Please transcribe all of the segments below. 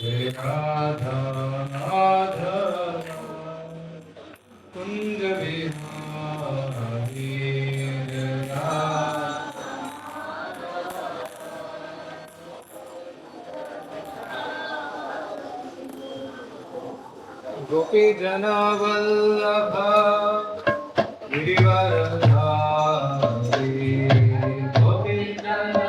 राधा माधव कुंज बिहारी गोपी जना वल्लभ गिरिवरधारी गोपी जना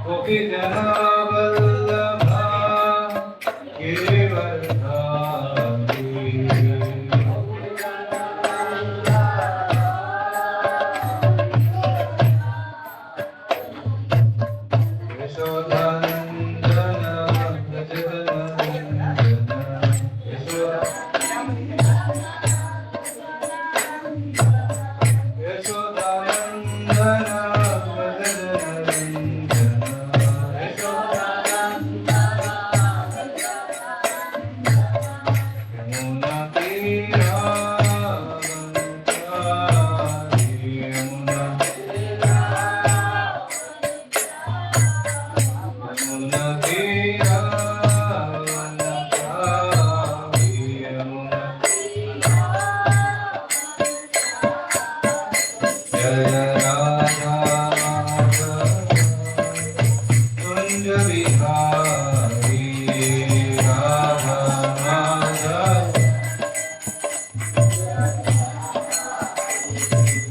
गोपी जना वल्लभ गिरिवरधारी यशोदानंदन यमुना तीरा यमुना तीरा यमुना जय राधा कुंज बिहारी राधा माधव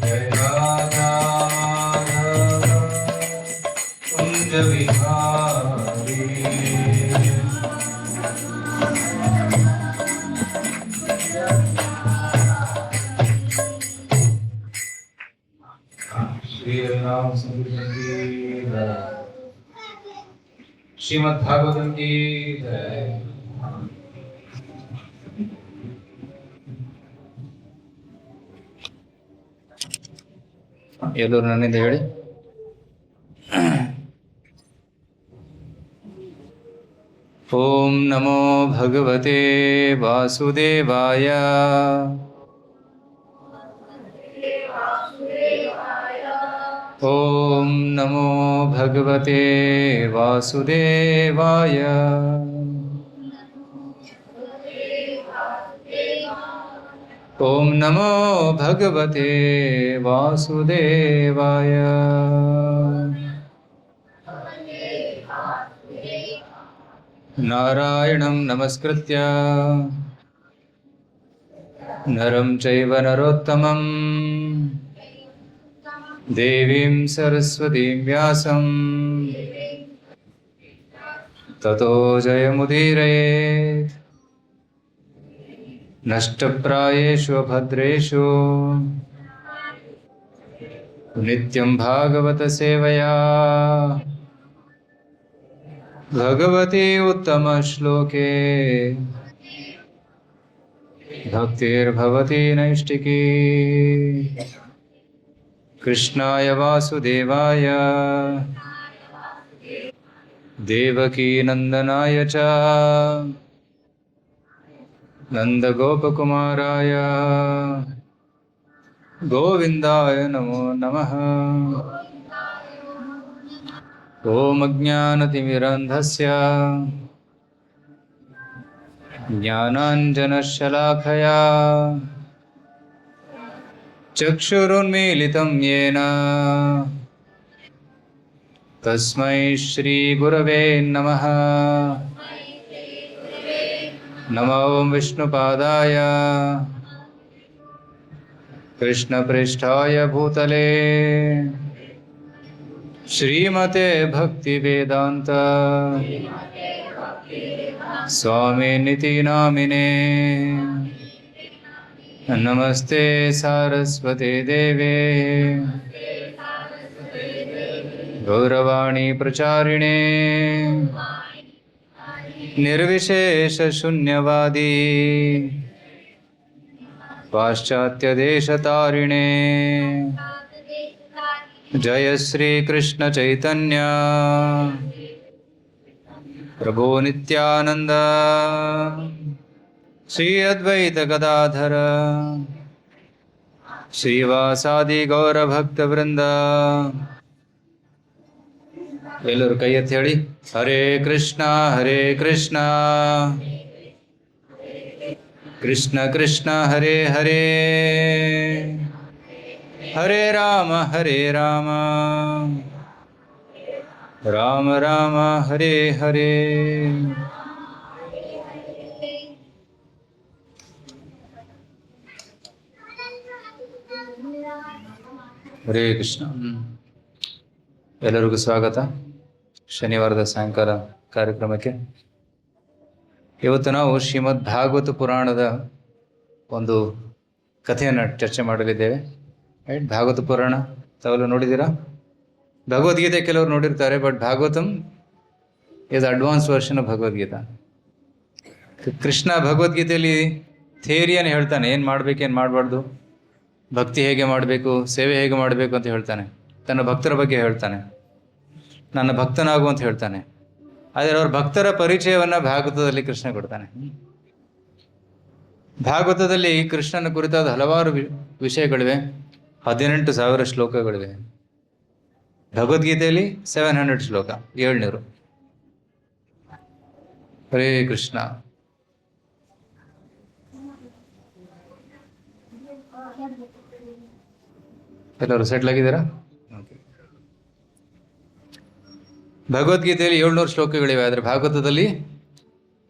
जय राधा कुंज बिहारी श्री राम संकीर्तन की जय श्रीमद् भागवतम की जय ಎಲ್ಲರೂ ನನ್ನಿಂದ ಹೇಳಿ ಓಂ ನಮೋ ಭಗವತೆ ವಾಸುದೇವಾಯ ಓಂ ನಮೋ ಭಗವತೆ ವಾಸುದೇವಾಯ ಓಂ ನಮೋ ಭಗವತೆ ವಾಸುದೇವಾಯ ನಾರಾಯಣಂ ನಮಸ್ಕೃತ್ಯ ನರಂ ಚೈವ ನರೋತ್ತಮಂ ದೇವೀಂ ಸರಸ್ವತೀಂ ವ್ಯಾಸಂ ತತೋ ಜಯಮುದೀರಯೇತ್ ನಷ್ಟಪ್ರಾಯೇಷು ಭದ್ರೇಷು ನಿತ್ಯಂ ಭಾಗವತ ಸೇವಯಾ ಭಗವತಿ ಉತ್ತಮ ಶ್ಲೋಕೆ ಭಕ್ತಿರ್ಭವತಿ ನೈಷ್ಟಿಕೀ ಕೃಷ್ಣಾಯ ವಾಸುದೇವಾಯ ದೇವಕೀ ನಂದನಾಯ ಚ ನಂದಗೋಪಕುಮಾರಾಯ ಗೋವಿಂದಾಯ ನಮೋ ನಮಃ ಓಂ ಅಜ್ಞಾನತಿಮಿರಂಧಸ್ಯ ಜ್ಞಾನಾಂಜನಶಲಾಖಯಾ ಚಕ್ಷುರುನ್ಮೀಲಿತಂ ಯೇನ ತಸ್ಮೈ ಶ್ರೀ ಗುರವೇ ನಮಃ ನಮೋ ವಿಷ್ಣುಪಾದಾಯ ಕೃಷ್ಣಪೃಷ್ಠಾಯ ಭೂತಲೇ ಶ್ರೀಮತೆ ಭಕ್ತಿವೇದಾಂತ ಸ್ವಾಮಿನಿತಿ ನಾಮಿನೇ ನಮಸ್ತೆ ಸಾರಸ್ವತೆ ದೇವೇ ಗೌರವಾಣಿ ಪ್ರಚಾರಿಣೇ ನಿರ್ವಿಶೇಷ ಶೂನ್ಯವಾದಿ ಪಾಶ್ಚಾತ್ಯ ದೇಶತಾರಿಣೇ ಜಯ ಶ್ರೀ ಕೃಷ್ಣ ಚೈತನ್ಯ ಪ್ರಭೋ ನಿತ್ಯಾನಂದ ಶ್ರೀ ಅದ್ವೈತ ಗದಾಧರ ಶ್ರೀವಾಸಾದಿ ಗೌರ ಭಕ್ತ ವೃಂದ. ಎಲ್ಲರೂ ಕೈ ಎತ್ತಿ ಹೇಳಿ, ಹರೇ ಕೃಷ್ಣ ಹರೇ ಕೃಷ್ಣ ಕೃಷ್ಣ ಕೃಷ್ಣ ಹರೇ ಹರೇ, ಹರೇ ರಾಮ ರಾಮ ರಾಮ ಹರೇ ಹರೇ. ಹರೇ ಕೃಷ್ಣ. ಎಲ್ಲರಿಗೂ ಸ್ವಾಗತ ಶನಿವಾರದ ಸಾಯಂಕಾಲ ಕಾರ್ಯಕ್ರಮಕ್ಕೆ. ಇವತ್ತು ನಾವು ಶ್ರೀಮದ್ ಭಾಗವತ ಪುರಾಣದ ಒಂದು ಕಥೆಯನ್ನು ಚರ್ಚೆ ಮಾಡಲಿದ್ದೇವೆ. ರೈಟ್, ಭಾಗವತ ಪುರಾಣ ತಾವೆಲ್ಲ ನೋಡಿದ್ದೀರಾ? ಭಗವದ್ಗೀತೆ ಕೆಲವರು ನೋಡಿರ್ತಾರೆ, but Bhagavatam is advance version of Bhagavadgita. Krishna ಭಗವದ್ಗೀತೆಯಲ್ಲಿ ಥಿಯರಿಯನ್ನು ಹೇಳ್ತಾನೆ, ಏನು ಮಾಡಬೇಕು ಏನು ಮಾಡಬಾರ್ದು, ಭಕ್ತಿ ಹೇಗೆ ಮಾಡಬೇಕು, ಸೇವೆ ಹೇಗೆ ಮಾಡಬೇಕು ಅಂತ ಹೇಳ್ತಾನೆ. ತನ್ನ ಭಕ್ತರ ಬಗ್ಗೆ ಹೇಳ್ತಾನೆ, ನನ್ನ ಭಕ್ತನಾಗು ಅಂತ ಹೇಳ್ತಾನೆ. ಆದರೆ ಅವ್ರ ಭಕ್ತರ ಪರಿಚಯವನ್ನು ಭಾಗವತದಲ್ಲಿ ಕೃಷ್ಣ ಕೊಡ್ತಾನೆ. ಭಾಗವತದಲ್ಲಿ ಕೃಷ್ಣನ ಕುರಿತಾದ ಹಲವಾರು ವಿಷಯಗಳಿವೆ. 18,000 ಶ್ಲೋಕಗಳಿವೆ. ಭಗವದ್ಗೀತೆಯಲ್ಲಿ 700 ಶ್ಲೋಕ, 700. ಹರೇ ಕೃಷ್ಣ. ಎಲ್ಲರೂ ಸೆಟ್ಲ್ ಆಗಿದ್ದೀರಾ? ಭಗವದ್ಗೀತೆಯಲ್ಲಿ 700 ಶ್ಲೋಕಗಳಿವೆ, ಆದರೆ ಭಾಗವತದಲ್ಲಿ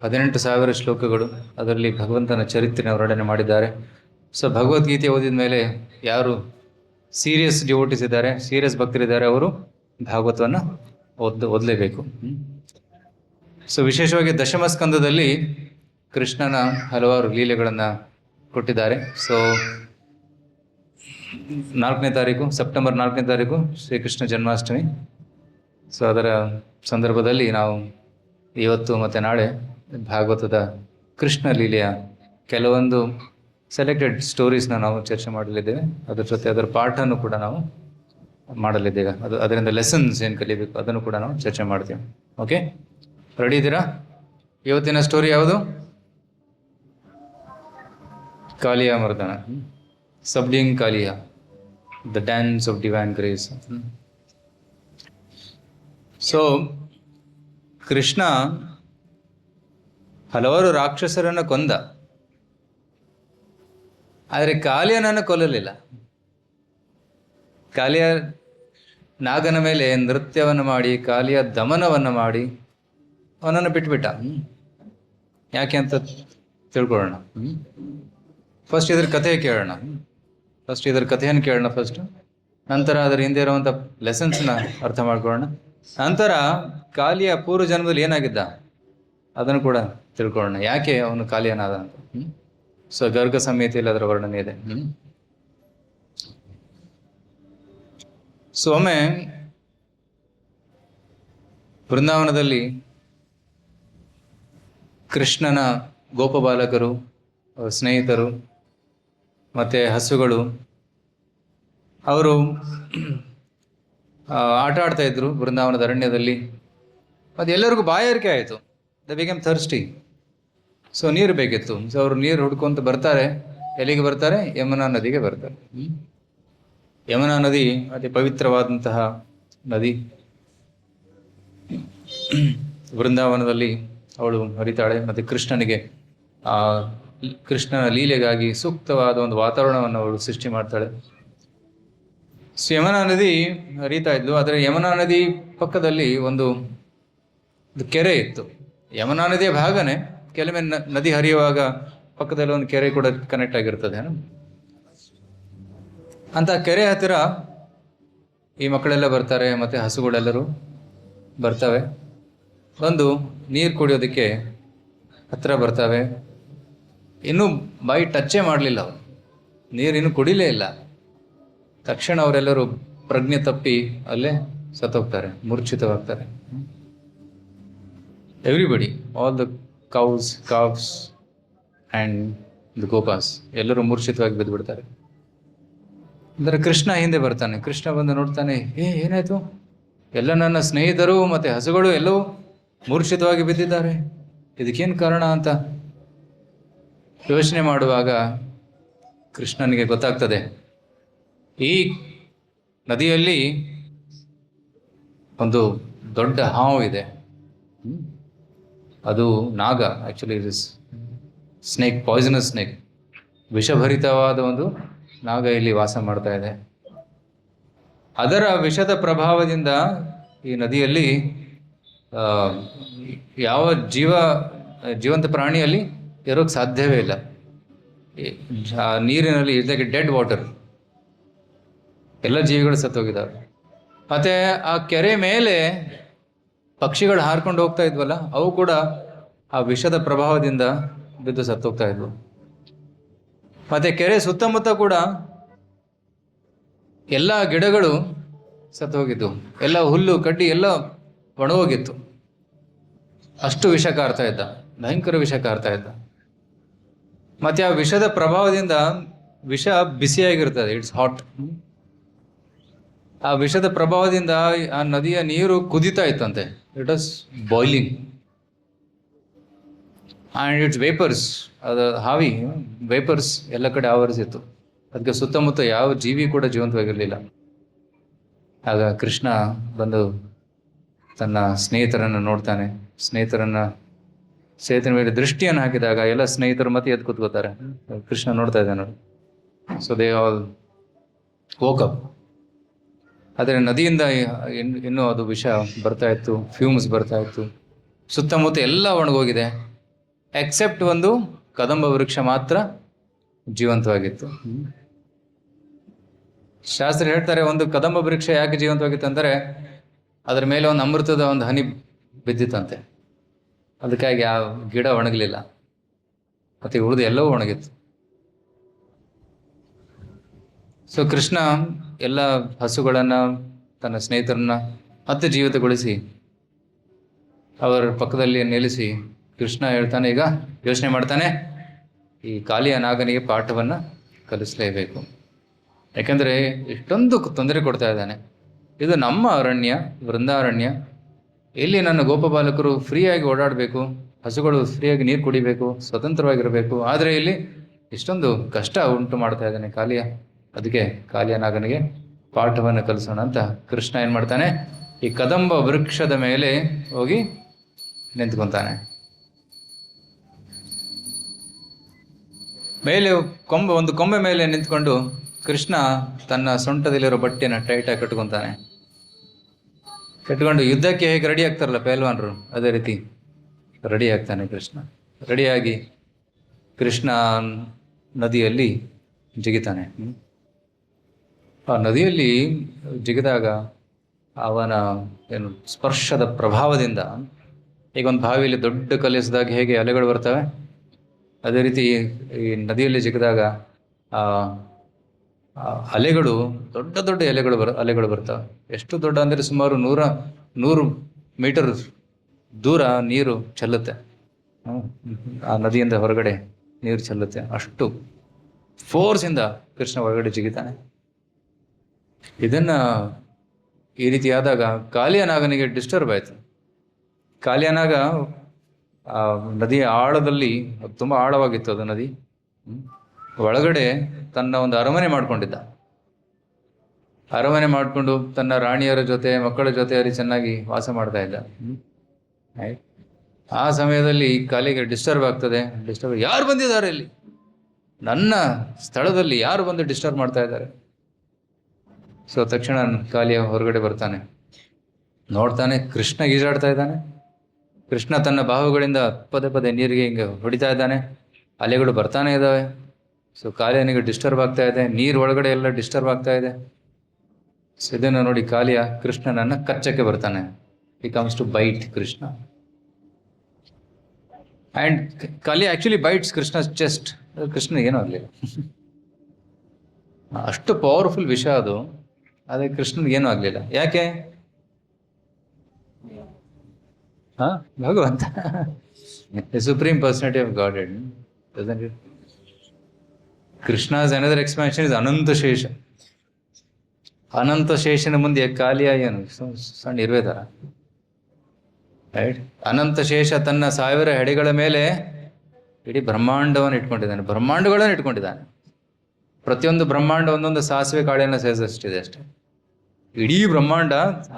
18,000 ಶ್ಲೋಕಗಳು. ಅದರಲ್ಲಿ ಭಗವಂತನ ಚರಿತ್ರೆ ವರ್ಣನೆ ಮಾಡಿದ್ದಾರೆ. ಸೊ ಭಗವದ್ಗೀತೆ ಓದಿದ ಮೇಲೆ ಯಾರು ಸೀರಿಯಸ್ ಡಿವೋಟಿಸ್ ಇದ್ದಾರೆ, ಸೀರಿಯಸ್ ಭಕ್ತರಿದ್ದಾರೆ, ಅವರು ಭಾಗವತವನ್ನು ಓದಲೇಬೇಕು. ಸೊ ವಿಶೇಷವಾಗಿ ದಶಮ ಸ್ಕಂದದಲ್ಲಿ ಕೃಷ್ಣನ ಹಲವಾರು ಲೀಲೆಗಳನ್ನು ಕೊಟ್ಟಿದ್ದಾರೆ. ಸೊ 4ನೇ ತಾರೀಕು, ಸೆಪ್ಟೆಂಬರ್ 4ನೇ ತಾರೀಕು ಶ್ರೀಕೃಷ್ಣ ಜನ್ಮಾಷ್ಟಮಿ. ಸೊ ಅದರ ಸಂದರ್ಭದಲ್ಲಿ ನಾವು ಇವತ್ತು ಮತ್ತು ನಾಳೆ ಭಾಗವತದ ಕೃಷ್ಣ ಲೀಲೆಯ ಕೆಲವೊಂದು ಸೆಲೆಕ್ಟೆಡ್ ಸ್ಟೋರೀಸ್ನ ನಾವು ಚರ್ಚೆ ಮಾಡಲಿದ್ದೇವೆ. ಅದರ ಜೊತೆ ಅದರ ಪಾಠನ್ನು ಕೂಡ ನಾವು ಮಾಡಲಿದ್ದೇವೆ. ಅದರಿಂದ ಲೆಸನ್ಸ್ ಏನು ಕಲಿಬೇಕು ಅದನ್ನು ಕೂಡ ನಾವು ಚರ್ಚೆ ಮಾಡ್ತೀವಿ. ಓಕೆ, ರೆಡಿ ಇದ್ದೀರಾ? ಇವತ್ತಿನ ಸ್ಟೋರಿ ಯಾವುದು? Kaliya Mardana, subduing Kaliya, the dance of divine grace. So Krishna ಹಲವಾರು ರಾಕ್ಷಸರನ್ನು ಕೊಂದ, ಆದರೆ ಕಾಲಿಯನನ್ನು ಕೊಲ್ಲಲಿಲ್ಲ. ಕಾಲಿಯ ನಾಗನ ಮೇಲೆ ನೃತ್ಯವನ್ನು ಮಾಡಿ, ಕಾಲಿಯ ದಮನವನ್ನು ಮಾಡಿ ಅವನನ್ನು ಬಿಟ್ಬಿಟ್ಟ. ಯಾಕೆ ಅಂತ ತಿಳ್ಕೊಳ್ಳೋಣ. ಫಸ್ಟ್ ಇದ್ರ ಕಥೆ ಕೇಳೋಣ. ಇದರ ಕಥೆಯನ್ನು ಕೇಳೋಣ ಫಸ್ಟ್. ನಂತರ ಅದರ ಹಿಂದೆ ಇರುವಂಥ ಲೆಸನ್ಸ್ನ ಅರ್ಥ ಮಾಡ್ಕೊಳ್ಳೋಣ. ನಂತರ ಕಾಲಿಯ ಪೂರ್ವ ಜನ್ಮದಲ್ಲಿ ಏನಾಗಿದ್ದ ಅದನ್ನು ಕೂಡ ತಿಳ್ಕೊಳ್ಳೋಣ, ಯಾಕೆ ಅವನು ಕಾಲಿಯನಾದ ಅಂತ. ಸೊ ಗರ್ಗ ಸಂಹಿತೆಯಲ್ಲಿ ಅದರ ವರ್ಣನೆ ಇದೆ. ಸೊ ಒಮ್ಮೆ ಬೃಂದಾವನದಲ್ಲಿ ಕೃಷ್ಣನ ಗೋಪಬಾಲಕರು, ಸ್ನೇಹಿತರು ಮತ್ತು ಹಸುಗಳು ಅವರು ಆಟ ಆಡ್ತಾ ಇದ್ರು ಬೃಂದಾವನದ ಅರಣ್ಯದಲ್ಲಿ. ಮತ್ತು ಎಲ್ಲರಿಗೂ ಬಾಯಾರಿಕೆ ಆಯಿತು. The become thirsty. ಸೊ ನೀರು ಬೇಕಿತ್ತು. ಸೊ ಅವರು ನೀರು ಹುಡ್ಕೊಂತ ಬರ್ತಾರೆ. ಎಲ್ಲಿಗೆ ಬರ್ತಾರೆ? ಯಮುನಾ ನದಿಗೆ ಬರ್ತಾರೆ. ಯಮುನಾ ನದಿ ಅತಿ ಪವಿತ್ರವಾದಂತಹ ನದಿ. ಬೃಂದಾವನದಲ್ಲಿ ಅವಳು ಹರಿತಾಳೆ. ಮತ್ತು ಕೃಷ್ಣನ ಲೀಲೆಗಾಗಿ ಸೂಕ್ತವಾದ ಒಂದು ವಾತಾವರಣವನ್ನು ಅವಳು ಸೃಷ್ಟಿ ಮಾಡ್ತಾಳೆ. ಸೊ ಯಮುನಾ ನದಿ ಹರಿತಾ ಇದ್ಲು. ಆದರೆ ಯಮುನಾ ನದಿ ಪಕ್ಕದಲ್ಲಿ ಒಂದು ಕೆರೆ ಇತ್ತು. ಯಮುನಾ ನದಿಯ ಭಾಗನೇ, ಕೆಲವೊಮ್ಮೆ ನದಿ ಹರಿಯುವಾಗ ಪಕ್ಕದಲ್ಲಿ ಒಂದು ಕೆರೆ ಕೂಡ ಕನೆಕ್ಟ್ ಆಗಿರ್ತದೆ. ಅಂತ ಕೆರೆ ಹತ್ತಿರ ಈ ಮಕ್ಕಳೆಲ್ಲ ಬರ್ತಾರೆ, ಮತ್ತು ಹಸುಗಳೆಲ್ಲರೂ ಬರ್ತವೆ. ಒಂದು ನೀರು ಕುಡಿಯೋದಕ್ಕೆ ಹತ್ತಿರ ಬರ್ತವೆ. ಇನ್ನೂ ಬಾಯಿ ಟಚ್ಚೇ ಮಾಡಲಿಲ್ಲ ಅವರು, ನೀರು ಇನ್ನೂ ಕುಡಿಲೇ ಇಲ್ಲ. ತಕ್ಷಣ ಅವರೆಲ್ಲರೂ ಪ್ರಜ್ಞೆ ತಪ್ಪಿ ಅಲ್ಲೇ ಸತ್ತೋಗ್ತಾರೆ, ಮೂರ್ಛಿತವಾಗ್ತಾರೆ. Everybody, all the cows, cows and the gopas ಎಲ್ಲರೂ ಮೂರ್ಛಿತವಾಗಿ ಬಿದ್ದುಬಿಡ್ತಾರೆ. ಅಂದರೆ ಕೃಷ್ಣ ಹಿಂದೆ ಬರ್ತಾನೆ. ಕೃಷ್ಣ ಬಂದು ನೋಡ್ತಾನೆ, ಏನಾಯಿತು? ಎಲ್ಲ ನನ್ನ ಸ್ನೇಹಿತರು ಮತ್ತು ಹಸುಗಳು ಎಲ್ಲವೂ ಮೂರ್ಛಿತವಾಗಿ ಬಿದ್ದಿದ್ದಾರೆ, ಇದಕ್ಕೇನು ಕಾರಣ ಅಂತ ಯೋಚನೆ ಮಾಡುವಾಗ ಕೃಷ್ಣನಿಗೆ ಗೊತ್ತಾಗ್ತದೆ ಈ ನದಿಯಲ್ಲಿ ಒಂದು ದೊಡ್ಡ ಹಾವು ಇದೆ. ಅದು ನಾಗ, actually it is snake, poisonous snake, ವಿಷಭರಿತವಾದ ಒಂದು ನಾಗ ಇಲ್ಲಿ ವಾಸ ಮಾಡ್ತಾ ಇದೆ. ಅದರ ವಿಷದ ಪ್ರಭಾವದಿಂದ ಈ ನದಿಯಲ್ಲಿ ಯಾವ ಜೀವಂತ ಪ್ರಾಣಿಯಲ್ಲಿ ಇರೋಕ್ಕೆ ಸಾಧ್ಯವೇ ಇಲ್ಲ. ನೀರಿನಲ್ಲಿ ಇಸ್ ಲೈಕ್ ಡೆಡ್ ವಾಟರ್, ಎಲ್ಲ ಜೀವಿಗಳು ಸತ್ತೋಗಿದ್ದಾವೆ. ಮತ್ತು ಆ ಕೆರೆ ಮೇಲೆ ಪಕ್ಷಿಗಳು ಹಾರ್ಕೊಂಡು ಹೋಗ್ತಾ ಇದ್ವಲ್ಲ, ಅವು ಕೂಡ ಆ ವಿಷದ ಪ್ರಭಾವದಿಂದ ಬಿದ್ದು ಸತ್ತೋಗ್ತಾ ಇದ್ವು. ಮತ್ತು ಕೆರೆ ಸುತ್ತಮುತ್ತ ಕೂಡ ಎಲ್ಲ ಗಿಡಗಳು ಸತ್ತು ಹೋಗಿದ್ದು, ಎಲ್ಲ ಹುಲ್ಲು ಕಡ್ಡಿ ಎಲ್ಲ ಒಣಗೋಗಿತ್ತು. ಅಷ್ಟು ವಿಷ ಕಾರ್ತಾ ಇದ್ದ, ಭಯಂಕರ ವಿಷ ಕಾರ್ತಾ ಇದ್ದ. ಮತ್ತು ಆ ವಿಷದ ಪ್ರಭಾವದಿಂದ, ವಿಷ ಬಿಸಿಯಾಗಿರ್ತದೆ, ಇಟ್ಸ್ ಹಾಟ್. ಆ ವಿಷದ ಪ್ರಭಾವದಿಂದ ಆ ನದಿಯ ನೀರು ಕುದಿತಾ ಇತ್ತಂತೆ. It was boiling and it's vapours, ಅದು ಹಾವಿ ವೇಪರ್ಸ್ ಎಲ್ಲ ಕಡೆ ಆವರಿಸಿತ್ತು. ಅದಕ್ಕೆ ಸುತ್ತಮುತ್ತ ಯಾವ ಜೀವಿ ಕೂಡ ಜೀವಂತವಾಗಿರಲಿಲ್ಲ. ಆಗ ಕೃಷ್ಣ ಬಂದು ತನ್ನ ಸ್ನೇಹಿತರನ್ನು ನೋಡ್ತಾನೆ. ಸ್ನೇಹಿತನ ಮೇಲೆ ದೃಷ್ಟಿಯನ್ನು ಹಾಕಿದಾಗ ಎಲ್ಲ ಸ್ನೇಹಿತರು ಮತ್ತೆ ಎದ್ದು ಕೂತ್ಕೋತಾರೆ. ಕೃಷ್ಣ ನೋಡ್ತಾ ಇದ್ದಾನೆ ನೋಡಿ. So they all woke up. ಆದರೆ ನದಿಯಿಂದ ಇನ್ನೂ ಅದು ವಿಷ ಬರ್ತಾ ಇತ್ತು, ಫ್ಯೂಮ್ಸ್ ಬರ್ತಾ ಇತ್ತು. ಸುತ್ತಮುತ್ತ ಎಲ್ಲ ಒಣಗೋಗಿದೆ, ಎಕ್ಸೆಪ್ಟ್ ಒಂದು ಕದಂಬ ವೃಕ್ಷ ಮಾತ್ರ ಜೀವಂತವಾಗಿತ್ತು. ಶಾಸ್ತ್ರ ಹೇಳ್ತಾರೆ, ಒಂದು ಕದಂಬ ವೃಕ್ಷ ಯಾಕೆ ಜೀವಂತವಾಗಿತ್ತು ಅಂದರೆ ಅದರ ಮೇಲೆ ಒಂದು ಅಮೃತದ ಒಂದು ಹನಿ ಬಿದ್ದಿತ್ತಂತೆ. ಅದಕ್ಕಾಗಿ ಆ ಗಿಡ ಒಣಗಲಿಲ್ಲ, ಮತ್ತು ಉಳಿದು ಎಲ್ಲವೂ ಒಣಗಿತ್ತು. ಸೊ ಕೃಷ್ಣ ಎಲ್ಲ ಹಸುಗಳನ್ನು, ತನ್ನ ಸ್ನೇಹಿತರನ್ನ ಮತ್ತೆ ಜೀವಿತಗೊಳಿಸಿ ಅವರ ಪಕ್ಕದಲ್ಲಿ ನಿಲ್ಲಿಸಿ ಕೃಷ್ಣ ಹೇಳ್ತಾನೆ, ಈಗ ಯೋಚನೆ ಮಾಡ್ತಾನೆ, ಈ ಕಾಲಿಯ ನಾಗನಿಗೆ ಪಾಠವನ್ನು ಕಲಿಸಲೇಬೇಕು. ಯಾಕೆಂದರೆ ಇಷ್ಟೊಂದು ತೊಂದರೆ ಕೊಡ್ತಾ ಇದ್ದಾನೆ. ಇದು ನಮ್ಮ ಅರಣ್ಯ, ವೃಂದಾರಣ್ಯ. ಇಲ್ಲಿ ನನ್ನ ಗೋಪಬಾಲಕರು ಫ್ರೀಯಾಗಿ ಓಡಾಡಬೇಕು, ಹಸುಗಳು ಫ್ರೀಯಾಗಿ ನೀರು ಕುಡಿಬೇಕು, ಸ್ವತಂತ್ರವಾಗಿರಬೇಕು. ಆದರೆ ಇಲ್ಲಿ ಇಷ್ಟೊಂದು ಕಷ್ಟ ಉಂಟು ಮಾಡ್ತಾ ಇದ್ದಾನೆ ಕಾಲಿಯ. ಅದಕ್ಕೆ ಕಾಲಿಯ ನಾಗನಿಗೆ ಪಾಠವನ್ನು ಕಲಿಸೋಣ ಅಂತ ಕೃಷ್ಣ ಏನು ಮಾಡ್ತಾನೆ, ಈ ಕದಂಬ ವೃಕ್ಷದ ಮೇಲೆ ಹೋಗಿ ನಿಂತ್ಕೊತಾನೆ. ಮೇಲೆ ಒಂದು ಕೊಂಬೆ ಮೇಲೆ ನಿಂತ್ಕೊಂಡು ಕೃಷ್ಣ ತನ್ನ ಸೊಂಟದಲ್ಲಿರೋ ಬಟ್ಟೆನ ಟೈಟಾಗಿ ಕಟ್ಕೊತಾನೆ. ಕಟ್ಕೊಂಡು ಯುದ್ಧಕ್ಕೆ ಹೇಗೆ ರೆಡಿ ಆಗ್ತಾರಲ್ಲ ಪಹಲ್ವಾನರು, ಅದೇ ರೀತಿ ರೆಡಿ ಆಗ್ತಾನೆ ಕೃಷ್ಣ. ರೆಡಿಯಾಗಿ ಕೃಷ್ಣ ನದಿಯಲ್ಲಿ ಜಿಗಿತಾನೆ. ಆ ನದಿಯಲ್ಲಿ ಜಿಗಿದಾಗ ಅವನ ಸ್ಪರ್ಶದ ಪ್ರಭಾವದಿಂದ, ಈಗ ಒಂದು ಬಾವಿಯಲ್ಲಿ ದೊಡ್ಡ ಕಲಿಸಿದಾಗ ಹೇಗೆ ಅಲೆಗಳು ಬರ್ತವೆ, ಅದೇ ರೀತಿ ಈ ನದಿಯಲ್ಲಿ ಜಿಗಿದಾಗ ಅಲೆಗಳು, ದೊಡ್ಡ ದೊಡ್ಡ ಅಲೆಗಳು ಬರ್ತವೆ. ಎಷ್ಟು ದೊಡ್ಡ ಅಂದರೆ ಸುಮಾರು 100 ಮೀಟರ್ ದೂರ ನೀರು ಚೆಲ್ಲುತ್ತೆ. ಆ ನದಿಯಿಂದ ಹೊರಗಡೆ ನೀರು ಚೆಲ್ಲುತ್ತೆ. ಅಷ್ಟು ಫೋರ್ಸಿಂದ ಕೃಷ್ಣ ಹೊರಗಡೆ ಜಿಗಿತಾನೆ. ಇದನ್ನು ಈ ರೀತಿ ಆದಾಗ ಕಾಲಿಯನಾಗನಿಗೆ ಡಿಸ್ಟರ್ಬ್ ಆಯಿತು. ಕಾಲಿಯನಾಗ ನದಿಯ ಆಳದಲ್ಲಿ, ತುಂಬ ಆಳವಾಗಿತ್ತು ಅದು ನದಿ, ಒಳಗಡೆ ತನ್ನ ಒಂದು ಅರಮನೆ ಮಾಡ್ಕೊಂಡಿದ್ದ. ಅರಮನೆ ಮಾಡಿಕೊಂಡು ತನ್ನ ರಾಣಿಯರ ಜೊತೆ, ಮಕ್ಕಳ ಜೊತೆಯಲ್ಲಿ ಚೆನ್ನಾಗಿ ವಾಸ ಮಾಡ್ತಾ ಇದ್ದ. ಆ ಸಮಯದಲ್ಲಿ ಕಾಲಿಗೆ ಡಿಸ್ಟರ್ಬ್ ಆಗ್ತದೆ. ಯಾರು ಬಂದಿದ್ದಾರೆ ಇಲ್ಲಿ, ನನ್ನ ಸ್ಥಳದಲ್ಲಿ ಯಾರು ಬಂದು ಡಿಸ್ಟರ್ಬ್ ಮಾಡ್ತಾ ಇದ್ದಾರೆ? ಸೊ ತಕ್ಷಣ ಕಾಲಿಯ ಹೊರಗಡೆ ಬರ್ತಾನೆ, ನೋಡ್ತಾನೆ ಕೃಷ್ಣ ಈಜಾಡ್ತಾ ಇದ್ದಾನೆ. ಕೃಷ್ಣ ತನ್ನ ಬಾಹುಗಳಿಂದ ಪದೇ ನೀರಿಗೆ ಹಿಂಗೆ ಹೊಡಿತಾ ಇದ್ದಾನೆ. ಅಲೆಗಳು ಬರ್ತಾನೆ ಇದ್ದಾವೆ. ಸೊ ಕಾಲಿಯನಿಗೆ ಡಿಸ್ಟರ್ಬ್ ಆಗ್ತಾ ಇದೆ, ನೀರು ಒಳಗಡೆ ಎಲ್ಲ ಡಿಸ್ಟರ್ಬ್ ಆಗ್ತಾ ಇದೆ. ಸೊ ಇದನ್ನು ನೋಡಿ ಕಾಲಿಯ ಕೃಷ್ಣನನ್ನು ಕಚ್ಚಕ್ಕೆ ಬರ್ತಾನೆ. He comes to bite Krishna. And Kaliya actually bites Krishna chest. Krishna ಏನೂ ಆಗಲಿಲ್ಲ. ಅಷ್ಟು ಪವರ್ಫುಲ್ ವಿಷ ಅದು. ಆದರೆ ಕೃಷ್ಣನಿಗೆ ಏನೂ ಆಗಲಿಲ್ಲ. ಯಾಕೆ? ಭಗವಂತ, supreme personality of god. Krishna's another expansion is Anantashesha. ಅನಂತಶೇಷನ ಮುಂದೆ ಕಾಲಿಯ ಏನು ಸಣ್ಣ ಇರುವೆ ಥರ, ರೈಟ್? ಅನಂತಶೇಷ ತನ್ನ 1000 ಹೆಡೆಗಳ ಮೇಲೆ ಇಡೀ ಬ್ರಹ್ಮಾಂಡವನ್ನು ಇಟ್ಕೊಂಡಿದ್ದಾನೆ, ಬ್ರಹ್ಮಾಂಡಗಳನ್ನು ಇಟ್ಕೊಂಡಿದ್ದಾನೆ. ಪ್ರತಿಯೊಂದು ಬ್ರಹ್ಮಾಂಡ ಒಂದೊಂದು ಸಾಸಿವೆ ಕಾಳಿನ ಸೇರಿಸಷ್ಟಿದೆ ಅಷ್ಟೇ. ಇಡೀ ಬ್ರಹ್ಮಾಂಡ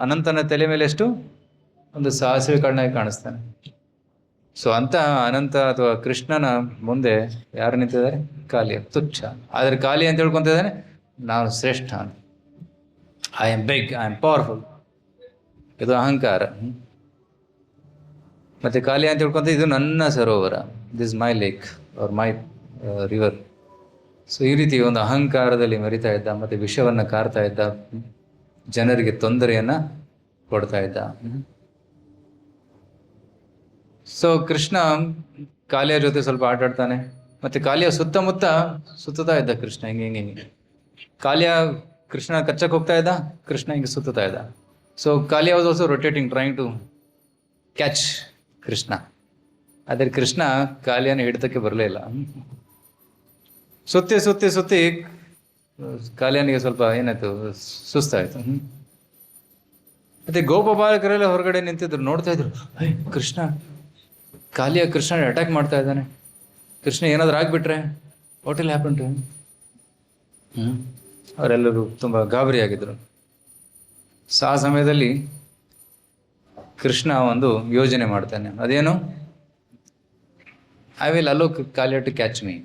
ಅನಂತನ ತಲೆ ಮೇಲೆ ಎಷ್ಟು ಒಂದು ಸಾಸಿವೆ ಕಾಳನಾಗಿ ಕಾಣಿಸ್ತಾನೆ. ಸೊ ಅಂತ ಅನಂತ ಅಥವಾ ಕೃಷ್ಣನ ಮುಂದೆ ಯಾರು ನಿಂತಿದ್ದಾರೆ? ಕಾಲಿಯ ತುಚ್ಛ. ಆದರೆ ಕಾಲಿ ಅಂತ ಹೇಳ್ಕೊಂತಿದ್ದಾನೆ ನಾನು ಶ್ರೇಷ್ಠ, I am big, I am powerful. ಇದು ಅಹಂಕಾರ. ಮತ್ತೆ ಕಾಲಿ ಅಂತ ಹೇಳ್ಕೊಂತ ಇದು ನನ್ನ ಸರೋವರ, this my lake or my river. So ಈ ರೀತಿ ಒಂದು ಅಹಂಕಾರದಲ್ಲಿ ಮೆರಿತಾ ಇದ್ದ, ಮತ್ತೆ ವಿಷವನ್ನು ಕಾರ್ತಾ ಇದ್ದ, ಜನರಿಗೆ ತೊಂದರೆಯನ್ನ ಕೊಡ್ತಾ ಇದ್ದ. ಸೊ ಕೃಷ್ಣ ಕಾಲಿಯ ಜೊತೆ ಸ್ವಲ್ಪ ಆಟಾಡ್ತಾನೆ, ಮತ್ತೆ ಕಾಲಿಯ ಸುತ್ತಮುತ್ತ ಸುತ್ತುತ್ತಾ ಇದ್ದ ಕೃಷ್ಣ. ಹಿಂಗೆ ಕಾಲಿಯ ಕೃಷ್ಣ ಕಚ್ಚಕ್ಕೆ ಹೋಗ್ತಾ ಇದ್ದ, ಕೃಷ್ಣ ಹಿಂಗೆ ಸುತ್ತುತ್ತಾ ಇದ್ದ. So Kaliya was also rotating, trying to catch Krishna. ಆದರೆ ಕೃಷ್ಣ ಕಾಲಿಯನ್ನು ಹಿಡಿತಕ್ಕೆ ಬರಲೇ ಇಲ್ಲ. ಸುತ್ತಿ ಸುತ್ತಿ ಸುತ್ತಿ ಕಾಲಿಯನಿಗೆ ಸ್ವಲ್ಪ ಏನಾಯ್ತು, ಸುಸ್ತಾಯ್ತು. ಮತ್ತೆ ಗೋಪ ಬಾಲಕರೆಲ್ಲ ಹೊರಗಡೆ ನಿಂತಿದ್ರು, ನೋಡ್ತಾ ಇದ್ರು, ಕೃಷ್ಣ ಕಾಲಿಯ ಕೃಷ್ಣ ಅಟ್ಯಾಕ್ ಮಾಡ್ತಾ ಇದ್ದಾನೆ, ಕೃಷ್ಣ ಏನಾದ್ರು ಆಗ್ಬಿಟ್ರೆ what will happen to him. ಅವರೆಲ್ಲರೂ ತುಂಬ ಗಾಬರಿಯಾಗಿದ್ರು. ಆ ಸಮಯದಲ್ಲಿ ಕೃಷ್ಣ ಒಂದು ಯೋಜನೆ ಮಾಡ್ತಾನೆ. ಅದೇನು? I will allow Kaliya to catch me.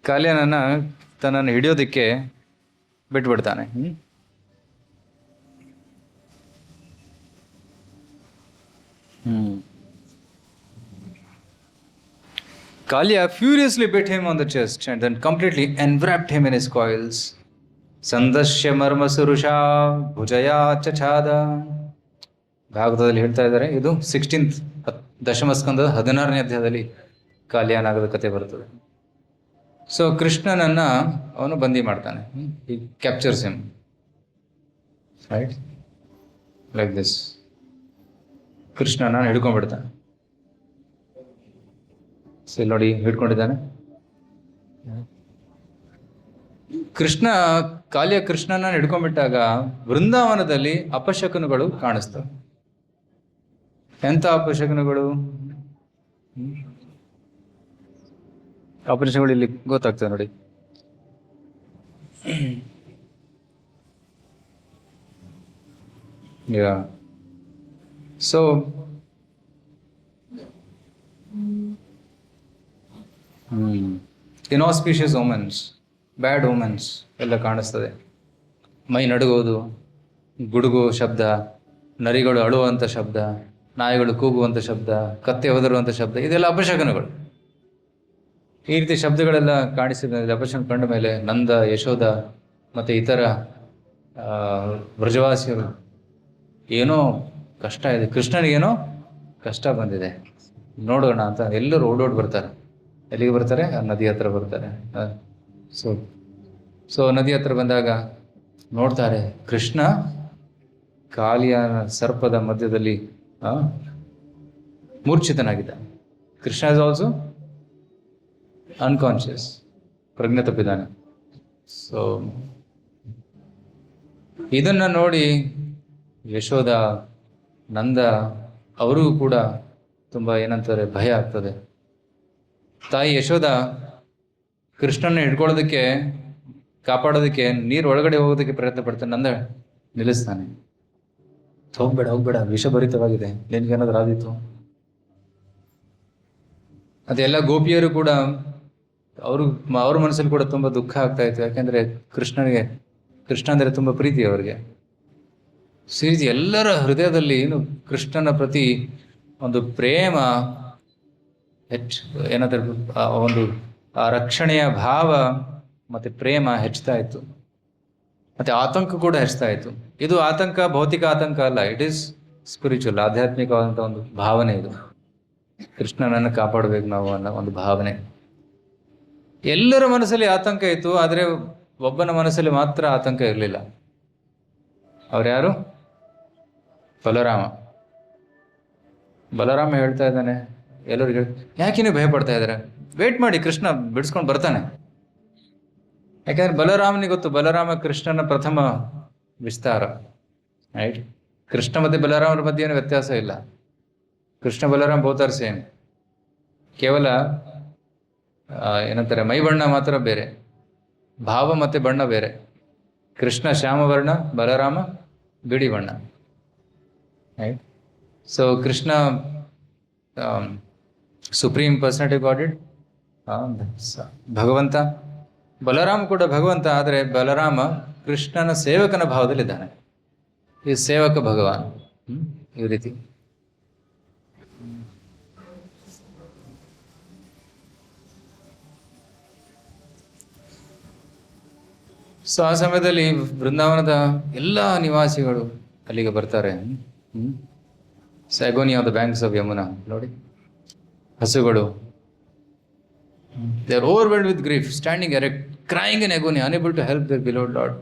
ಕಾಲಿಯನನ್ನ ತನ್ನನ್ನು ಹಿಡಿಯೋದಕ್ಕೆ ಬಿಟ್ಬಿಡ್ತಾನೆ. Kalia furiously bit him on the chest and then completely enwrapped him in his coils. Sandasya marma surusha bhujaya chachada. ಭಾಗವತದಲ್ಲಿ ಹೇಳ್ತಾ ಇದ್ದಾರೆ, ಇದು 16th ದಶಮಸ್ಕಂದದ 16ನೇ ಅಧ್ಯಾಯದಲ್ಲಿ ಕಾಲಿಯಾನಾಗದ ಕಥೆ ಬರ್ತದೆ. ಸೊ ಕೃಷ್ಣನನ್ನ ಅವನು ಬಂದಿ ಮಾಡ್ತಾನೆ. ಈ captures him, right, like this. ಕೃಷ್ಣನ ಹಿಡ್ಕೊಂಡ್ಬಿಡ್ತಾನೆ. ಸೊ ನೋಡಿ ಹಿಡ್ಕೊಂಡಿದ್ದಾನೆ ಕೃಷ್ಣ. ಕಾಲಿಯ ಕೃಷ್ಣನ ಹಿಡ್ಕೊಂಡ್ಬಿಟ್ಟಾಗ ವೃಂದಾವನದಲ್ಲಿ ಅಪಶಕುನಗಳು ಕಾಣಿಸ್ತವೆ. ಎಂಥ ಅಪಶಕುನಗಳು? ಅಪಶಕುನಗಳು ಇಲ್ಲಿ ಗೊತ್ತಾಗ್ತದೆ ನೋಡಿ. ಸೊ ಇನ್ಆಸ್ಪಿಷಿಯಸ್ ಓಮೆನ್ಸ್, ಬ್ಯಾಡ್ ಓಮೆನ್ಸ್ ಎಲ್ಲ ಕಾಣಿಸ್ತದೆ. ಮೈ ನಡುಗೋದು, ಗುಡುಗು ಶಬ್ದ, ನರಿಗಳು ಅಳುವಂಥ ಶಬ್ದ, ನಾಯಿಗಳು ಕೂಗುವಂಥ ಶಬ್ದ, ಕತ್ತೆ ಒದರುವಂಥ ಶಬ್ದ, ಇದೆಲ್ಲ ಅಪಶಕನಗಳು. ಈ ರೀತಿ ಶಬ್ದಗಳೆಲ್ಲ ಕಾಣಿಸಿದ ಅಪಶಕನ ಕಂಡ ಮೇಲೆ ನಂದ, ಯಶೋಧ ಮತ್ತು ಇತರ ಬ್ರಜವಾಸಿಯರು ಏನೋ ಕಷ್ಟ ಇದೆ, ಕೃಷ್ಣನಿಗೇನೋ ಕಷ್ಟ ಬಂದಿದೆ, ನೋಡೋಣ ಅಂತ ಎಲ್ಲರೂ ಓಡೋಡಿ ಬರ್ತಾರೆ. ಎಲ್ಲಿಗೆ ಬರ್ತಾರೆ? ನದಿ ಹತ್ರ ಬರ್ತಾರೆ. ಸೊ ನದಿ ಹತ್ರ ಬಂದಾಗ ನೋಡ್ತಾರೆ ಕೃಷ್ಣ ಕಾಲಿಯ ಸರ್ಪದ ಮಧ್ಯದಲ್ಲಿ ಮೂರ್ಛಿತನಾಗಿದ್ದ. ಕೃಷ್ಣ ಇಸ್ ಆಲ್ಸೋ ಅನ್ಕಾನ್ಷಿಯಸ್, ಪ್ರಜ್ಞೆ ತಪ್ಪಿದ್ದಾನೆ. ಸೊ ಇದನ್ನ ನೋಡಿ ಯಶೋಧ, ನಂದ ಅವರಿಗೂ ಕೂಡ ತುಂಬ ಏನಂತಾರೆ ಭಯ ಆಗ್ತದೆ. ತಾಯಿ ಯಶೋಧ ಕೃಷ್ಣನ ಹಿಡ್ಕೊಳ್ಳೋದಕ್ಕೆ, ಕಾಪಾಡೋದಕ್ಕೆ ನೀರು ಒಳಗಡೆ ಹೋಗೋದಕ್ಕೆ ಪ್ರಯತ್ನ ಪಡ್ತಾನೆ. ನಂದ ನಿಲ್ಲಿಸ್ತಾನೆ. ಹೋಗ್ಬೇಡ ಹೋಗ್ಬೇಡ, ವಿಷಭರಿತವಾಗಿದೆ, ನಿನ್ಗೇನಾದ್ರೂ ಆದೀತು. ಅದೆಲ್ಲ ಗೋಪಿಯರು ಕೂಡ ಅವ್ರ ಮನಸ್ಸಲ್ಲಿ ಕೂಡ ತುಂಬ ದುಃಖ ಆಗ್ತಾ ಇತ್ತು. ಯಾಕೆಂದ್ರೆ ಕೃಷ್ಣ ಅಂದರೆ ತುಂಬ ಪ್ರೀತಿ ಅವರಿಗೆ. ಸೇರಿಸಿ ಎಲ್ಲರ ಹೃದಯದಲ್ಲಿ ಏನು ಕೃಷ್ಣನ ಪ್ರತಿ ಒಂದು ಪ್ರೇಮ ಏನಂತಾರೆ, ಒಂದು ಆ ರಕ್ಷಣೆಯ ಭಾವ ಮತ್ತೆ ಪ್ರೇಮ ಹೆಚ್ಚುತ್ತಾ ಇತ್ತು. ಮತ್ತೆ ಆತಂಕ ಕೂಡ ಹೆಚ್ಚುತ್ತಾ ಇತ್ತು. ಇದು ಆತಂಕ ಭೌತಿಕ ಆತಂಕ ಅಲ್ಲ, ಇಟ್ ಈಸ್ ಸ್ಪಿರಿಚುವಲ್, ಆಧ್ಯಾತ್ಮಿಕವಾದಂಥ ಒಂದು ಭಾವನೆ. ಇದು ಕೃಷ್ಣನನ್ನು ಕಾಪಾಡಬೇಕು ನಾವು ಅನ್ನೋ ಒಂದು ಭಾವನೆ. ಎಲ್ಲರ ಮನಸ್ಸಲ್ಲಿ ಆತಂಕ ಇತ್ತು, ಆದರೆ ಒಬ್ಬನ ಮನಸ್ಸಲ್ಲಿ ಮಾತ್ರ ಆತಂಕ ಇರಲಿಲ್ಲ. ಅವ್ರ್ಯಾರು? ಬಲರಾಮ ಹೇಳ್ತಾ ಇದ್ದಾನೆ ಎಲ್ಲರಿಗೆ, ಯಾಕೆ ನೀವು ಭಯ ಪಡ್ತಾ ಇದ್ದಾರೆ? ವೇಟ್ ಮಾಡಿ, ಕೃಷ್ಣ ಬಿಡಿಸ್ಕೊಂಡು ಬರ್ತಾನೆ. ಯಾಕಂದ್ರೆ ಬಲರಾಮನಿಗೆ ಗೊತ್ತು, ಬಲರಾಮ ಕೃಷ್ಣನ ಪ್ರಥಮ ವಿಸ್ತಾರ, ರೈಟ್. ಕೃಷ್ಣ ಮತ್ತೆ ಬಲರಾಮರ ಮಧ್ಯೆ ಏನು ವ್ಯತ್ಯಾಸ ಇಲ್ಲ. Krishna Balaram both are same. ಕೇವಲ ಏನಂತಾರೆ ಮೈ ಬಣ್ಣ ಮಾತ್ರ ಬೇರೆ. ಭಾವ ಮತ್ತು ಬಣ್ಣ ಬೇರೆ. ಕೃಷ್ಣ ಶ್ಯಾಮ ವರ್ಣ, ಬಲರಾಮ ಬಿಳಿ ಬಣ್ಣ. Right. So Krishna supreme personality Godhead, ಭಗವಂತ. ಬಲರಾಮ ಕೂಡ ಭಗವಂತ, ಆದರೆ ಬಲರಾಮ ಕೃಷ್ಣನ ಸೇವಕನ ಭಾವದಲ್ಲಿದ್ದಾನೆ. ಈ ಸೇವಕ ಭಗವಾನ್. ಈ ರೀತಿ. ಸೊ ಆ ಸಮಯದಲ್ಲಿ ಬೃಂದಾವನದ ಎಲ್ಲ ನಿವಾಸಿಗಳು ಅಲ್ಲಿಗೆ ಬರ್ತಾರೆ. ಸ್ಯಾಗೋನಿ on the banks of Yamuna. ನೋಡಿ, ಹಸುಗಳು. They are overwhelmed with grief, standing erect, crying in agony, unable to help their beloved lord.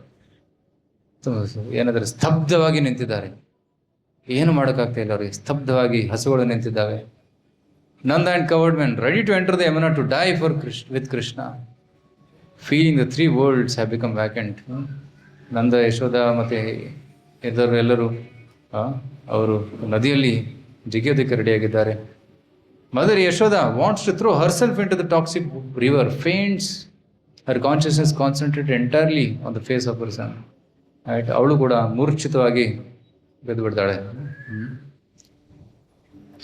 ಏನಾದರೂ ಸ್ತಬ್ಧವಾಗಿ ನಿಂತಿದ್ದಾರೆ, ಏನು ಮಾಡೋಕ್ಕಾಗ್ತಾ ಇಲ್ಲ ಅವರಿಗೆ. ಸ್ತಬ್ಧವಾಗಿ ಹಸುಗಳು ನಿಂತಿದ್ದಾವೆ. Nanda and covered men, ready to enter the Yamuna to die for with Krishna. Feeling the three worlds have become vacant. ನಂದ, ಯಶೋಧ ಮತ್ತು ಎಲ್ಲರೂ ಅವರು ನದಿಯಲ್ಲಿ ಜಿಗಿಯೋದಕ್ಕೆ ರೆಡಿಯಾಗಿದ್ದಾರೆ. Mother Yashoda wants to throw herself in to the toxic river, faints, her consciousness concentrated entirely on the face of her son. Right. ಅವಳು ಕೂಡ ಮೂರ್ಛಿತವಾಗಿ ಬೆದ್ದು ಬಿಡ್ತಾಳೆ.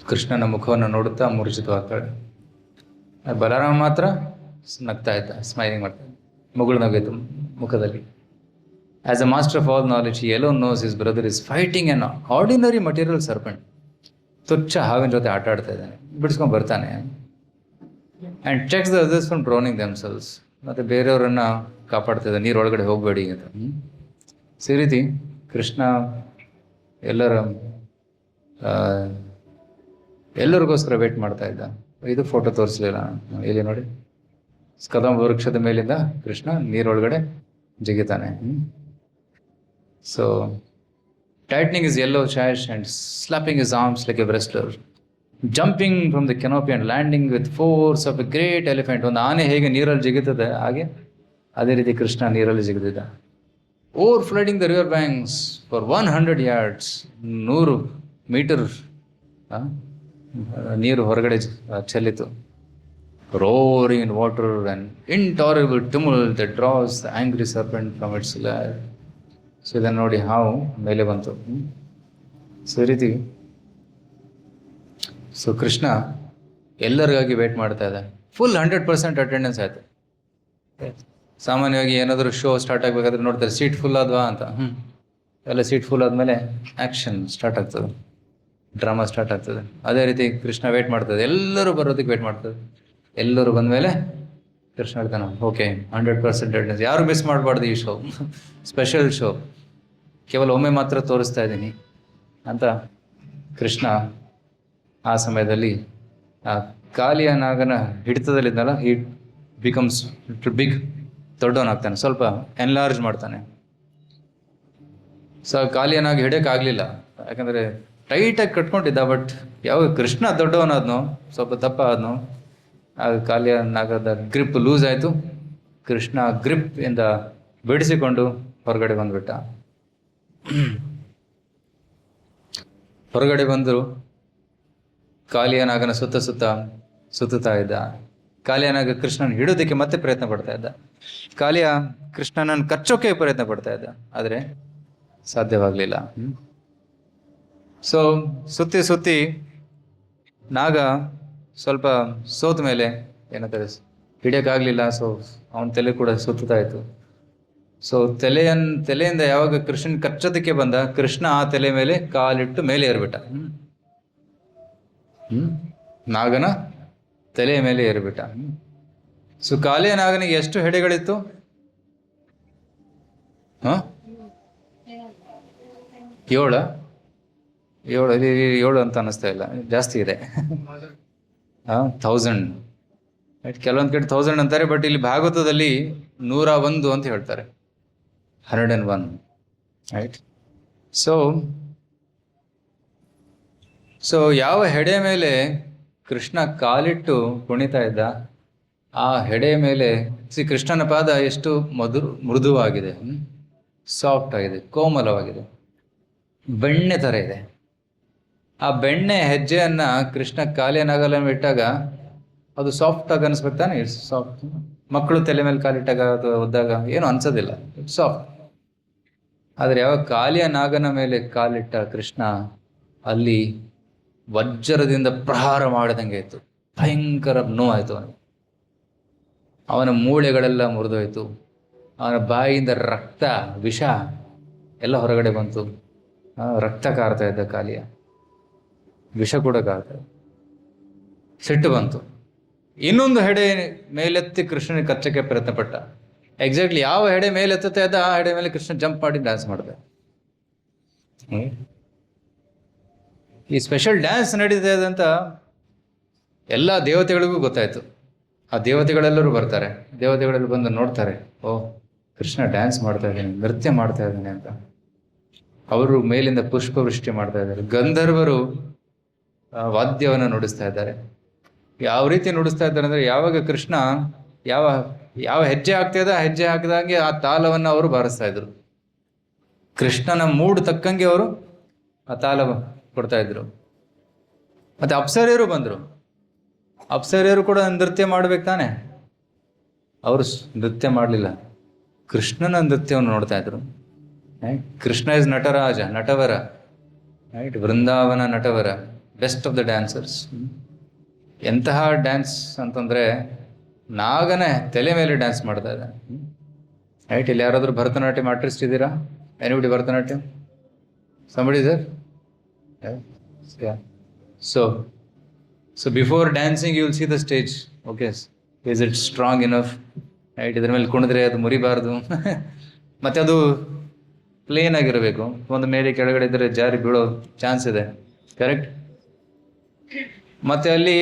ಕೃಷ್ಣನ ಮುಖವನ್ನು ನೋಡುತ್ತಾ ಮೂರ್ಛಿತವಾಗ್ತಾಳೆ. ಬಲರಾಮ ಮಾತ್ರ ನಗ್ತಾ ಇದ್ದ, ಸ್ಮೈಲಿಂಗ್ ಮಾಡ್ತಾ ಇದ್ದ, ಮುಗುಳು ನಗಿತು ಮುಖದಲ್ಲಿ. As a master of all knowledge, he alone knows his brother is fighting an ordinary material serpent. ತುಚ್ಛ ಹಾವಿನ ಜೊತೆ ಆಟ ಆಡ್ತಾ ಇದ್ದಾನೆ, ಬಿಡಿಸ್ಕೊಂಡು ಬರ್ತಾನೆ. And checks the others from drowning themselves. ಮತ್ತು ಬೇರೆಯವರನ್ನು ಕಾಪಾಡ್ತಾ ಇದ್ದ, ನೀರೊಳಗಡೆ ಹೋಗಬೇಡಿ ಅಂತ. ಈ ರೀತಿ ಕೃಷ್ಣ ಎಲ್ಲರಿಗೋಸ್ಕರ ವೇಟ್ ಮಾಡ್ತಾ ಇದ್ದ. ಇದು ಫೋಟೋ ತೋರಿಸಲಿಲ್ಲ ಇಲ್ಲಿ ನೋಡಿ. ಕದಂಬ ವೃಕ್ಷದ ಮೇಲಿಂದ ಕೃಷ್ಣ ನೀರೊಳಗಡೆ ಜಿಗಿತಾನೆ. So tightening his yellow sash and slapping his arms like a wrestler, jumping from the canopy and landing with force of a great elephant. ಒಂದು ಆನೆ ಹೇಗೆ ನೀರಲ್ಲಿ ಜಿಗುತ್ತದೆ ಹಾಗೆ ಅದೇ ರೀತಿ ಕೃಷ್ಣ ನೀರಲ್ಲಿ ಜಿಗಿದಿದ್ದ. Over flooding the river banks for 100 yards, 100 metre ನೀರು ಹೊರಗಡೆ ಚೆಲ್ಲಿತು. roaring in water and intolerable tumult that draws the angry serpent from its lair. So ಇದನ್ನು ನೋಡಿ, ಹಾವು ಮೇಲೆ ಬಂತು. ಸೊ ಈ ರೀತಿ ಕೃಷ್ಣ ಎಲ್ಲರಿಗಾಗಿ ವೇಟ್ ಮಾಡ್ತಾ ಇದ್ದ. ಫುಲ್ 100% ಅಟೆಂಡೆನ್ಸ್ ಆಯಿತು. ಸಾಮಾನ್ಯವಾಗಿ ಏನಾದರೂ ಶೋ ಸ್ಟಾರ್ಟ್ ಆಗಬೇಕಾದ್ರೆ ನೋಡ್ತಾರೆ ಸೀಟ್ ಫುಲ್ ಆದ್ವಾ ಅಂತ. ಎಲ್ಲ ಸೀಟ್ ಫುಲ್ ಆದಮೇಲೆ ಆ್ಯಕ್ಷನ್ ಸ್ಟಾರ್ಟ್ ಆಗ್ತದೆ, ಡ್ರಾಮಾ ಸ್ಟಾರ್ಟ್ ಆಗ್ತದೆ. ಅದೇ ರೀತಿ ಕೃಷ್ಣ ವೇಟ್ ಮಾಡ್ತದೆ, ಎಲ್ಲರೂ ಬರೋದಕ್ಕೆ ವೇಟ್ ಮಾಡ್ತದೆ. ಎಲ್ಲರೂ ಬಂದಮೇಲೆ ಕೃಷ್ಣ ಹೇಳ್ತಾನೆ, ಓಕೆ 100% ಅಟೆಂಡೆನ್ಸ್, ಯಾರು ಮಿಸ್ ಮಾಡಬಾರ್ದು ಈ ಶೋ, ಸ್ಪೆಷಲ್ ಶೋ, ಕೇವಲ ಒಮ್ಮೆ ಮಾತ್ರ ತೋರಿಸ್ತಾ ಇದ್ದೀನಿ ಅಂತ ಕೃಷ್ಣ ಆ ಸಮಯದಲ್ಲಿ ಆ ಕಾಲಿಯ ನಾಗನ ಹಿಡಿತದಲ್ಲಿದ್ದಲ್ಲ, ಈ ಬಿಕಮ್ಸ್ ಬಿಗ್, ದೊಡ್ಡವನಾಗ್ತಾನೆ, ಸ್ವಲ್ಪ ಎನ್ಲಾರ್ಜ್ ಮಾಡ್ತಾನೆ. ಸೊ ಕಾಲಿಯ ನಾಗ ಹಿಡಿಯೋಕ್ಕಾಗಲಿಲ್ಲ, ಯಾಕಂದರೆ ಟೈಟಾಗಿ ಕಟ್ಕೊಂಡಿದ್ದ. ಬಟ್ ಯಾವಾಗ ಕೃಷ್ಣ ದೊಡ್ಡವನಾದ್ನೋ, ಸ್ವಲ್ಪ ದಪ್ಪ ಆದ್ನೋ, ಆಗ ಕಾಲಿಯ ನಾಗದ ಗ್ರಿಪ್ ಲೂಸ್ ಆಯಿತು. ಕೃಷ್ಣ ಗ್ರಿಪ್ ಇಂದ ಬಿಡಿಸಿಕೊಂಡು ಹೊರಗಡೆ ಬಂದುಬಿಟ್ಟ. ಹೊರಗಡೆ ಬಂದರು, ಕಾಲಿಯನಾಗನ ಸುತ್ತಾ ಇದ್ದ. ಕಾಲಿಯನಾಗ ಕೃಷ್ಣನ ಹಿಡೋದಕ್ಕೆ ಮತ್ತೆ ಪ್ರಯತ್ನ ಪಡ್ತಾ ಇದ್ದ. ಕಾಲಿಯ ಕೃಷ್ಣನನ್ನು ಕಚ್ಚೋಕೆ ಪ್ರಯತ್ನ ಪಡ್ತಾ ಇದ್ದ, ಆದರೆ ಸಾಧ್ಯವಾಗಲಿಲ್ಲ. ಸೊ ಸುತ್ತಿ ನಾಗ ಸ್ವಲ್ಪ ಸೋತ ಮೇಲೆ ಏನಂತಾರೆ, ಹಿಡಿಯೋಕ್ಕಾಗಲಿಲ್ಲ. ಸೊ ಅವನ ತಲೆ ಕೂಡ ಸುತ್ತಾ ಇತ್ತು. ಸೊ ತಲೆಯಿಂದ ಯಾವಾಗ ಕೃಷ್ಣನ್ ಕಚ್ಚೋದಕ್ಕೆ ಬಂದ, ಕೃಷ್ಣ ಆ ತಲೆ ಮೇಲೆ ಕಾಲಿಟ್ಟು ಮೇಲೆ ಏರ್ಬಿಟ್ಟ. ನಾಗನ ತಲೆಯ ಮೇಲೆ ಏರ್ಬಿಟ್ಟ. ಸೊ ಕಾಲಿಯ ನಾಗನಿಗೆ ಎಷ್ಟು ಹೆಡೆಗಳಿತ್ತು? 7 ಅಂತ ಅನ್ನಿಸ್ತಾ ಇಲ್ಲ, ಜಾಸ್ತಿ ಇದೆ. 1000. ಕೆಲವೊಂದು ಕಡೆ 1000 ಅಂತಾರೆ, ಬಟ್ ಇಲ್ಲಿ ಭಾಗವತದಲ್ಲಿ 101 ಅಂತ ಹೇಳ್ತಾರೆ. 101. ರೈಟ್. ಸೊ ಯಾವ ಹೆಡೆ ಮೇಲೆ ಕೃಷ್ಣ ಕಾಲಿಟ್ಟು ಕುಣಿತಾ ಇದ್ದ, ಆ ಹೆಡೆ ಮೇಲೆ ಕೃಷ್ಣನ ಪಾದ ಎಷ್ಟು ಮೃದುವಾಗಿದೆ, ಸಾಫ್ಟ್ ಆಗಿದೆ, ಕೋಮಲವಾಗಿದೆ, ಬೆಣ್ಣೆ ಥರ ಇದೆ. ಆ ಬೆಣ್ಣೆ ಹೆಜ್ಜೆಯನ್ನು ಕೃಷ್ಣ ಕಾಲಿಯನಾಗಲನ್ನು ಇಟ್ಟಾಗ ಅದು ಸಾಫ್ಟಾಗಿ ಅನಿಸ್ಬೇಕು ತಾನೆ. It's soft. ಮಕ್ಕಳು ತಲೆ ಮೇಲೆ ಕಾಲಿಟ್ಟಾಗ ಅಥವಾ ಒದ್ದಾಗ ಏನು ಅನ್ಸೋದಿಲ್ಲ, ಇಟ್ಸ್ ಸಾಫ್ಟ್. ಆದರೆ ಯಾವಾಗ ಕಾಲಿಯ ನಾಗನ ಮೇಲೆ ಕಾಲಿಟ್ಟ ಕೃಷ್ಣ, ಅಲ್ಲಿ ವಜ್ರದಿಂದ ಪ್ರಹಾರ ಮಾಡಿದಂಗೆ ಆಯಿತು. ಭಯಂಕರ ನೋವಾಯಿತು ಅವನಿಗೆ. ಅವನ ಮೂಳೆಗಳೆಲ್ಲ ಮುರಿದೋಯ್ತು. ಅವನ ಬಾಯಿಯಿಂದ ರಕ್ತ, ವಿಷ ಎಲ್ಲ ಹೊರಗಡೆ ಬಂತು. ರಕ್ತ ಕಾರ್ತಾ ಇದ್ದ ಕಾಲಿಯ, ವಿಷ ಕೂಡ ಕಾರ್ತಾ ಇದ್ದ. ಸಿಟ್ಟು ಬಂತು. ಇನ್ನೊಂದು ಹೆಡೆ ಮೇಲೆತ್ತಿ ಕೃಷ್ಣನಿಗೆ ಕಚ್ಚಕ್ಕೆ ಪ್ರಯತ್ನ ಪಟ್ಟ. ಎಕ್ಸಾಕ್ಟ್ಲಿ ಯಾವ ಹೆಡೆ ಮೇಲೆತ್ತಾ ಇದ್ದ ಆ ಹೆಡೆ ಮೇಲೆ ಕೃಷ್ಣ ಜಂಪ್ ಮಾಡಿ ಡ್ಯಾನ್ಸ್ ಮಾಡಿದೆ. ಈ ಸ್ಪೆಷಲ್ ಡ್ಯಾನ್ಸ್ ನಡೀತಾ ಇದೆ ಅಂತ ಎಲ್ಲ ದೇವತೆಗಳಿಗೂ ಗೊತ್ತಾಯ್ತು. ಆ ದೇವತೆಗಳೆಲ್ಲರೂ ಬರ್ತಾರೆ. ದೇವತೆಗಳೆಲ್ಲ ಬಂದು ನೋಡ್ತಾರೆ, ಓ ಕೃಷ್ಣ ಡ್ಯಾನ್ಸ್ ಮಾಡ್ತಾ ಇದ್ದಾನೆ, ನೃತ್ಯ ಮಾಡ್ತಾ ಇದ್ದಾನೆ ಅಂತ. ಅವರು ಮೇಲಿಂದ ಪುಷ್ಪವೃಷ್ಟಿ ಮಾಡ್ತಾ ಇದ್ದಾರೆ. ಗಂಧರ್ವರು ವಾದ್ಯವನ್ನು ನುಡಿಸ್ತಾ ಇದ್ದಾರೆ. ಯಾವ ರೀತಿ ನುಡಿಸ್ತಾ ಇದ್ದಾರೆ ಅಂದರೆ, ಯಾವಾಗ ಕೃಷ್ಣ ಯಾವ ಯಾವ ಹೆಜ್ಜೆ ಆಗ್ತಾ ಆ ಹೆಜ್ಜೆ ಹಾಕಿದಂಗೆ ಆ ತಾಲವನ್ನು ಅವರು ಬಾರಿಸ್ತಾ ಇದ್ರು. ಕೃಷ್ಣನ ಮೂಡ್ ತಕ್ಕಂಗೆ ಅವರು ಆ ತಾಲ ಕೊಡ್ತಾ ಇದ್ರು. ಮತ್ತೆ ಅಪ್ಸರೆಯರು ಬಂದರು. ಅಪ್ಸರೆಯರು ಕೂಡ ನೃತ್ಯ ಮಾಡ್ಬೇಕು ತಾನೆ. ಅವರು ನೃತ್ಯ ಮಾಡಲಿಲ್ಲ, ಕೃಷ್ಣನ ನೃತ್ಯವನ್ನು ನೋಡ್ತಾ ಇದ್ರು. Krishna is Nataraja, Natavara, right, Vrindavan Natavara, best of the dancers. ಎಂತಹ ಡ್ಯಾನ್ಸ್ ಅಂತಂದರೆ, ನಾಗನೇ ತಲೆ ಮೇಲೆ ಡ್ಯಾನ್ಸ್ ಮಾಡ್ತಾ ಇದ್ದಾನೆ. ರೈಟ್, ಇಲ್ಲಿ ಯಾರಾದರೂ ಭರತನಾಟ್ಯಂ ಆರ್ಟಿಸ್ಟ್ ಇದ್ದೀರಾ? Anybody Bharatanatyam? Somebody sir? So before dancing you will see the stage. Okay, is it strong enough? Right, ಇದ್ರ ಮೇಲೆ ಕುಣಿದ್ರೆ ಅದು ಮುರಿಬಾರ್ದು. ಮತ್ತು ಅದು ಪ್ಲೇನ್ ಆಗಿರಬೇಕು. ಒಂದು ಮೇಲೆ ಕೆಳಗಡೆ ಇದ್ದರೆ ಜಾರಿ ಬೀಳೋ ಚಾನ್ಸ್ ಇದೆ. ಕರೆಕ್ಟ್? ಮತ್ತು ಅಲ್ಲಿ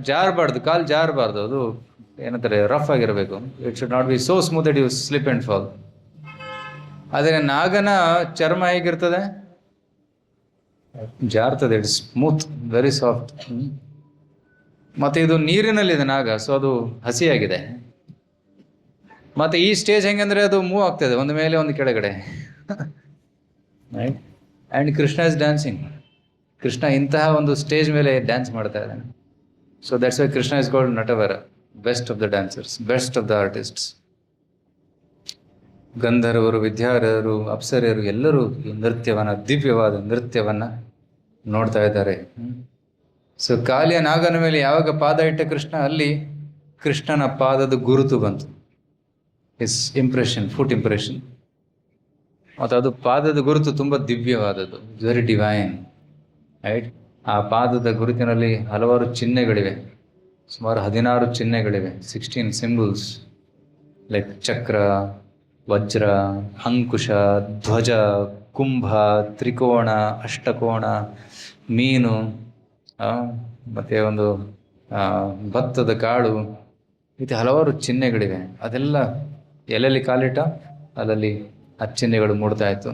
ಜಾರಬಾರ್ದು, ಕಾಲು ಜಾರಬಾರ್ದು. ಅದು ಏನಂತಾರೆ, ರಫ್ ಆಗಿರಬೇಕು. It should not be so smooth that you slip and fall. ಆದರೆ ನಾಗನ ಚರ್ಮ ಹೇಗಿರ್ತದೆ? ಜಾರ್ತದೆ. It's smooth, very soft. ಮತ್ತು ಇದು ನೀರಿನಲ್ಲಿದೆ ನಾಗ, ಸೊ ಅದು ಹಸಿಯಾಗಿದೆ. ಮತ್ತು ಈ ಸ್ಟೇಜ್ ಹೆಂಗಂದರೆ ಅದು ಮೂವ್ ಆಗ್ತದೆ, ಒಂದು ಮೇಲೆ ಒಂದು ಕೆಳಗಡೆ. Right, and Krishna is dancing. Krishna ಇಂತಹ ಒಂದು ಸ್ಟೇಜ್ ಮೇಲೆ ಡ್ಯಾನ್ಸ್ ಮಾಡ್ತಾ ಇದ್ದಾನೆ. So that's why Krishna is called Natavara, best of the dancers, best of the artists. ಗಂಧರ್ವರು, ವಿದ್ಯಾಧರರು, ಅಪ್ಸರೆಯರು ಎಲ್ಲರೂ ಈ ನೃತ್ಯವನ್ನು, ದಿವ್ಯವಾದ ನೃತ್ಯವನ್ನು ನೋಡ್ತಾ ಇದ್ದಾರೆ. ಸೊ ಕಾಲಿಯ ನಾಗನ ಮೇಲೆ ಯಾವಾಗ ಪಾದ ಇಟ್ಟ ಕೃಷ್ಣ, ಅಲ್ಲಿ ಕೃಷ್ಣನ ಪಾದದ ಗುರುತು ಬಂತು. Is impression, foot impression. ಮತ್ತು ಅದು ಪಾದದ ಗುರುತು ತುಂಬ ದಿವ್ಯವಾದದ್ದು, ವೆರಿ ಡಿವೈನ್. ರೈಟ್, ಆ ಪಾದದ ಗುರುತಿನಲ್ಲಿ ಹಲವಾರು ಚಿಹ್ನೆಗಳಿವೆ. ಸುಮಾರು 16 ಚಿಹ್ನೆಗಳಿವೆ. 16 ಸಿಂಬಲ್ಸ್, ಲೈಕ್ ಚಕ್ರ, ವಜ್ರ, ಅಂಕುಶ, ಧ್ವಜ, ಕುಂಭ, ತ್ರಿಕೋಣ, ಅಷ್ಟಕೋಣ, ಮೀನು, ಮತ್ತು ಒಂದು ಭತ್ತದ ಕಾಳು, ಇದು ಹಲವಾರು ಚಿಹ್ನೆಗಳಿವೆ. ಅದೆಲ್ಲ ಎಲ್ಲೆಲ್ಲಿ ಕಾಲಿಟ್ಟ ಅಲ್ಲಲ್ಲಿ ಆ ಚಿಹ್ನೆಗಳು ಮೂಡ್ತಾ ಇತ್ತು.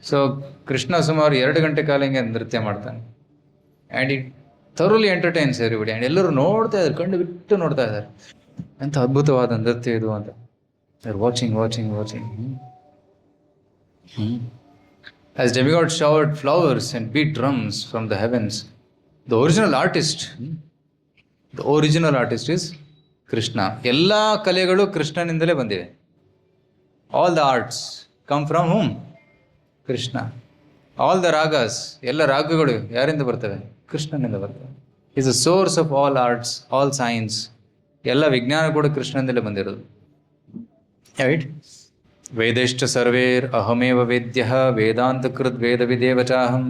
ಸೊ ಕೃಷ್ಣ ಸುಮಾರು 2 ಗಂಟೆ ಕಾಲ ಹಿಂಗೆ ನೃತ್ಯ ಮಾಡ್ತಾನೆ. And it thoroughly entertains everybody. And ಎಲ್ಲರೂ ನೋಡ್ತಾ ಇದ್ದಾರೆ, ಕಣ್ಣು ಬಿಟ್ಟು ನೋಡ್ತಾ ಇದ್ದಾರೆ, ಎಂಥ ಅದ್ಭುತವಾದ ನೃತ್ಯ ಇದು ಅಂತ. Watching. As demigods showered flowers and beat drums from the heavens, the original artist is Krishna. ಎಲ್ಲ ಕಲೆಗಳು ಕೃಷ್ಣನಿಂದಲೇ ಬಂದಿವೆ. All the arts come from whom? Krishna. All the ragas, ಎಲ್ಲ ರಾಗಗಳು ಯಾರಿಂದ ಬರ್ತವೆ? ಕೃಷ್ಣನಿಂದ ಬರ್ತವೆ. Is the source of all arts, all science. ಎಲ್ಲ ವಿಜ್ಞಾನ ಕೂಡ ಕೃಷ್ಣನಿಂದಲೇ ಬಂದಿರೋದು. ರೈಟ್, ವೇದಶ್ಚ ಸರ್ವೇರ್ ಅಹಮೇವ ವೇದ್ಯ ವೇದಾಂತಕೃತ್ ವೇದ ವಿದೇವ ಚಾಹಂ.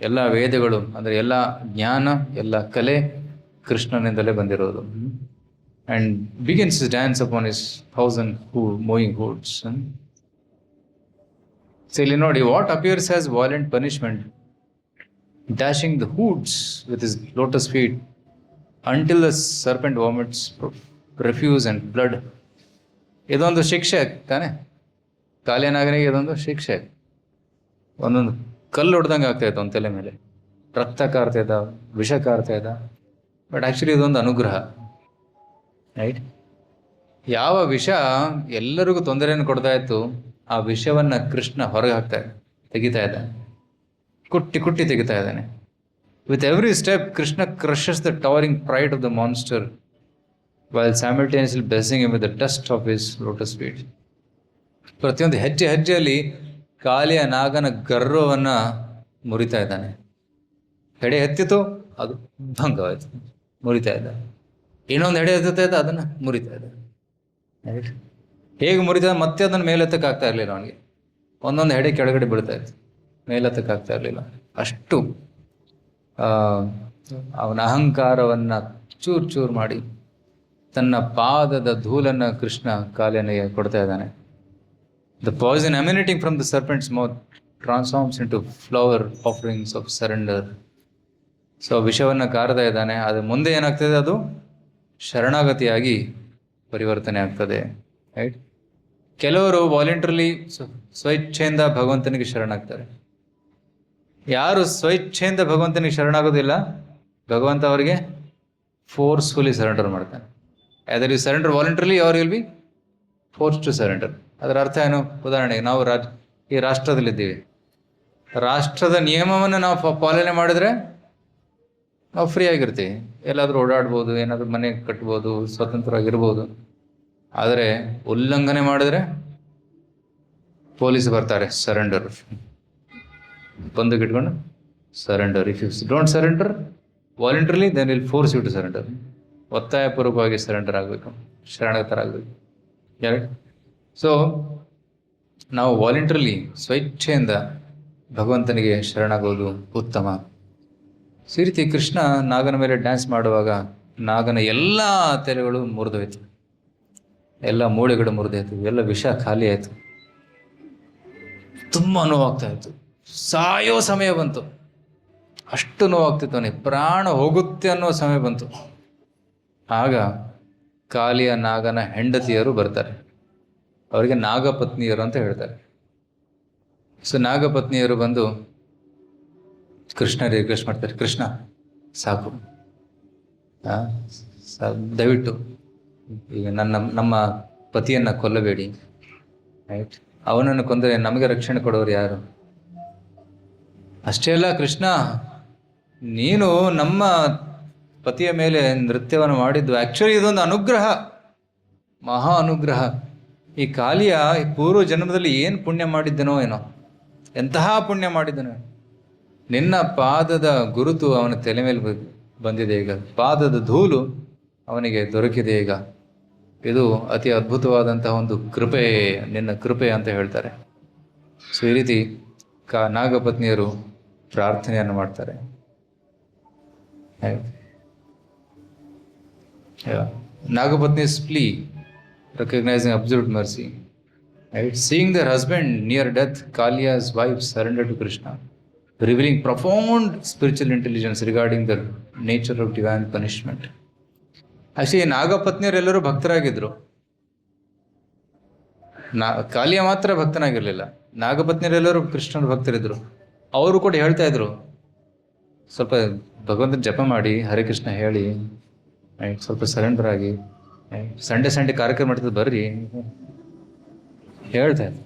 ಎಲ್ಲ ವೇದಗಳು ಅಂದರೆ ಎಲ್ಲ ಜ್ಞಾನ, ಎಲ್ಲ ಕಲೆ ಕೃಷ್ಣನಿಂದಲೇ ಬಂದಿರೋದು. And begins his dance upon his 1000 moving hoods. So ಇಲ್ಲಿ ನೋಡಿ, what appears as violent punishment, dashing the hoods with his lotus feet until the serpent vomits refuse and blood. ಇದೊಂದು ಶಿಕ್ಷೆ ತಾನೆ, ಕಾಲಿಯನಾಗನಿಗೆ ಇದೊಂದು ಶಿಕ್ಷೆ. ಒಂದೊಂದು ಕಲ್ಲು ಹೊಡೆದಂಗೆ ಆಗ್ತಾಯಿತ್ತು ಅವನ ತಲೆ ಮೇಲೆ, ರಕ್ತ ಕಾರ್ತಾ ಇದ್ದ, ವಿಷ ಕಾರ್ತಾ ಇದ್ದ. ಬಟ್ ಆ್ಯಕ್ಚುಲಿ ಇದೊಂದು ಅನುಗ್ರಹ. ರೈಟ್, ಯಾವ ವಿಷ ಎಲ್ಲರಿಗೂ ತೊಂದರೆಯನ್ನು ಕೊಡ್ತಾ ಇತ್ತು, ಆ ವಿಷವನ್ನು ಕೃಷ್ಣ ಹೊರಗೆ ತೆಗಿತಾ ಇದ್ದಾನೆ, ಕುಟ್ಟಿ ತೆಗಿತಾ ಇದ್ದಾನೆ. With every step, Krishna crushes the towering pride of the monster while simultaneously blessing him with the dust of his lotus feet. ಪ್ರತಿಯೊಂದು ಹೆಜ್ಜೆ ಹೆಜ್ಜೆಯಲ್ಲಿ ಕಾಲಿಯ ನಾಗನ ಗರ್ವವನ್ನು ಮುರಿತಾ ಇದ್ದಾನೆ. ಹೆಡೆ ಎತ್ತಿತು, ಅದು ಭಂಗವಾಯಿತು, ಮುರಿತಾ ಇದ್ದಾನೆ. ಇನ್ನೊಂದು ಹೆಡೆ ಎತ್ತುತ್ತಾ ಅದನ್ನು ಮುರಿತಾ ಇದ್ದಾನೆ. ಹೇಗೆ ಮುರಿತಾ ಮತ್ತೆ ಅದನ್ನು ಮೇಲೆತ್ತಕ್ಕಾಗ್ತಾ ಇರಲಿಲ್ಲ ಅವನಿಗೆ. ಒಂದೊಂದು ಹೆಡೆ ಕೆಳಗಡೆ ಬೀಳ್ತಾ ಇತ್ತು, ಮೇಲೆತ್ತಕ್ಕಾಗ್ತಾ ಇರಲಿಲ್ಲ. ಅಷ್ಟು ಅವನ ಅಹಂಕಾರವನ್ನು ಚೂರು ಚೂರು ಮಾಡಿ ತನ್ನ ಪಾದದ ಧೂಳನ್ನು ಕೃಷ್ಣ ಕಾಲಿನಿಗೆ ಕೊಡ್ತಾ ಇದ್ದಾನೆ. The poison emanating from the serpent's mouth transforms into flower offerings of surrender. So ವಿಷವನ್ನು ಕಾರತಾ ಇದ್ದಾನೆ. ಅದು ಮುಂದೆ ಏನಾಗ್ತದೆ, ಅದು ಶರಣಾಗತಿಯಾಗಿ ಪರಿವರ್ತನೆ ಆಗ್ತದೆ. ರೈಟ್. ಕೆಲವರು ವಾಲಂಟ್ರಲಿ ಸ್ವಇಚ್ಛೆಯಿಂದ ಭಗವಂತನಿಗೆ ಶರಣಾಗ್ತಾರೆ. ಯಾರು ಸ್ವಇಚ್ಛೆಯಿಂದ ಭಗವಂತನಿಗೆ ಶರಣಾಗೋದಿಲ್ಲ, ಭಗವಂತ ಅವರಿಗೆ ಫೋರ್ಸ್ಫುಲಿ ಸರೆಂಡರ್ ಮಾಡ್ತಾನೆ. Either you surrender voluntarily or will be force to surrender. ಅದರ ಅರ್ಥ ಏನು? ಉದಾಹರಣೆಗೆ ನಾವು ಈ ರಾಷ್ಟ್ರದಲ್ಲಿದ್ದೀವಿ. ರಾಷ್ಟ್ರದ ನಿಯಮವನ್ನು ನಾವು ಪಾಲನೆ ಮಾಡಿದ್ರೆ ನಾವು ಫ್ರೀ ಆಗಿರ್ತೀವಿ, ಎಲ್ಲಾದರೂ ಓಡಾಡ್ಬೋದು, ಏನಾದರೂ ಮನೆ ಕಟ್ಬೋದು, ಸ್ವತಂತ್ರವಾಗಿರ್ಬೋದು. ಆದರೆ ಉಲ್ಲಂಘನೆ ಮಾಡಿದ್ರೆ ಪೊಲೀಸ್ ಬರ್ತಾರೆ, ಸರೆಂಡರ್, ಬಂದೂಕಿಟ್ಕೊಂಡು surrender. If you don't surrender voluntarily then will force you to surrender. ಒತ್ತಾಯಪೂರ್ವಕವಾಗಿ ಸರೆಂಡರ್ ಆಗಬೇಕು, ಶರಣಾಗತರಾಗಬೇಕು. ಎರಡು. ಸೊ ನಾವು ವಾಲಂಟ್ರಲಿ ಸ್ವಇಚ್ಛೆಯಿಂದ ಭಗವಂತನಿಗೆ ಶರಣಾಗೋದು ಉತ್ತಮ. ಈ ರೀತಿ ಕೃಷ್ಣ ನಾಗನ ಮೇಲೆ ಡ್ಯಾನ್ಸ್ ಮಾಡುವಾಗ ನಾಗನ ಎಲ್ಲ ತೆರೆಗಳು ಮುರಿದೋಯ್ತು, ಎಲ್ಲ ಮೂಳೆಗಳು ಮುರಿದೋಯ್ತು, ಎಲ್ಲ ವಿಷ ಖಾಲಿ ಆಯಿತು. ತುಂಬ ನೋವಾಗ್ತಾ ಇತ್ತು, ಸಾಯೋ ಸಮಯ ಬಂತು. ಅಷ್ಟು ನೋವಾಗ್ತಿತ್ತು ಅವನಿಗೆ, ಪ್ರಾಣ ಹೋಗುತ್ತೆ ಅನ್ನೋ ಸಮಯ ಬಂತು. ಆಗ ಕಾಲಿಯ ನಾಗನ ಹೆಂಡತಿಯರು ಬರ್ತಾರೆ. ಅವರಿಗೆ ನಾಗಪತ್ನಿಯರು ಅಂತ ಹೇಳ್ತಾರೆ. ಸೊ ನಾಗಪತ್ನಿಯರು ಬಂದು ಕೃಷ್ಣ ರಿಕ್ವೆಸ್ಟ್ ಮಾಡ್ತಾರೆ, ಕೃಷ್ಣ ಸಾಕು, ದಯವಿಟ್ಟು ಈಗ ನಮ್ಮ ಪತಿಯನ್ನು ಕೊಲ್ಲಬೇಡಿ. ರೈಟ್. ಅವನನ್ನು ಕೊಂದರೆ ನಮಗೆ ರಕ್ಷಣೆ ಕೊಡೋರು ಯಾರು? ಅಷ್ಟೇ ಅಲ್ಲ ಕೃಷ್ಣ, ನೀನು ನಮ್ಮ ಪತಿಯ ಮೇಲೆ ನೃತ್ಯವನ್ನು ಮಾಡಿದ್ದು ಆ್ಯಕ್ಚುಲಿ ಇದೊಂದು ಅನುಗ್ರಹ, ಮಹಾ ಅನುಗ್ರಹ. ಈ ಕಾಲಿಯ ಪೂರ್ವ ಜನ್ಮದಲ್ಲಿ ಏನು ಪುಣ್ಯ ಮಾಡಿದ್ದನೋ ಏನೋ, ಎಂತಹ ಪುಣ್ಯ ಮಾಡಿದ್ದನೋ. ನಿನ್ನ ಪಾದದ ಗುರುತು ಅವನ ತಲೆ ಮೇಲೆ ಬಂದಿದೆ ಈಗ, ಪಾದದ ಧೂಳು ಅವನಿಗೆ ದೊರಕಿದೆ ಈಗ. ಇದು ಅತಿ ಅದ್ಭುತವಾದಂತಹ ಒಂದು ಕೃಪೆ, ನಿನ್ನ ಕೃಪೆ ಅಂತ ಹೇಳ್ತಾರೆ. ಸೊ ಈ ರೀತಿ ನಾಗಪತ್ನಿಯರು ಪ್ರಾರ್ಥನೆಯನ್ನು ಮಾಡ್ತಾರೆ. Nagapatni's plea, recognizing absolute mercy. Right? Seeing their husband near death, Kaliya's wife surrendered to Krishna, revealing profound spiritual intelligence regarding the nature of divine punishment. Actually, ನಾಗಪತ್ನಿಯರೆಲ್ಲರೂ ಭಕ್ತರಾಗಿದ್ದರು. Kaliya ಮಾತ್ರ ಭಕ್ತನಾಗಿರಲಿಲ್ಲ. ನಾಗಪತ್ನಿಯರೆಲ್ಲರೂ ಕೃಷ್ಣನ ಭಕ್ತರಿದ್ದರು. ಅವರು ಕೂಡ ಹೇಳ್ತಾ ಇದ್ರು, ಸ್ವಲ್ಪ ಭಗವಂತನ ಜಪ ಮಾಡಿ, ಹರೇ ಕೃಷ್ಣ ಹೇಳಿ, ಸ್ವಲ್ಪ ಸರೆಂಡರ್ ಆಗಿ, ಸಂಡೇ ಕಾರ್ಯಕ್ರಮ ಮಾಡ್ತಿದ್ದು ಬರ್ರಿ ಹೇಳ್ತಾ ಇದ್ರು.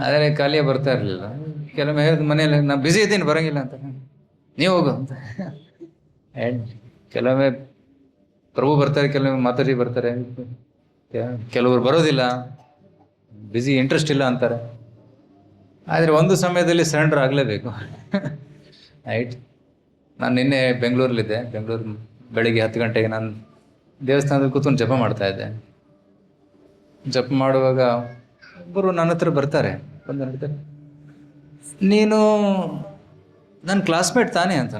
ಆದರೆ ಕಾಲಿಯ ಬರ್ತಾ ಇರಲಿಲ್ಲ. ಕೆಲವೊಮ್ಮೆ ಹೇಳಿದ ಮನೆಯಲ್ಲಿ ನಾನು ಬ್ಯುಸಿ ಇದ್ದೀನಿ ಬರೋಂಗಿಲ್ಲ ಅಂತ, ನೀವು ಹೋಗು ಅಂತ. ಕೆಲವೊಮ್ಮೆ ಪ್ರಭು ಬರ್ತಾರೆ, ಕೆಲವೊಮ್ಮೆ ಮಾತಾಜಿ ಬರ್ತಾರೆ, ಕೆಲವರು ಬರೋದಿಲ್ಲ, ಬ್ಯುಸಿ, ಇಂಟ್ರೆಸ್ಟ್ ಇಲ್ಲ ಅಂತಾರೆ. ಆದರೆ ಒಂದು ಸಮಯದಲ್ಲಿ ಸರೆಂಡರ್ ಆಗಲೇಬೇಕು. ರೈಟ್. ನಾನು ನಿನ್ನೆ ಬೆಂಗಳೂರಲ್ಲಿದ್ದೆ. ಬೆಂಗಳೂರು ಬೆಳಿಗ್ಗೆ 10 ಗಂಟೆಗೆ ನಾನು ದೇವಸ್ಥಾನದಲ್ಲಿ ಕೂತ್ಕೊಂಡು ಜಪ ಮಾಡ್ತಾ ಇದ್ದೆ. ಜಪ ಮಾಡುವಾಗ ಒಬ್ಬರು ನನ್ನ ಹತ್ರ ಬರ್ತಾರೆ, ಬಂದು ಹೇಳ್ತಾರೆ, ನೀನು ನನ್ನ ಕ್ಲಾಸ್ಮೇಟ್ ತಾನೇ ಅಂತ.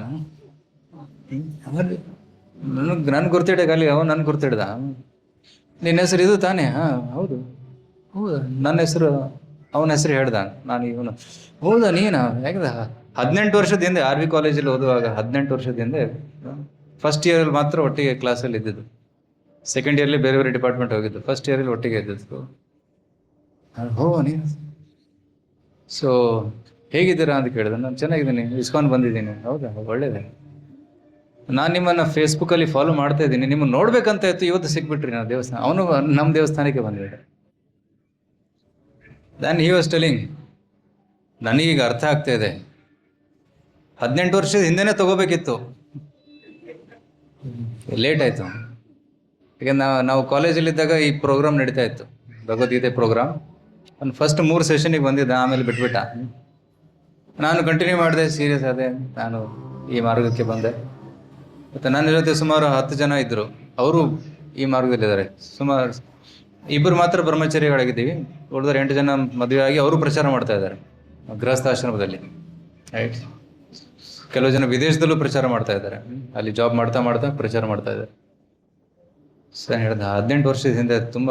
ನನ್ಗೆ ಗುರ್ತಿಡ್ದೆ ಖಾಲಿ, ಅವನು ನನ್ನ ಗುರ್ತಿಡ್ದ. ನಿನ್ನ ಹೆಸರು ಇದು ತಾನೇ? ಹಾಂ ಹೌದು. ಹೌದಾ? ನನ್ನ ಹೆಸರು, ಅವನ ಹೆಸರು ಹೇಳ್ದ. ನಾನು ಇವನು, ಹೌದಾ ನೀನು? ಯಾಕಂದ್ರೆ 18 ವರ್ಷದ ಹಿಂದೆ RV ಕಾಲೇಜಲ್ಲಿ ಓದುವಾಗ, 18 ವರ್ಷದ ಹಿಂದೆ ಫಸ್ಟ್ ಇಯರಲ್ಲಿ ಮಾತ್ರ ಒಟ್ಟಿಗೆ ಕ್ಲಾಸಲ್ಲಿ ಇದ್ದಿದ್ದು. ಸೆಕೆಂಡ್ ಇಯರ್ಲಿ ಬೇರೆ ಬೇರೆ ಡಿಪಾರ್ಟ್ಮೆಂಟ್ ಹೋಗಿದ್ದು, ಫಸ್ಟ್ ಇಯರಲ್ಲಿ ಒಟ್ಟಿಗೆ ಇದ್ದಿದ್ದು. ಹೋ ನೀನು, ಸೊ ಹೇಗಿದ್ದೀರಾ ಅಂತ ಕೇಳಿದೆ. ನಾನು ಚೆನ್ನಾಗಿದ್ದೀನಿ, ಇಸ್ಕಾನ್ ಬಂದಿದ್ದೀನಿ. ಹೌದಾ, ಒಳ್ಳೇದೇ. ನಾನು ನಿಮ್ಮನ್ನು ಫೇಸ್ಬುಕ್ಕಲ್ಲಿ ಫಾಲೋ ಮಾಡ್ತಾ ಇದ್ದೀನಿ, ನಿಮ್ಮನ್ನು ನೋಡ್ಬೇಕಂತ ಇತ್ತು, ಇವತ್ತು ಸಿಕ್ಬಿಟ್ರಿ ನಾವು ದೇವಸ್ಥಾನ. ಅವನು ನಮ್ಮ ದೇವಸ್ಥಾನಕ್ಕೆ ಬಂದಿದ್ದೆ. Then he was telling, ನನಗೀಗ ಅರ್ಥ ಆಗ್ತಾ ಇದೆ. 18 ವರ್ಷದ ಹಿಂದೆನೇ ತಗೋಬೇಕಿತ್ತು, ಲೇಟ್ ಆಯಿತು. ಈಗ ನಾವು ಕಾಲೇಜಲ್ಲಿದ್ದಾಗ ಈ ಪ್ರೋಗ್ರಾಮ್ ನಡೀತಾ ಇತ್ತು, ಭಗವದ್ಗೀತೆ ಪ್ರೋಗ್ರಾಮ್. ಒಂದು ಫಸ್ಟ್ 3 ಸೆಷನಿಗೆ ಬಂದಿದ್ದೆ, ಆಮೇಲೆ ಬಿಟ್ಬಿಟ್ಟ. ನಾನು ಕಂಟಿನ್ಯೂ ಮಾಡಿದೆ, ಸೀರಿಯಸ್ ಆದೆ, ನಾನು ಈ ಮಾರ್ಗಕ್ಕೆ ಬಂದೆ. ಮತ್ತು ನನ್ನ ಜೊತೆ ಸುಮಾರು 10 ಜನ ಇದ್ದರು, ಅವರು ಈ ಮಾರ್ಗದಲ್ಲಿದ್ದಾರೆ. ಸುಮಾರು 2 ಮಾತ್ರ ಬ್ರಹ್ಮಚರ್ಯಗಳಾಗಿದ್ದೀವಿ, ಉಳಿದ್ರೆ 8 ಜನ ಮದುವೆ ಆಗಿ ಅವರು ಪ್ರಚಾರ ಮಾಡ್ತಾ ಇದ್ದಾರೆ ಗೃಹಸ್ಥಾಶ್ರಮದಲ್ಲಿ, ರೈಟ್. ಕೆಲವು ಜನ ವಿದೇಶದಲ್ಲೂ ಪ್ರಚಾರ ಮಾಡ್ತಾ ಇದ್ದಾರೆ, ಅಲ್ಲಿ ಜಾಬ್ ಮಾಡ್ತಾ ಪ್ರಚಾರ ಮಾಡ್ತಾ ಇದ್ದಾರೆ. ಸರ್ ಹೇಳಿದ 18 ವರ್ಷದ ಹಿಂದೆ ತುಂಬ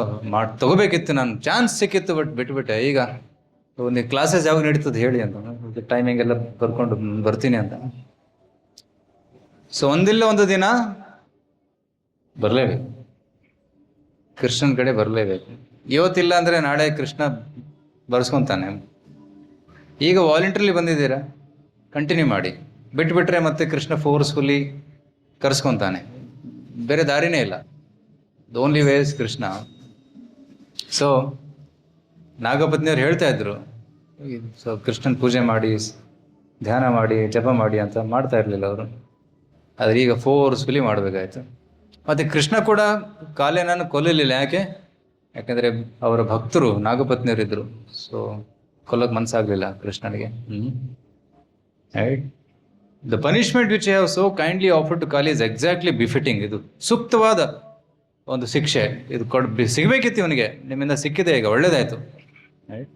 ತಗೋಬೇಕಿತ್ತು, ನಾನು ಚಾನ್ಸ್ ಸಿಕ್ಕಿತ್ತು, ಬಟ್ ಬಿಟ್ಬಿಟ್ಟೆ. ಈಗ ಒಂದು ಕ್ಲಾಸಸ್ ಯಾವಾಗ ನಡೀತದೆ ಹೇಳಿ ಅಂತ, ಟೈಮಿಂಗ್ ಎಲ್ಲ ಬರ್ಕೊಂಡು ಬರ್ತೀನಿ ಅಂತ. ಸೊ ಒಂದಿಲ್ಲ ಒಂದು ದಿನ ಬರಲೇಬೇಕು, ಕೃಷ್ಣನ ಕಡೆ ಬರಲೇಬೇಕು. ಇವತ್ತಿಲ್ಲ ಅಂದರೆ ನಾಳೆ ಕೃಷ್ಣ ಬರ್ಸ್ಕೊತಾನೆ. ಈಗ ವಾಲಂಟ್ರಿಲಿ ಬಂದಿದ್ದೀರಾ, ಕಂಟಿನ್ಯೂ ಮಾಡಿ. ಬಿಟ್ಬಿಟ್ರೆ ಮತ್ತೆ ಕೃಷ್ಣ ಫೋರ್ಸ್ಫುಲ್ಲಿ ಕರ್ಸ್ಕೊತಾನೆ, ಬೇರೆ ದಾರಿನೇ ಇಲ್ಲ. The only way is Krishna. So ನಾಗಪತ್ನಿಯವ್ರು ಹೇಳ್ತಾ ಇದ್ರು, ಸೊ ಕೃಷ್ಣನ ಪೂಜೆ ಮಾಡಿ, ಧ್ಯಾನ ಮಾಡಿ, ಜಪ ಮಾಡಿ ಅಂತ ಮಾಡ್ತಾ ಇರಲಿಲ್ಲ ಅವರು. ಆದರೆ ಈಗ ಫೋರ್ಸ್ಫುಲಿ ಮಾಡಬೇಕಾಯ್ತು. ಮತ್ತು ಕೃಷ್ಣ ಕೂಡ ಕಾಲೇನನ್ನು ಕೊಲ್ಲಲಿಲ್ಲ. ಯಾಕೆಂದರೆ ಅವರ ಭಕ್ತರು ನಾಗಪತ್ನಿಯರಿದ್ದರು. ಸೊ ಕೊಲ್ಲೋಕೆ ಮನಸ್ಸಾಗಲಿಲ್ಲ ಕೃಷ್ಣನಿಗೆ. Right. The punishment which I have so kindly offered to Kali is exactly befitting. ಇದು ಸೂಕ್ತವಾದ ಒಂದು ಶಿಕ್ಷೆ. ಇದು ಸಿಗಬೇಕಿತ್ತು ಇವನಿಗೆ, ನಿಮ್ಮಿಂದ ಸಿಕ್ಕಿದೆ, ಈಗ ಒಳ್ಳೇದಾಯಿತು. Right.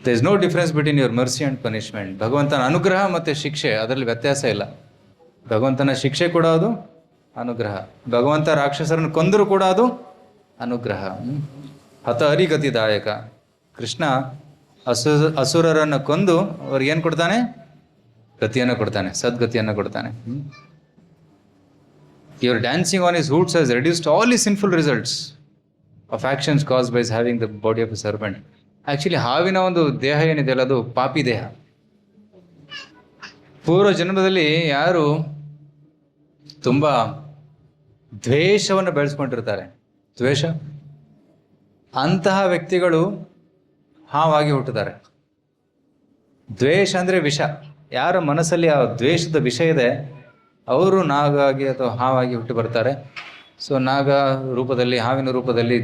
There is no difference between your mercy and punishment. ಭಗವಂತನ ಅನುಗ್ರಹ ಮತ್ತು ಶಿಕ್ಷೆ, ಅದರಲ್ಲಿ ವ್ಯತ್ಯಾಸ ಇಲ್ಲ. ಭಗವಂತನ ಶಿಕ್ಷೆ ಕೂಡ ಅದು ಅನುಗ್ರಹ. ಭಗವಂತ ರಾಕ್ಷಸರನ್ನು ಕೊಂದರೂ ಕೂಡ ಅದು ಅನುಗ್ರಹ. ಹತ ಹರಿಗತಿದಾಯಕ. ಕೃಷ್ಣ ಅಸುರರನ್ನು ಕೊಂದು ಅವ್ರಿಗೆ ಏನು ಕೊಡ್ತಾನೆ? ಗತಿಯನ್ನು ಕೊಡ್ತಾನೆ, ಸದ್ಗತಿಯನ್ನು ಕೊಡ್ತಾನೆ. Your dancing on his hoods has reduced all ಈ sinful results of actions cause by having the body of a serpent. Actually ಹಾವಿನ ಒಂದು ದೇಹ ಏನಿದೆಯಲ್ಲ, ಅದು ಪಾಪಿ ದೇಹ. ಪೂರ್ವ ಜನ್ಮದಲ್ಲಿ ಯಾರು ತುಂಬ ದ್ವೇಷವನ್ನು ಬೆಳೆಸ್ಕೊಂಡಿರ್ತಾರೆ, ದ್ವೇಷ, ಅಂತಹ ವ್ಯಕ್ತಿಗಳು ಹಾವಾಗಿ ಹುಟ್ಟುತ್ತಾರೆ. ದ್ವೇಷ ಅಂದರೆ ವಿಷ. ಯಾರ ಮನಸ್ಸಲ್ಲಿ ಆ ದ್ವೇಷದ ವಿಷ ಇದೆ, ಅವರು ನಾಗಾಗಿ ಅಥವಾ ಹಾವಾಗಿ ಹುಟ್ಟು ಬರ್ತಾರೆ. ಸೊ ನಾಗ ರೂಪದಲ್ಲಿ, ಹಾವಿನ ರೂಪದಲ್ಲಿ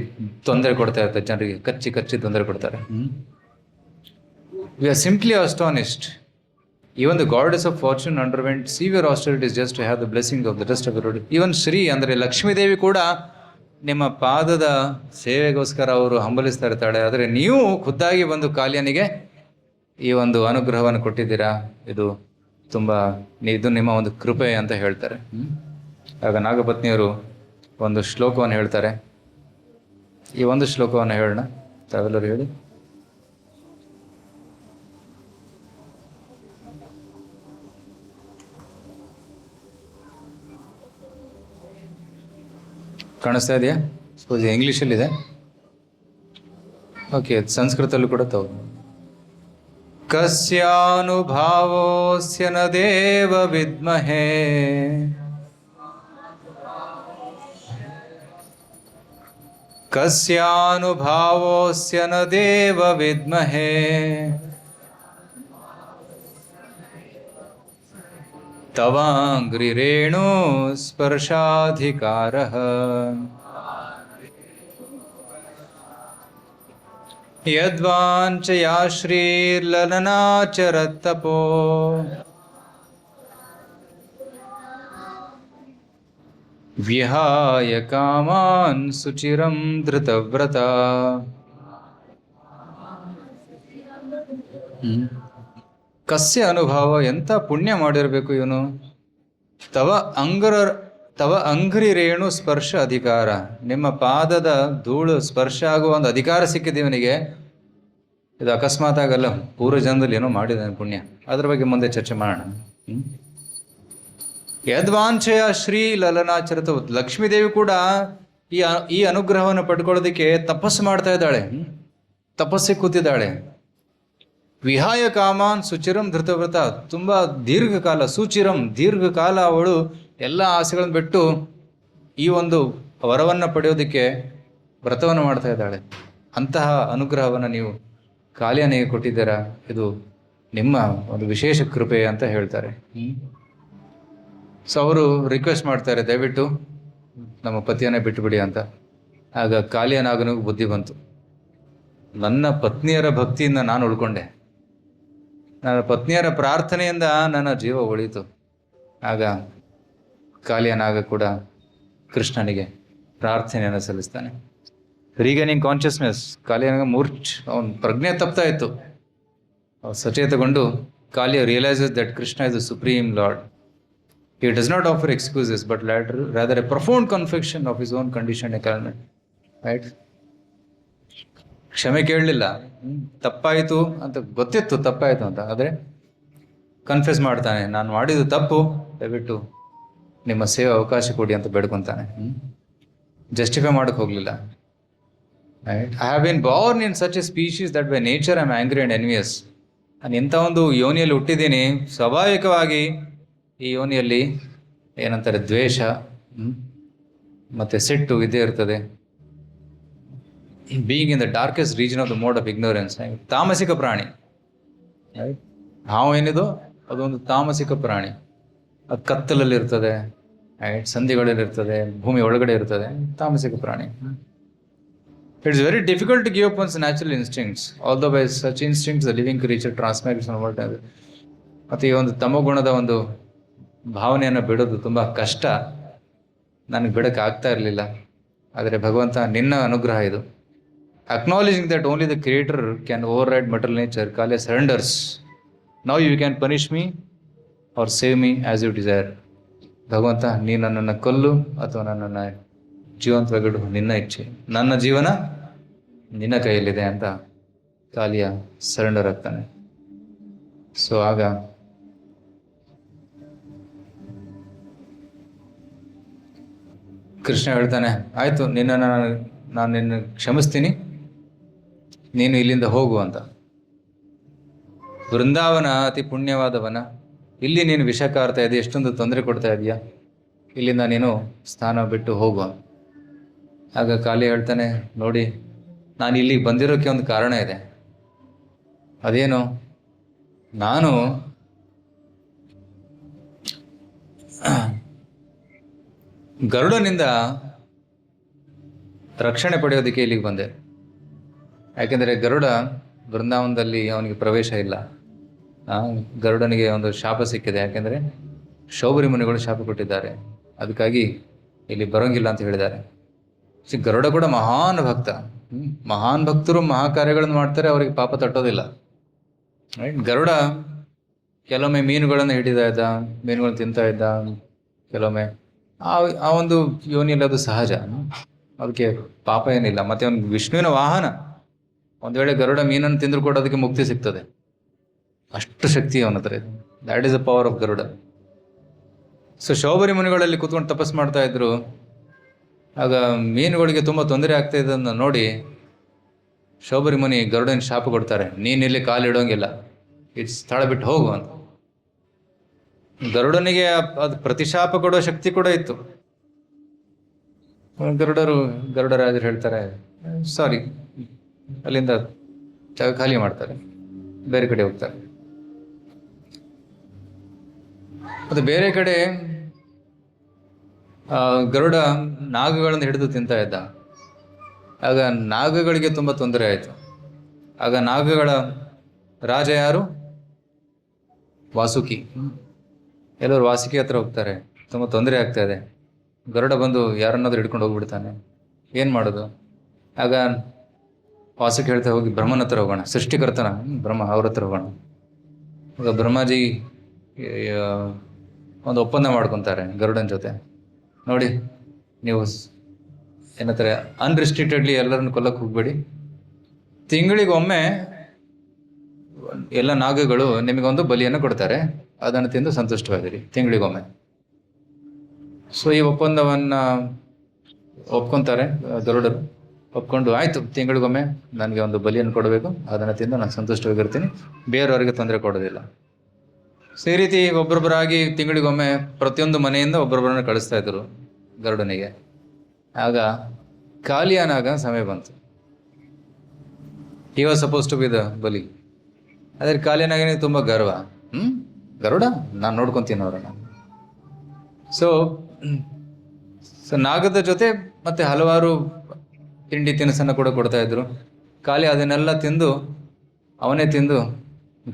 ತೊಂದರೆ ಕೊಡ್ತಾ ಇರ್ತಾರೆ ಜನರಿಗೆ, ಕಚ್ಚಿ ತೊಂದರೆ ಕೊಡ್ತಾರೆ. We are simply astonished. Even the goddess of fortune underwent severe austerities just to have the blessing of the rest of the world. Even Shri ಅಂದರೆ ಲಕ್ಷ್ಮೀ ದೇವಿ ಕೂಡ ನಿಮ್ಮ ಪಾದದ ಸೇವೆಗೋಸ್ಕರ ಅವರು ಹಂಬಲಿಸ್ತಾ ಇರ್ತಾಳೆ. ಆದರೆ ನೀವು ಖುದ್ದಾಗಿ ಬಂದು ಕಾಲ್ಯನಿಗೆ ಈ ಒಂದು ಅನುಗ್ರಹವನ್ನು ಕೊಟ್ಟಿದ್ದೀರಾ, ಇದು ನಿಮ್ಮ ಒಂದು ಕೃಪೆ ಅಂತ ಹೇಳ್ತಾರೆ. ಆಗ ನಾಗಪತ್ನಿಯರು ಒಂದು ಶ್ಲೋಕವನ್ನು ಹೇಳ್ತಾರೆ. ಈ ಒಂದು ಶ್ಲೋಕವನ್ನು ಹೇಳೋಣ, ತಾವೆಲ್ಲರೂ ಹೇಳಿ. ಕಾಣಿಸ್ತಾ ಇದೆಯಾ? ಸಪೋಸ್ ಇಂಗ್ಲೀಷಲ್ಲಿದೆ, ಓಕೆ, ಸಂಸ್ಕೃತಲ್ಲೂ ಕೂಡ ತಗೋ. ಕಸ್ಯಾನುಭಾವೋಸ್ಯ ನ ದೇವ ವಿದ್ಮಹೇ ಕಸ್ಯಾನುಭಾವೋಸ್ಯ ನ ದೇವ ವಿದ್ಮಹೇ ತವಾಂಗ್ರಿರೇಣು ಸ್ಪರ್ಶಾಧಿಕಾರಃ ಯದ್ವಾಂಚಯಾ ಶ್ರೀರ್ಲಲನಾಚರತ್ತಪೋ ವಿಹಾಯ ಕಾಮಾನ್ ಸುಚಿರಂ ಧೃತವ್ರತ. ಕಸ್ಯ ಅನುಭವ, ಎಂಥ ಪುಣ್ಯ ಮಾಡಿರಬೇಕು ಇವನು. ತವ ಅಂಗ್ರಿ ರೇಣು ಸ್ಪರ್ಶ ಅಧಿಕಾರ, ನಿಮ್ಮ ಪಾದದ ಧೂಳು ಸ್ಪರ್ಶ ಆಗುವ ಒಂದು ಅಧಿಕಾರ ಸಿಕ್ಕಿದೆ ಇವನಿಗೆ. ಇದು ಅಕಸ್ಮಾತ್ ಆಗಲ್ಲ, ಪೂರ್ವ ಜನ್ಮದಲ್ಲಿ ಏನೋ ಮಾಡಿದ್ದಾನೆ ಪುಣ್ಯ. ಅದ್ರ ಬಗ್ಗೆ ಮುಂದೆ ಚರ್ಚೆ ಮಾಡೋಣ. ಯದ್ವಾಂಚಯ ಶ್ರೀ ಲಲನಾಚರತ. ಲಕ್ಷ್ಮೀದೇವಿ ಕೂಡ ಈ ಅನುಗ್ರಹವನ್ನು ಪಡ್ಕೊಳ್ಳೋದಕ್ಕೆ ತಪಸ್ಸು ಮಾಡ್ತಾ ಇದ್ದಾಳೆ, ತಪಸ್ಸಿಗೆ ಕೂತಿದ್ದಾಳೆ. ವಿಹಾಯ ಕಾಮಾನ್ ಸುಚಿರಂ ಧೃತವ್ರತ, ತುಂಬ ದೀರ್ಘಕಾಲ, ಸುಚಿರಂ ದೀರ್ಘಕಾಲ ಅವಳು ಎಲ್ಲ ಆಸೆಗಳನ್ನು ಬಿಟ್ಟು ಈ ಒಂದು ವರವನ್ನು ಪಡೆಯೋದಕ್ಕೆ ವ್ರತವನ್ನು ಮಾಡ್ತಾ ಇದ್ದಾಳೆ. ಅಂತಹ ಅನುಗ್ರಹವನ್ನು ನೀವು ಕಾಲಿಯಾನಿಗೆ ಕೊಟ್ಟಿದ್ದೀರಾ, ಇದು ನಿಮ್ಮ ಒಂದು ವಿಶೇಷ ಕೃಪೆ ಅಂತ ಹೇಳ್ತಾರೆ. ಸೊ ಅವರು ರಿಕ್ವೆಸ್ಟ್ ಮಾಡ್ತಾರೆ, ದಯವಿಟ್ಟು ನಮ್ಮ ಪತಿಯನ್ನೇ ಬಿಟ್ಟುಬಿಡಿ ಅಂತ. ಆಗ ಕಾಲಿಯನಾಗನಿಗೂ ಬುದ್ಧಿ ಬಂತು, ನನ್ನ ಪತ್ನಿಯರ ಭಕ್ತಿಯಿಂದ ನಾನು ಉಳ್ಕೊಂಡೆ, ನನ್ನ ಪತ್ನಿಯರ ಪ್ರಾರ್ಥನೆಯಿಂದ ನನ್ನ ಜೀವ ಉಳಿತು. ಆಗ ಕಾಲಿಯನಾಗ ಕೂಡ ಕೃಷ್ಣನಿಗೆ ಪ್ರಾರ್ಥನೆಯನ್ನು ಸಲ್ಲಿಸ್ತಾನೆ. ರೀಗೇನಿಂಗ್ ಕಾನ್ಷಿಯಸ್ನೆಸ್, ಕಾಲಿಯನಾಗ ಅವನ ಪ್ರಜ್ಞೆ ತಪ್ತಾ ಇತ್ತು. ಸಚೇತಗೊಂಡು Kaliya realises that Krishna is the supreme lord. He does not offer excuses, but rather a profound confession of his own condition and calamity. Right? ಕ್ಷಮೆ ಕೇಳಲಿಲ್ಲ, ತಪ್ಪಾಯಿತು ಅಂತ ಗೊತ್ತಿತ್ತು, ತಪ್ಪಾಯಿತು ಅಂತ. ಆದರೆ ಕನ್ಫೆಸ್ ಮಾಡ್ತಾನೆ, ನಾನು ಮಾಡಿದ್ದು ತಪ್ಪು, ದಯವಿಟ್ಟು ನಿಮ್ಮ ಸೇವೆ ಅವಕಾಶ ಕೊಡಿ ಅಂತ ಬೇಡ್ಕೊತಾನೆ. ಜಸ್ಟಿಫೈ ಮಾಡಕ್ಕೆ ಹೋಗಲಿಲ್ಲ. Right? I have been born in such A species that by nature I am angry and envious. ನಾನು ಇಂಥ ಒಂದು ಯೋನಿಯಲ್ಲಿ ಹುಟ್ಟಿದ್ದೀನಿ, ಸ್ವಾಭಾವಿಕವಾಗಿ ಈ ಯೋನಿಯಲ್ಲಿ ಏನಂತಾರೆ, ದ್ವೇಷ ಮತ್ತು ಸಿಟ್ಟು ಇದ್ದೇ ಇರ್ತದೆ. Being in the darkest region of the mode of ignorance, ತಾಮಸಿಕ ಪ್ರಾಣಿ. ಹಾವು ಏನಿದು, ಅದೊಂದು ತಾಮಸಿಕ ಪ್ರಾಣಿ. ಅದು ಕತ್ತಲಲ್ಲಿರ್ತದೆ, ಸಂಧಿಗಳಲ್ಲಿರ್ತದೆ, ಭೂಮಿ ಒಳಗಡೆ ಇರ್ತದೆ, ತಾಮಸಿಕ ಪ್ರಾಣಿ. It's very difficult to give up one's natural instincts, although by such instincts the living creature transmits what. ಮತ್ತು ಈ ಒಂದು ತಮಗುಣದ ಒಂದು ಭಾವನೆಯನ್ನು ಬಿಡೋದು ತುಂಬ ಕಷ್ಟ, ನನಗೆ ಬಿಡೋಕ್ಕೆ ಆಗ್ತಾ ಇರಲಿಲ್ಲ. ಆದರೆ ಭಗವಂತ ನಿನ್ನ ಅನುಗ್ರಹ ಇದು. Acknowledging that only the creator can override mortal nature, Kaliya surrenders. Now you can punish me or save me as you desire. ಭಗವಂತ, ನೀ ನನ್ನನ್ನು ಕೊಲ್ಲು ಅಥವಾ ನನ್ನನ್ನು ಜೀವಂತವಾಗಿಡು, ನಿನ್ನ ಇಚ್ಛೆ. ನನ್ನ ಜೀವನ ನಿನ್ನ ಕೈಯಲ್ಲಿದೆ ಅಂತ ಕಾಲಿಯ ಸರೆಂಡರ್ ಆಗ್ತಾನೆ. ಸೊ ಆಗ ಕೃಷ್ಣ ಹೇಳ್ತಾನೆ, ಆಯಿತು, ನಾನು ನಿನ್ನ ಕ್ಷಮಿಸ್ತೀನಿ, ನೀನು ಇಲ್ಲಿಂದ ಹೋಗು ಅಂತ. ವೃಂದಾವನ ಅತಿ ಪುಣ್ಯವಾದವನ, ಇಲ್ಲಿ ನೀನು ವಿಷ ಕಾರ್ತಾ ಇದೆಯಾ, ಎಷ್ಟೊಂದು ತೊಂದರೆ ಕೊಡ್ತಾ ಇದೆಯಾ, ಇಲ್ಲಿಂದ ನೀನು ಸ್ಥಾನ ಬಿಟ್ಟು ಹೋಗು. ಆಗ ಕಾಲಿ ಹೇಳ್ತಾನೆ, ನೋಡಿ, ನಾನು ಇಲ್ಲಿಗೆ ಬಂದಿರೋಕ್ಕೆ ಒಂದು ಕಾರಣ ಇದೆ. ಅದೇನು, ನಾನು ಗರುಡನಿಂದ ರಕ್ಷಣೆ ಪಡೆಯೋದಕ್ಕೆ ಇಲ್ಲಿಗೆ ಬಂದೆ. ಯಾಕೆಂದರೆ ಗರುಡ ಬೃಂದಾವನದಲ್ಲಿ ಅವನಿಗೆ ಪ್ರವೇಶ ಇಲ್ಲ. ಗರುಡನಿಗೆ ಒಂದು ಶಾಪ ಸಿಕ್ಕಿದೆ, ಯಾಕೆಂದರೆ ಶೌಬರಿ ಮುನಿಗಳು ಶಾಪ ಕೊಟ್ಟಿದ್ದಾರೆ, ಅದಕ್ಕಾಗಿ ಇಲ್ಲಿ ಬರೋಂಗಿಲ್ಲ ಅಂತ ಹೇಳಿದ್ದಾರೆ. ಗರುಡ ಕೂಡ ಮಹಾನ್ ಭಕ್ತ. ಮಹಾನ್ ಭಕ್ತರು ಮಹಾಕಾರ್ಯಗಳನ್ನು ಮಾಡ್ತಾರೆ, ಅವರಿಗೆ ಪಾಪ ತಟ್ಟೋದಿಲ್ಲ. ರೈಟ್? ಗರುಡ ಕೆಲವೊಮ್ಮೆ ಮೀನುಗಳನ್ನು ಹಿಡಿತಾ ಇದ್ದ, ಮೀನುಗಳನ್ನು ತಿಂತಾ ಇದ್ದ, ಕೆಲವೊಮ್ಮೆ ಆ ಒಂದು ಯೋನಿಯಲ್ಲಿ ಅದು ಸಹಜ, ಅದಕ್ಕೆ ಪಾಪ ಏನಿಲ್ಲ. ಮತ್ತೆ ಒಂದು ವಿಷ್ಣುವಿನ ವಾಹನ, ಒಂದು ವೇಳೆ ಗರುಡ ಮೀನನ್ನು ತಿಂದರೂ ಕೂಡ ಅದಕ್ಕೆ ಮುಕ್ತಿ ಸಿಗ್ತದೆ, ಅಷ್ಟು ಶಕ್ತಿ ಅವನ ಹತ್ರ ಇದೆ. That is the power of Garuda. So Saubhari ಮುನಿಗಳಲ್ಲಿ ಕೂತ್ಕೊಂಡು ತಪಸ್ ಮಾಡ್ತಾ ಇದ್ರು. ಆಗ ಮೀನುಗಳಿಗೆ ತುಂಬ ತೊಂದರೆ ಆಗ್ತಾ ಇದನ್ನು ನೋಡಿ ಶೌಬರಿ ಮುನಿ ಗರುಡನ ಶಾಪ ಕೊಡ್ತಾರೆ, ನೀನಿಲ್ಲಿ ಕಾಲಿಡೋಂಗಿಲ್ಲ, ಇಟ್ಸ್ ಸ್ಥಳ ಬಿಟ್ಟು ಹೋಗು ಅಂತ. ಗರುಡನಿಗೆ ಅದು ಪ್ರತಿಶಾಪ ಕೊಡೋ ಶಕ್ತಿ ಕೂಡ ಇತ್ತು. ಗರುಡರಾಜರು ಹೇಳ್ತಾರೆ, ಸಾರಿ, ಅಲ್ಲಿಂದ ಜಾಗ ಖಾಲಿ ಮಾಡ್ತಾರೆ, ಬೇರೆ ಕಡೆ ಹೋಗ್ತಾರೆ. ಮತ್ತು ಬೇರೆ ಕಡೆ ಗರುಡ ನಾಗಗಳನ್ನು ಹಿಡಿದು ತಿಂತಾ ಇದ್ದ. ಆಗ ನಾಗಗಳಿಗೆ ತುಂಬ ತೊಂದರೆ ಆಯಿತು. ಆಗ ನಾಗಗಳ ರಾಜ ಯಾರು? ವಾಸುಕಿ. ಎಲ್ಲರೂ ವಾಸುಕಿ ಹತ್ರ ಹೋಗ್ತಾರೆ, ತುಂಬ ತೊಂದರೆ ಆಗ್ತಾ ಇದೆ. ಗರುಡ ಬಂದು ಯಾರನ್ನಾದ್ರೂ ಹಿಡ್ಕೊಂಡು ಹೋಗ್ಬಿಡ್ತಾನೆ, ಏನು ಮಾಡೋದು? ಆಗ ವಾಸುಕಿ ಹೇಳ್ತಾ, ಹೋಗಿ ಬ್ರಹ್ಮನ ಹತ್ರ ಹೋಗೋಣ, ಸೃಷ್ಟಿಕರ್ತನ ಬ್ರಹ್ಮ, ಅವ್ರ ಹತ್ರ ಹೋಗೋಣ. ಆಗ ಬ್ರಹ್ಮಾಜಿ ಒಂದು ಒಪ್ಪಂದ ಮಾಡ್ಕೊತಾರೆ ಗರುಡನ ಜೊತೆ. ನೋಡಿ, ನೀವು ಏನಂತಾರೆ, ಅನ್ರಿಸ್ಟ್ರಿಕ್ಟೆಡ್ಲಿ ಎಲ್ಲರನ್ನು ಕೊಲ್ಲಕ್ಕೆ ಹೋಗ್ಬೇಡಿ, ತಿಂಗಳಿಗೊಮ್ಮೆ ಎಲ್ಲ ನಾಗಗಳು ನಿಮಗೊಂದು ಬಲಿಯನ್ನು ಕೊಡ್ತಾರೆ, ಅದನ್ನು ತಿಂದು ಸಂತುಷ್ಟವಾಗಿರಿ ತಿಂಗಳಿಗೊಮ್ಮೆ. ಸೊ ಈ ಒಪ್ಪಂದವನ್ನು ಒಪ್ಕೊತಾರೆ ಗರುಡರು. ಒಪ್ಕೊಂಡು, ಆಯಿತು, ತಿಂಗಳಿಗೊಮ್ಮೆ ನನಗೆ ಒಂದು ಬಲಿಯನ್ನು ಕೊಡಬೇಕು, ಅದನ್ನು ತಿಂದು ನಾನು ಸಂತುಷ್ಟವಾಗಿರ್ತೀನಿ, ಬೇರೆಯವರಿಗೆ ತೊಂದರೆ ಕೊಡೋದಿಲ್ಲ. ಸೊ ಈ ರೀತಿ ಒಬ್ಬೊಬ್ಬರಾಗಿ ತಿಂಗಳಿಗೊಮ್ಮೆ ಪ್ರತಿಯೊಂದು ಮನೆಯಿಂದ ಒಬ್ಬೊಬ್ಬರನ್ನು ಕಳಿಸ್ತಾ ಇದ್ರು ಗರುಡನಿಗೆ. ಆಗ ಕಾಲಿಯಾನಾಗ ಸಮಯ ಬಂತು. He was suppose to be the ಬಲಿ. ಅದ್ರ ಕಾಲಿನಾಗೇನೆ ತುಂಬ ಗರ್ವ. ಗರುಡ ನಾನು ನೋಡ್ಕೊತೀನಿ ಅವ್ರನ್ನ. ಸೊ ನಾಗದ ಜೊತೆ ಮತ್ತೆ ಹಲವಾರು ತಿಂಡಿ ತಿನಿಸನ್ನು ಕೂಡ ಕೊಡ್ತಾ ಇದ್ರು. ಕಾಲಿ ಅದನ್ನೆಲ್ಲ ತಿಂದು ಅವನೇ ತಿಂದು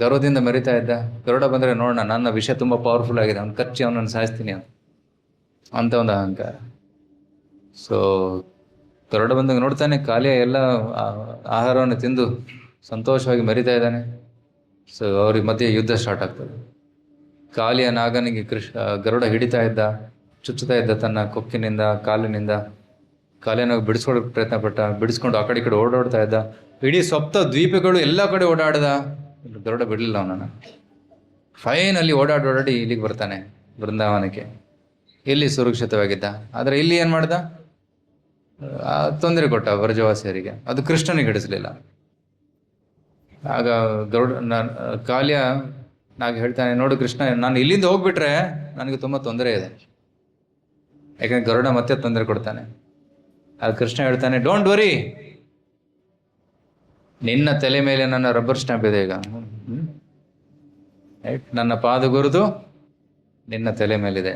ಗರ್ವದಿಂದ ಮೆರಿತಾ ಇದ್ದ. ಗರುಡ ಬಂದರೆ ನೋಡೋಣ, ನನ್ನ ವಿಷಯ ತುಂಬ ಪವರ್ಫುಲ್ ಆಗಿದೆ, ಅವ್ನು ಕಚ್ಚಿ ಅವನನ್ನು ಸಾಯಿಸ್ತೀನಿ ಅಂತ ಒಂದು ಅಹಂಕಾರ. ಸೊ ಗರುಡ ಬಂದಾಗ ನೋಡ್ತಾನೆ ಕಾಲಿಯ ಎಲ್ಲ ಆಹಾರವನ್ನು ತಿಂದು ಸಂತೋಷವಾಗಿ ಮೆರಿತಾ ಇದ್ದಾನೆ. ಸೊ ಅವ್ರಿಗೆ ಮಧ್ಯೆ ಯುದ್ಧ ಸ್ಟಾರ್ಟ್ ಆಗ್ತದೆ. ಕಾಲಿಯ ನಾಗನಿಗೆ ಗರುಡ ಹಿಡಿತಾ ಇದ್ದ, ಚುಚ್ಚುತ್ತಾ ಇದ್ದ ತನ್ನ ಕೊಕ್ಕಿನಿಂದ, ಕಾಲಿನಿಂದ. ಕಾಲಿನ ಬಿಡಿಸ್ಕೊಳ್ಳೋಕೆ ಪ್ರಯತ್ನ ಪಟ್ಟ, ಬಿಡಿಸ್ಕೊಂಡು ಆ ಕಡೆ ಈ ಕಡೆ ಓಡಾಡ್ತಾ ಇದ್ದ. ಇಡೀ ಸಪ್ತ ದ್ವೀಪಗಳು ಎಲ್ಲ ಕಡೆ ಓಡಾಡ್ದ, ಗರುಡ ಬಿಡಲಿಲ್ಲ ಅವನನ್ನು. ಫೈನಲ್ಲಿ ಓಡಾಡಿ ಇಲ್ಲಿಗೆ ಬರ್ತಾನೆ ಬೃಂದಾವನಕ್ಕೆ. ಇಲ್ಲಿ ಸುರಕ್ಷಿತವಾಗಿದ್ದ. ಆದರೆ ಇಲ್ಲಿ ಏನು ಮಾಡ್ದ? ತೊಂದರೆ ಕೊಟ್ಟ ವ್ರಜವಾಸಿಯರಿಗೆ. ಅದು ಕೃಷ್ಣನಿಗೆ ಹಿಡಿಸಲಿಲ್ಲ. ಆಗ ಕಾಲಿಯ ನಾಗ ಹೇಳ್ತಾನೆ, ನೋಡು ಕೃಷ್ಣ, ನಾನು ಇಲ್ಲಿಂದ ಹೋಗ್ಬಿಟ್ರೆ ನನಗೆ ತುಂಬ ತೊಂದರೆ ಇದೆ, ಯಾಕಂದ್ರೆ ಗರುಡ ಮತ್ತೆ ತೊಂದರೆ ಕೊಡ್ತಾನೆ. ಆಗ ಕೃಷ್ಣ ಹೇಳ್ತಾನೆ, ಡೋಂಟ್ ವರಿ, ನಿನ್ನ ತಲೆ ಮೇಲೆ ನನ್ನ ರಬ್ಬರ್ ಸ್ಟ್ಯಾಂಪ್ ಇದೆ ಈಗ. ನನ್ನ ಪಾದ ಗುರುತು ನಿನ್ನ ತಲೆ ಮೇಲಿದೆ.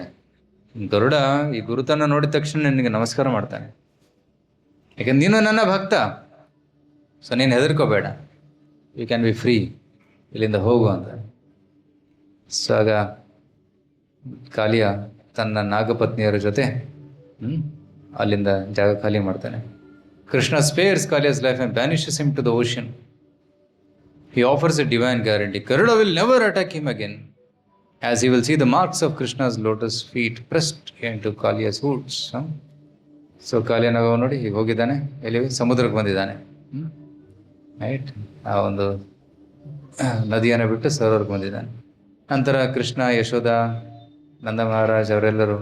ಗರುಡ ಈ ಗುರುತನ್ನು ನೋಡಿದ ತಕ್ಷಣ ನಿನಗೆ ನಮಸ್ಕಾರ ಮಾಡ್ತಾನೆ, ಯಾಕಂದ್ರೆ ನೀನು ನನ್ನ ಭಕ್ತ. ಸೊ ನೀನು ಹೆದರ್ಕೋಬೇಡ, ಯು ಕ್ಯಾನ್ ಬಿ ಫ್ರೀ, ಇಲ್ಲಿಂದ ಹೋಗು ಅಂತ. ಸೊ ಆಗ ಕಾಲಿಯ ತನ್ನ ನಾಗಪತ್ನಿಯರ ಜೊತೆ ಅಲ್ಲಿಂದ ಜಾಗ ಖಾಲಿ ಮಾಡ್ತಾನೆ. Krishna spares Kaliya's life and banishes him to the ocean. He offers a divine guarantee. Garuda will never attack him again, as he will see the marks of Krishna's lotus feet pressed into Kaliya's hoods. So Kaliya ನಾಗ ನೋಡಿ ಈಗ ಹೋಗಿದ್ದಾನೆ, ಎಲ್ಲಿ? ಸಮುದ್ರಕ್ಕೆ ಬಂದಿದ್ದಾನೆ. Right, ಆ ಒಂದು ನದಿಯನ್ನು ಬಿಟ್ಟು ಸರೋವರಕ್ಕೆ ಬಂದಿದ್ದಾನೆ. ನಂತರ ಕೃಷ್ಣ, ಯಶೋಧ, ನಂದ ಮಹಾರಾಜ್ ಅವರೆಲ್ಲರೂ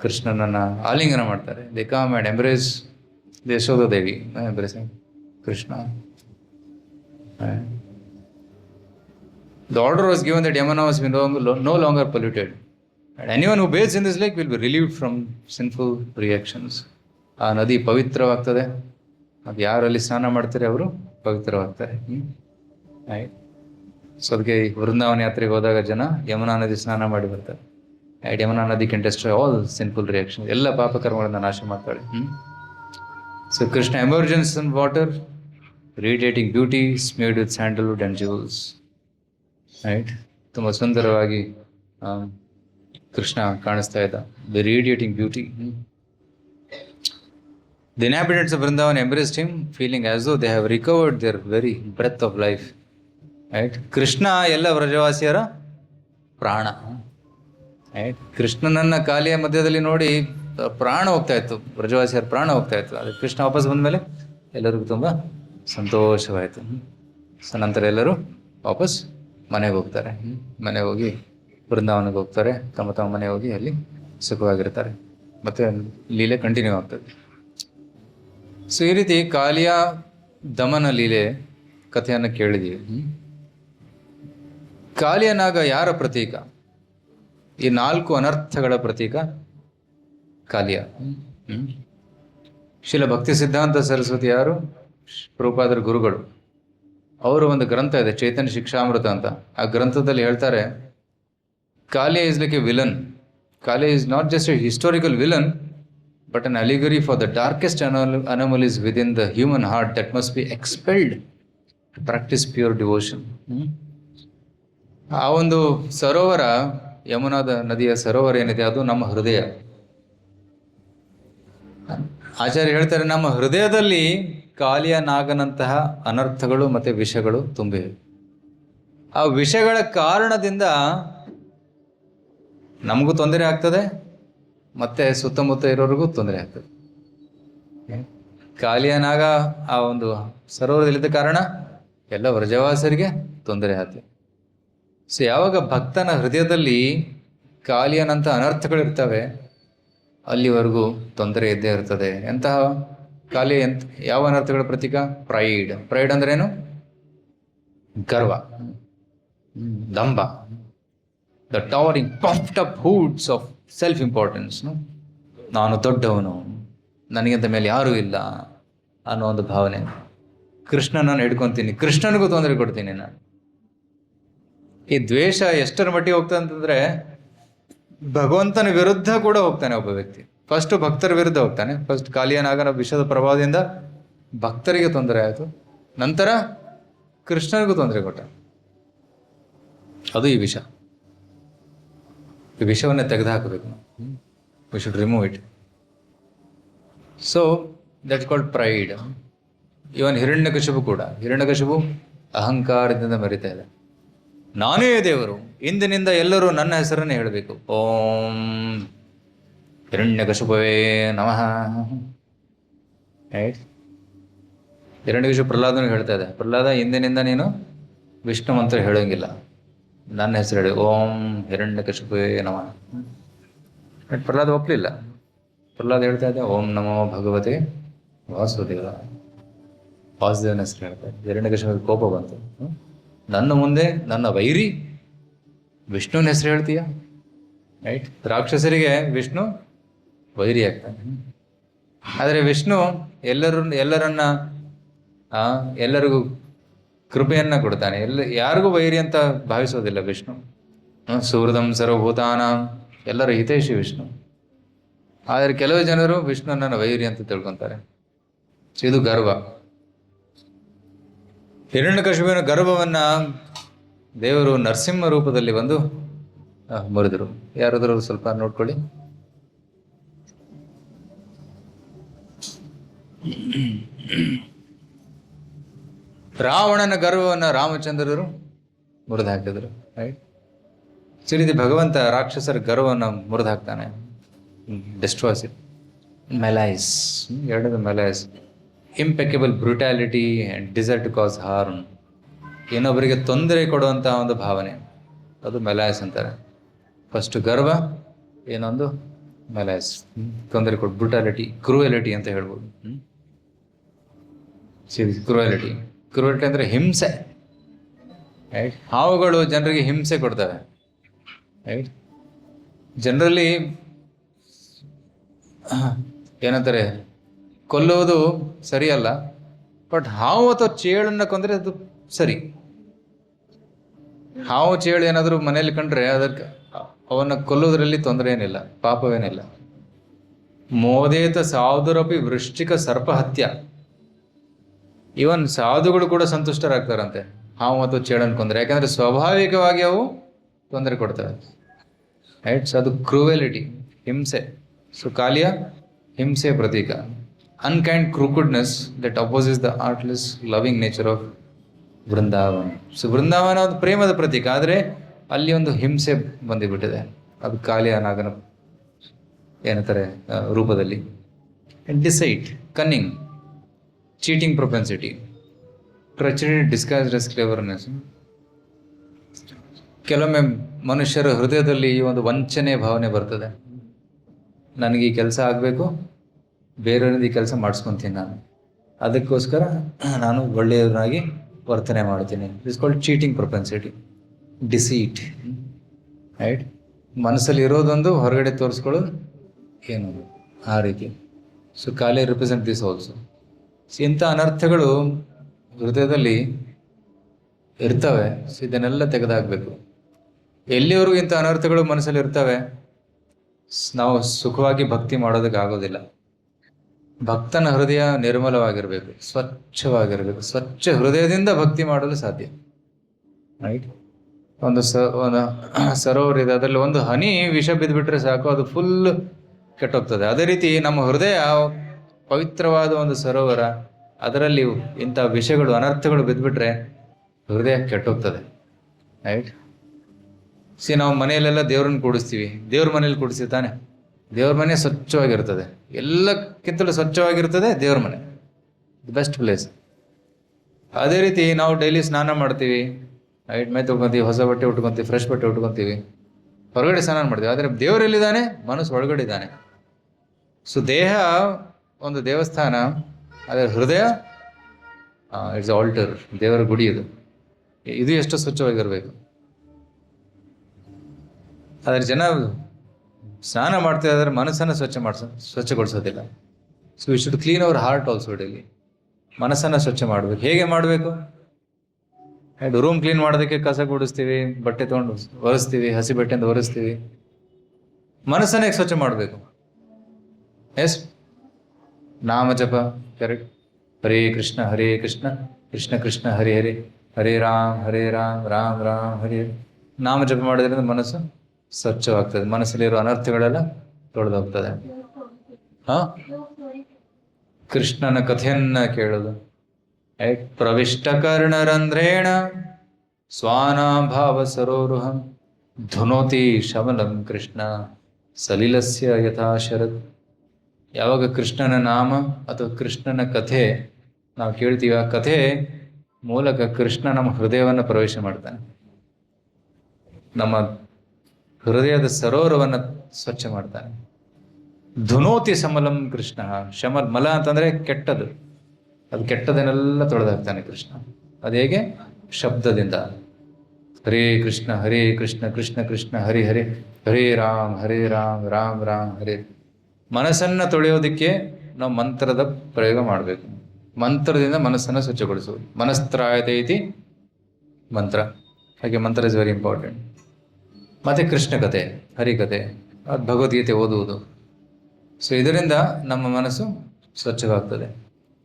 ಕೃಷ್ಣನನ್ನು ಆಲಿಂಗನ ಮಾಡ್ತಾರೆ. They come and embrace Yashoda Devi, embracing Krishna. The order was given that Yamuna was no longer polluted, and anyone who bathes in this lake will be relieved from sinful reactions. ಆ ನದಿ ಪವಿತ್ರವಾಗ್ತದೆ. ಅದು ಯಾರಲ್ಲಿ ಸ್ನಾನ ಮಾಡ್ತಾರೆ ಅವರು ಪವಿತ್ರವಾಗ್ತಾರೆ. ಸೊ ಅದಕ್ಕೆ ವೃಂದಾವನ ಯಾತ್ರೆಗೆ ಹೋದಾಗ ಜನ ಯಮುನಾ ನದಿ ಸ್ನಾನ ಮಾಡಿ ಬರ್ತಾರೆ. ಯಮುನಾ ನದಿ can destroy all sinful reaction, ಎಲ್ಲ ಪಾಪಕರ್ಮಗಳನ್ನು ನಾಶ ಮಾಡ್ತಾಳೆ. So Krishna emerges in water, radiating beauty, smeared with sandalwood and jewels. Right, ತುಂಬ ಸುಂದರವಾಗಿ ಕೃಷ್ಣ ಕಾಣಿಸ್ತಾ ಇದ್ದ. The radiating beauty. The inhabitants of Vrindavan embraced him, feeling as though they have recovered their very breath of life. Right? Krishna ಎಲ್ಲ ವ್ರಜವಾಸಿಯರ ಪ್ರಾಣ. Right, ಕೃಷ್ಣನನ್ನ ಕಾಲಿಯ ಮಧ್ಯದಲ್ಲಿ ನೋಡಿ ಪ್ರಾಣ ಹೋಗ್ತಾ ಇತ್ತು, ವ್ರಜವಾಸಿಯರ ಪ್ರಾಣ ಹೋಗ್ತಾ ಇತ್ತು. ಅದು ಕೃಷ್ಣ ವಾಪಸ್ ಬಂದ ಮೇಲೆ ಎಲ್ಲರಿಗೂ ತುಂಬ ಸಂತೋಷವಾಯಿತು. ಸೊ ನಂತರ ಎಲ್ಲರೂ ವಾಪಸ್ ಮನೆಗೆ ಹೋಗ್ತಾರೆ. ಮನೆಗೆ ಹೋಗಿ ವೃಂದಾವನಕ್ಕೆ ಹೋಗ್ತಾರೆ. ತಮ್ಮ ತಮ್ಮ ಮನೆಗೆ ಹೋಗಿ ಅಲ್ಲಿ ಸುಖವಾಗಿರ್ತಾರೆ. ಮತ್ತೆ ಲೀಲೆ ಕಂಟಿನ್ಯೂ ಆಗ್ತದೆ. ಸೊ ಈ ರೀತಿ ಕಾಲಿಯ ದಮನ ಲೀಲೆ ಕಥೆಯನ್ನು ಕೇಳಿದ್ದೀವಿ. ಕಾಲಿಯ ನಾಗ ಯಾರ ಪ್ರತೀಕ? ಈ 4 ಅನರ್ಥಗಳ ಪ್ರತೀಕ ಕಾಲಿಯ. ಶ್ರೀಲ ಭಕ್ತಿ ಸಿದ್ಧಾಂತ ಸರಸ್ವತಿ ಯಾರು? ಪ್ರಭುಪಾದರ ಗುರುಗಳು. ಅವರ ಒಂದು ಗ್ರಂಥ ಇದೆ, ಚೈತನ್ಯ ಶಿಕ್ಷಾಮೃತ ಅಂತ. ಆ ಗ್ರಂಥದಲ್ಲಿ ಹೇಳ್ತಾರೆ, Kaliya is like A villain. Kaliya is not just A historical villain, but an allegory for the darkest anomalies within the human heart that must be expelled to practice pure devotion. ಆ ಒಂದು ಸರೋವರ, ಯಮುನಾದ ನದಿಯ ಸರೋವರ ಏನಿದೆ, ಅದು ನಮ್ಮ ಹೃದಯ. ಆಚಾರ್ಯ ಹೇಳ್ತಾರೆ, ನಮ್ಮ ಹೃದಯದಲ್ಲಿ ಕಾಲಿಯ ನಾಗನಂತಹ ಅನರ್ಥಗಳು ಮತ್ತು ವಿಷಗಳು ತುಂಬಿವೆ. ಆ ವಿಷಗಳ ಕಾರಣದಿಂದ ನಮಗೂ ತೊಂದರೆ ಆಗ್ತದೆ, ಮತ್ತೆ ಸುತ್ತಮುತ್ತ ಇರೋರಿಗೂ ತೊಂದರೆ ಆಗ್ತದೆ. ಕಾಲಿಯ ನಾಗ ಆ ಒಂದು ಸರೋವರದಲ್ಲಿದ್ದ ಕಾರಣ ಎಲ್ಲ ವ್ರಜವಾಸರಿಗೆ ತೊಂದರೆ ಆಯ್ತು. ಸೊ ಯಾವಾಗ ಭಕ್ತನ ಹೃದಯದಲ್ಲಿ ಕಾಲಿಯನಂಥ ಅನರ್ಥಗಳಿರ್ತವೆ, ಅಲ್ಲಿವರೆಗೂ ತೊಂದರೆ ಇದ್ದೇ ಇರ್ತದೆ. ಎಂತಹ ಕಾಲಿಯ ಯಾವ ಅನರ್ಥಗಳ ಪ್ರತೀಕ? ಪ್ರೈಡ್. ಪ್ರೈಡ್ ಅಂದ್ರೇನು? ಗರ್ವ, ದಂಭ, the towering puffed up hoods of self importance. ನಾನು ದೊಡ್ಡವನು, ನನಗಿಂತ ಮೇಲೆ ಯಾರೂ ಇಲ್ಲ ಅನ್ನೋ ಒಂದು ಭಾವನೆ. ಕೃಷ್ಣನನ್ನು ಹಿಡ್ಕೊತೀನಿ, ಕೃಷ್ಣನಿಗೂ ತೊಂದರೆ ಕೊಡ್ತೀನಿ ನಾನು. ಈ ದ್ವೇಷ ಎಷ್ಟರ ಮಟ್ಟಿಗೆ ಹೋಗ್ತದೆ ಅಂತಂದ್ರೆ ಭಗವಂತನ ವಿರುದ್ಧ ಕೂಡ ಹೋಗ್ತಾನೆ ಒಬ್ಬ ವ್ಯಕ್ತಿ. ಫಸ್ಟ್ ಭಕ್ತರ ವಿರುದ್ಧ ಹೋಗ್ತಾನೆ. ಫಸ್ಟ್ ಕಾಲಿಯನಾಗನ ವಿಷದ ಪ್ರಭಾವದಿಂದ ಭಕ್ತರಿಗೆ ತೊಂದರೆ ಆಯಿತು, ನಂತರ ಕೃಷ್ಣನಿಗೂ ತೊಂದರೆ ಕೊಟ್ಟ. ಅದು ಈ ವಿಷ. ಈ ವಿಷವನ್ನೇ ತೆಗೆದುಹಾಕಬೇಕು ನಾವು. We should remove it. So that's called pride. Even Hiranyakashipu ಕೂಡ, ಹಿರಣ್ಯಕಶಿಪು ಅಹಂಕಾರದಿಂದ ಮರಿತಾ ಇದೆ. ನಾನೇ ದೇವರು, ಇಂದಿನಿಂದ ಎಲ್ಲರೂ ನನ್ನ ಹೆಸರನ್ನೇ ಹೇಳಬೇಕು. ಓಂ ಹಿರಣ್ಯಕಶಿಪವೇ ನಮಃ. ರೈಟ್. ಹಿರಣ್ಯಕಶಿಪು ಪ್ರಹ್ಲಾದನಿಗೆ ಹೇಳ್ತಾ ಇದೆ, ಪ್ರಹ್ಲಾದ ಇಂದಿನಿಂದ ನೀನು ವಿಷ್ಣು ಮಂತ್ರ ಹೇಳೋಂಗಿಲ್ಲ, ನನ್ನ ಹೆಸರು ಹೇಳಿ ಓಂ ಹಿರಣ್ಯಕಶಿಪವೇ ನಮಃ. ಬಟ್ ಪ್ರಹ್ಲಾದ ಒಪ್ಪಲಿಲ್ಲ. ಪ್ರಹ್ಲಾದ ಹೇಳ್ತಾ ಇದ್ದೆ ಓಂ ನಮೋ ಭಗವತೆ ವಾಸುದೇವ. ವಾಸುದೇವನ ಹೆಸರು ಹೇಳ್ತಾ ಇದ್ದೆ. ಹಿರಣ್ಯಕಶಿಪಿಗೆ ಕೋಪ ಬಂತು. ನನ್ನ ಮುಂದೆ ನನ್ನ ವೈರಿ ವಿಷ್ಣುವಿನ ಹೆಸರು ಹೇಳ್ತೀಯ? ರೈಟ್. ರಾಕ್ಷಸರಿಗೆ ವಿಷ್ಣು ವೈರಿ ಆಗ್ತಾನೆ. ಆದರೆ ವಿಷ್ಣು ಎಲ್ಲರಿಗೂ ಕೃಪೆಯನ್ನ ಕೊಡ್ತಾನೆ. ಯಾರಿಗೂ ವೈರಿ ಅಂತ ಭಾವಿಸೋದಿಲ್ಲ ವಿಷ್ಣು. ಸುಹೃದಂ ಸರ್ವಭೂತಾನ, ಎಲ್ಲರ ಹಿತೈಷಿ ವಿಷ್ಣು. ಆದರೆ ಕೆಲವು ಜನರು ವಿಷ್ಣುನನ್ನ ವೈರಿ ಅಂತ ತಿಳ್ಕೊತಾರೆ. ಇದು ಗರ್ವ. ಹಿರಣ್ಯಕಶಿಪುವಿನ ಗರ್ವವನ್ನ ದೇವರು ನರಸಿಂಹ ರೂಪದಲ್ಲಿ ಬಂದು ಮುರಿದರು. ಯಾರಾದರೂ ಸ್ವಲ್ಪ ನೋಡ್ಕೊಳ್ಳಿ. ರಾವಣನ ಗರ್ವವನ್ನ ರಾಮಚಂದ್ರರು ಮುರಿದು ಹಾಕಿದರು. ರೈಟ್. ಸಿರಿದಿ ಭಗವಂತ ರಾಕ್ಷಸರ ಗರ್ವವನ್ನು ಮುರಿದು ಹಾಕ್ತಾನೆ. Destroys it. ಮೆಲೈಸ್. ಎರಡದು malice. Impeccable brutality and desire to cause harm. ಇನ್ನೊಬ್ಬರಿಗೆ ತೊಂದರೆ ಕೊಡುವಂತಹ ಒಂದು ಭಾವನೆ, ಅದು ಮೆಲೈಸ್ ಅಂತಾರೆ. ಫಸ್ಟ್ ಗರ್ವ, ಏನೊಂದು ಮೆಲೈಸ್, ತೊಂದರೆ ಕೊಡು. ಬ್ರುಟಾಲಿಟಿ, ಕ್ರೂಯಲಿಟಿ ಅಂತ ಹೇಳ್ಬೋದು. ಕ್ರೂಯಲಿಟಿ. ಕ್ರೂಯಲಿಟಿ ಅಂದರೆ ಹಿಂಸೆ. ರೈಟ್. ಹಾವುಗಳು ಜನರಿಗೆ ಹಿಂಸೆ ಕೊಡ್ತವೆ. ರೈಟ್. ಜನರಲ್ಲಿ ಏನಂತಾರೆ, ಕೊಲ್ಲುವುದು ಸರಿಯಲ್ಲ, ಬಟ್ ಹಾವು ಅಥವಾ ಚೇಳನ್ನು ಕೊಂದರೆ ಅದು ಸರಿ. ಹಾವು ಚೇಳು ಏನಾದರೂ ಮನೆಯಲ್ಲಿ ಕಂಡ್ರೆ ಅದಕ್ಕೆ ಅವನ್ನ ಕೊಲ್ಲುವುದರಲ್ಲಿ ತೊಂದರೆ ಏನಿಲ್ಲ, ಪಾಪವೇನಿಲ್ಲ. ಮೋದೇತ ಸಾಧುರಪಿ ವೃಶ್ಚಿಕ ಸರ್ಪ ಹತ್ಯ. ಇವನ್ ಸಾಧುಗಳು ಕೂಡ ಸಂತುಷ್ಟರಾಗ್ತಾರಂತೆ ಹಾವು ಮತ್ತು ಚೇಳನ್ನು ಕೊಂದರೆ, ಯಾಕಂದ್ರೆ ಸ್ವಾಭಾವಿಕವಾಗಿ ಅವು ತೊಂದರೆ ಕೊಡ್ತವೆ. ರೈಟ್. ಸೊ ಅದು ಕ್ರೂವೆಲಿಟಿ, ಹಿಂಸೆ. ಸೊ ಕಾಲಿಯ ಹಿಂಸೆ ಪ್ರತೀಕ. Unkind crookedness that opposes the artless loving nature of Vrindavan. So Vrindavan ಒಂದು ಪ್ರೇಮದ ಪ್ರತೀಕ, ಆದರೆ ಅಲ್ಲಿ ಒಂದು ಹಿಂಸೆ ಬಂದುಬಿಟ್ಟಿದೆ. ಅದು ಕಾಲಿಯ ನಾಗನ ಏನಂತಾರೆ ರೂಪದಲ್ಲಿ. ಡಿಸೈಟ್, ಕನ್ನಿಂಗ್, ಚೀಟಿಂಗ್ ಪ್ರೊಪೆನ್ಸಿಟಿ, ಟ್ರೆಚರಿ ಡಿಸ್ಗೈಸ್ಡ್ ಆಸ್ ಕ್ಲೇವರ್ನೆಸ್. ಕೆಲವೊಮ್ಮೆ ಮನುಷ್ಯರ ಹೃದಯದಲ್ಲಿ ಈ ಒಂದು ವಂಚನೆ ಭಾವನೆ ಬರ್ತದೆ. ನನಗೆ ಈ ಕೆಲಸ ಆಗಬೇಕು, ಬೇರೆಯವರಿಂದ ಈ ಕೆಲಸ ಮಾಡಿಸ್ಕೊತೀನಿ ನಾನು, ಅದಕ್ಕೋಸ್ಕರ ನಾನು ಒಳ್ಳೆಯವನಾಗಿ ವರ್ತನೆ ಮಾಡ್ತೀನಿ. It's called cheating propensity, deceit. Right. ಮನಸ್ಸಲ್ಲಿ ಇರೋದೊಂದು, ಹೊರಗಡೆ ತೋರಿಸ್ಕೊಳ್ಳೋದು ಏನು, ಆ ರೀತಿ. ಸೊ ಕಾಲಿ ರಿಪ್ರೆಸೆಂಟ್ ದಿಸ್ ಆಲ್ಸೋ. ಇಂಥ ಅನರ್ಥಗಳು ಹೃದಯದಲ್ಲಿ ಇರ್ತವೆ. ಸೊ ಇದನ್ನೆಲ್ಲ ತೆಗೆದಾಕಬೇಕು. ಎಲ್ಲಿವರೆಗೂ ಇಂಥ ಅನರ್ಥಗಳು ಮನಸ್ಸಲ್ಲಿ ಇರ್ತವೆ, ನಾವು ಸುಖವಾಗಿ ಭಕ್ತಿ ಮಾಡೋದಕ್ಕೆ ಆಗೋದಿಲ್ಲ. ಭಕ್ತನ ಹೃದಯ ನಿರ್ಮಲವಾಗಿರಬೇಕು, ಸ್ವಚ್ಛವಾಗಿರಬೇಕು. ಸ್ವಚ್ಛ ಹೃದಯದಿಂದ ಭಕ್ತಿ ಮಾಡಲು ಸಾಧ್ಯ. ರೈಟ್. ಒಂದು ಸರೋವರ ಇದೆ, ಅದರಲ್ಲಿ ಒಂದು ಹನಿ ವಿಷ ಬಿದ್ದುಬಿಟ್ರೆ ಸಾಕು, ಅದು ಫುಲ್ ಕೆಟ್ಟೋಗ್ತದೆ. ಅದೇ ರೀತಿ ನಮ್ಮ ಹೃದಯ ಪವಿತ್ರವಾದ ಒಂದು ಸರೋವರ, ಅದರಲ್ಲಿ ಇಂಥ ವಿಷಗಳು, ಅನರ್ಥಗಳು ಬಿದ್ದುಬಿಟ್ರೆ ಹೃದಯ ಕೆಟ್ಟೋಗ್ತದೆ. ರೈಟ್. ನಾವು ಮನೆಯಲ್ಲೆಲ್ಲ ದೇವ್ರನ್ನ ಕೂಡಿಸ್ತೀವಿ, ದೇವ್ರ ಮನೇಲಿ ಕೂಡಿಸ್ತೀವಿ ತಾನೆ. ದೇವ್ರ ಮನೆ ಸ್ವಚ್ಛವಾಗಿರ್ತದೆ, ಎಲ್ಲಕ್ಕಿಂತಲೂ ಸ್ವಚ್ಛವಾಗಿರ್ತದೆ ದೇವ್ರ ಮನೆ, ದಿ ಬೆಸ್ಟ್ ಪ್ಲೇಸ್. ಅದೇ ರೀತಿ ನಾವು ಡೈಲಿ ಸ್ನಾನ ಮಾಡ್ತೀವಿ, ರೈಟ್, ಮೈ ತೊಳ್ಕೊತೀವಿ, ಹೊಸ ಬಟ್ಟೆ ಉಟ್ಕೊತೀವಿ, ಫ್ರೆಶ್ ಬಟ್ಟೆ ಉಟ್ಕೊತೀವಿ, ಹೊರಗಡೆ ಸ್ನಾನ ಮಾಡ್ತೀವಿ. ಆದರೆ ದೇವರೆಲ್ಲಿದ್ದಾನೆ? ಮನಸ್ಸು ಒಳಗಡೆ ಇದ್ದಾನೆ. ಸೊ ದೇಹ ಒಂದು ದೇವಸ್ಥಾನ, ಅದರ ಹೃದಯ ಇಟ್ಸ್ ಆಲ್ಟರ್, ದೇವರ ಗುಡಿ. ಇದು ಎಷ್ಟು ಸ್ವಚ್ಛವಾಗಿರಬೇಕು. ಆದರೆ ಜನ ಸ್ನಾನ ಮಾಡ್ತಾ ಇದ್ದಾರೆ, ಮನಸ್ಸನ್ನು ಸ್ವಚ್ಛಗೊಳಿಸೋದಿಲ್ಲ. So we should clean our heart also daily. ಮನಸ್ಸನ್ನು ಸ್ವಚ್ಛ ಮಾಡಬೇಕು. ಹೇಗೆ ಮಾಡಬೇಕು? ರೂಮ್ ಕ್ಲೀನ್ ಮಾಡೋದಕ್ಕೆ ಕಸ ಗುಡಿಸ್ತೀವಿ, ಬಟ್ಟೆ ತೊಗೊಂಡು ಒರೆಸ್ತೀವಿ, ಹಸಿ ಬಟ್ಟೆಯಿಂದ ಒರೆಸ್ತೀವಿ. ಮನಸ್ಸನ್ನೇ ಸ್ವಚ್ಛ ಮಾಡಬೇಕು. ಎಸ್, ನಾಮ ಜಪ ಕರೆಕ್ಟ್. ಹರೇ ಕೃಷ್ಣ ಕೃಷ್ಣ ಕೃಷ್ಣ ಹರಿ ಹರಿ, ಹರೇ ರಾಮ್ ರಾಮ್ ರಾಮ್ ಹರಿ ಹರಿ. ನಾಮ ಜಪ ಮಾಡೋದ್ರಿಂದ ಮನಸ್ಸು ಸ್ವಚ್ಛವಾಗ್ತದೆ, ಮನಸ್ಸಲ್ಲಿರೋ ಅನರ್ಥಗಳೆಲ್ಲ ತೊಳೆದೋಗ್ತದೆ. ಕೃಷ್ಣನ ಕಥೆಯನ್ನ ಕೇಳೋದು. ಪ್ರವಿಷ್ಟ ಕರ್ಣರಂಧ್ರೇಣ ಸ್ವಾನಾಭಾವ ಸರೋರುಹಂ ಧುನೋತಿ ಶಮಲಂ ಕೃಷ್ಣ ಸಲಿಲಸ್ಯ ಯಥಾ ಶರತ್. ಯಾವಾಗ ಕೃಷ್ಣನ ನಾಮ ಅಥವಾ ಕೃಷ್ಣನ ಕಥೆ ನಾವು ಕೇಳ್ತೀವಿ, ಆ ಕಥೆ ಮೂಲಕ ಕೃಷ್ಣ ನಮ್ಮ ಹೃದಯವನ್ನು ಪ್ರವೇಶ ಮಾಡ್ತಾನೆ, ನಮ್ಮ ಹೃದಯದ ಸರೋವರವನ್ನು ಸ್ವಚ್ಛ ಮಾಡ್ತಾನೆ. ಧುನೋತಿ ಸಮಲಂ ಕೃಷ್ಣ. ಮಲ ಅಂತಂದ್ರೆ ಕೆಟ್ಟದು, ಅದು ಕೆಟ್ಟದನ್ನೆಲ್ಲ ತೊಳೆದಾಕ್ತಾನೆ ಕೃಷ್ಣ. ಅದು ಹೇಗೆ? ಶಬ್ದದಿಂದ. ಹರೇ ಕೃಷ್ಣ ಕೃಷ್ಣ ಕೃಷ್ಣ ಹರಿ ಹರಿ, ಹರೇ ರಾಮ್ ರಾಮ್ ರಾಮ್ ಹರೇ. ಮನಸ್ಸನ್ನು ತೊಳೆಯೋದಕ್ಕೆ ನಾವು ಮಂತ್ರದ ಪ್ರಯೋಗ ಮಾಡಬೇಕು. ಮಂತ್ರದಿಂದ ಮನಸ್ಸನ್ನು ಸ್ವಚ್ಛಗೊಳಿಸುವುದು. ಮನಸ್ತ್ರಾಯತೆ ಇತಿ ಮಂತ್ರ. ಹಾಗೆ ಮಂತ್ರ ಇಸ್ ವೆರಿ ಇಂಪಾರ್ಟೆಂಟ್. ಮತ್ತೆ ಕೃಷ್ಣ ಕಥೆ, ಹರಿಕಥೆ, ಅದು ಭಗವದ್ಗೀತೆ ಓದುವುದು. ಸೊ ಇದರಿಂದ ನಮ್ಮ ಮನಸ್ಸು ಸ್ವಚ್ಛವಾಗ್ತದೆ.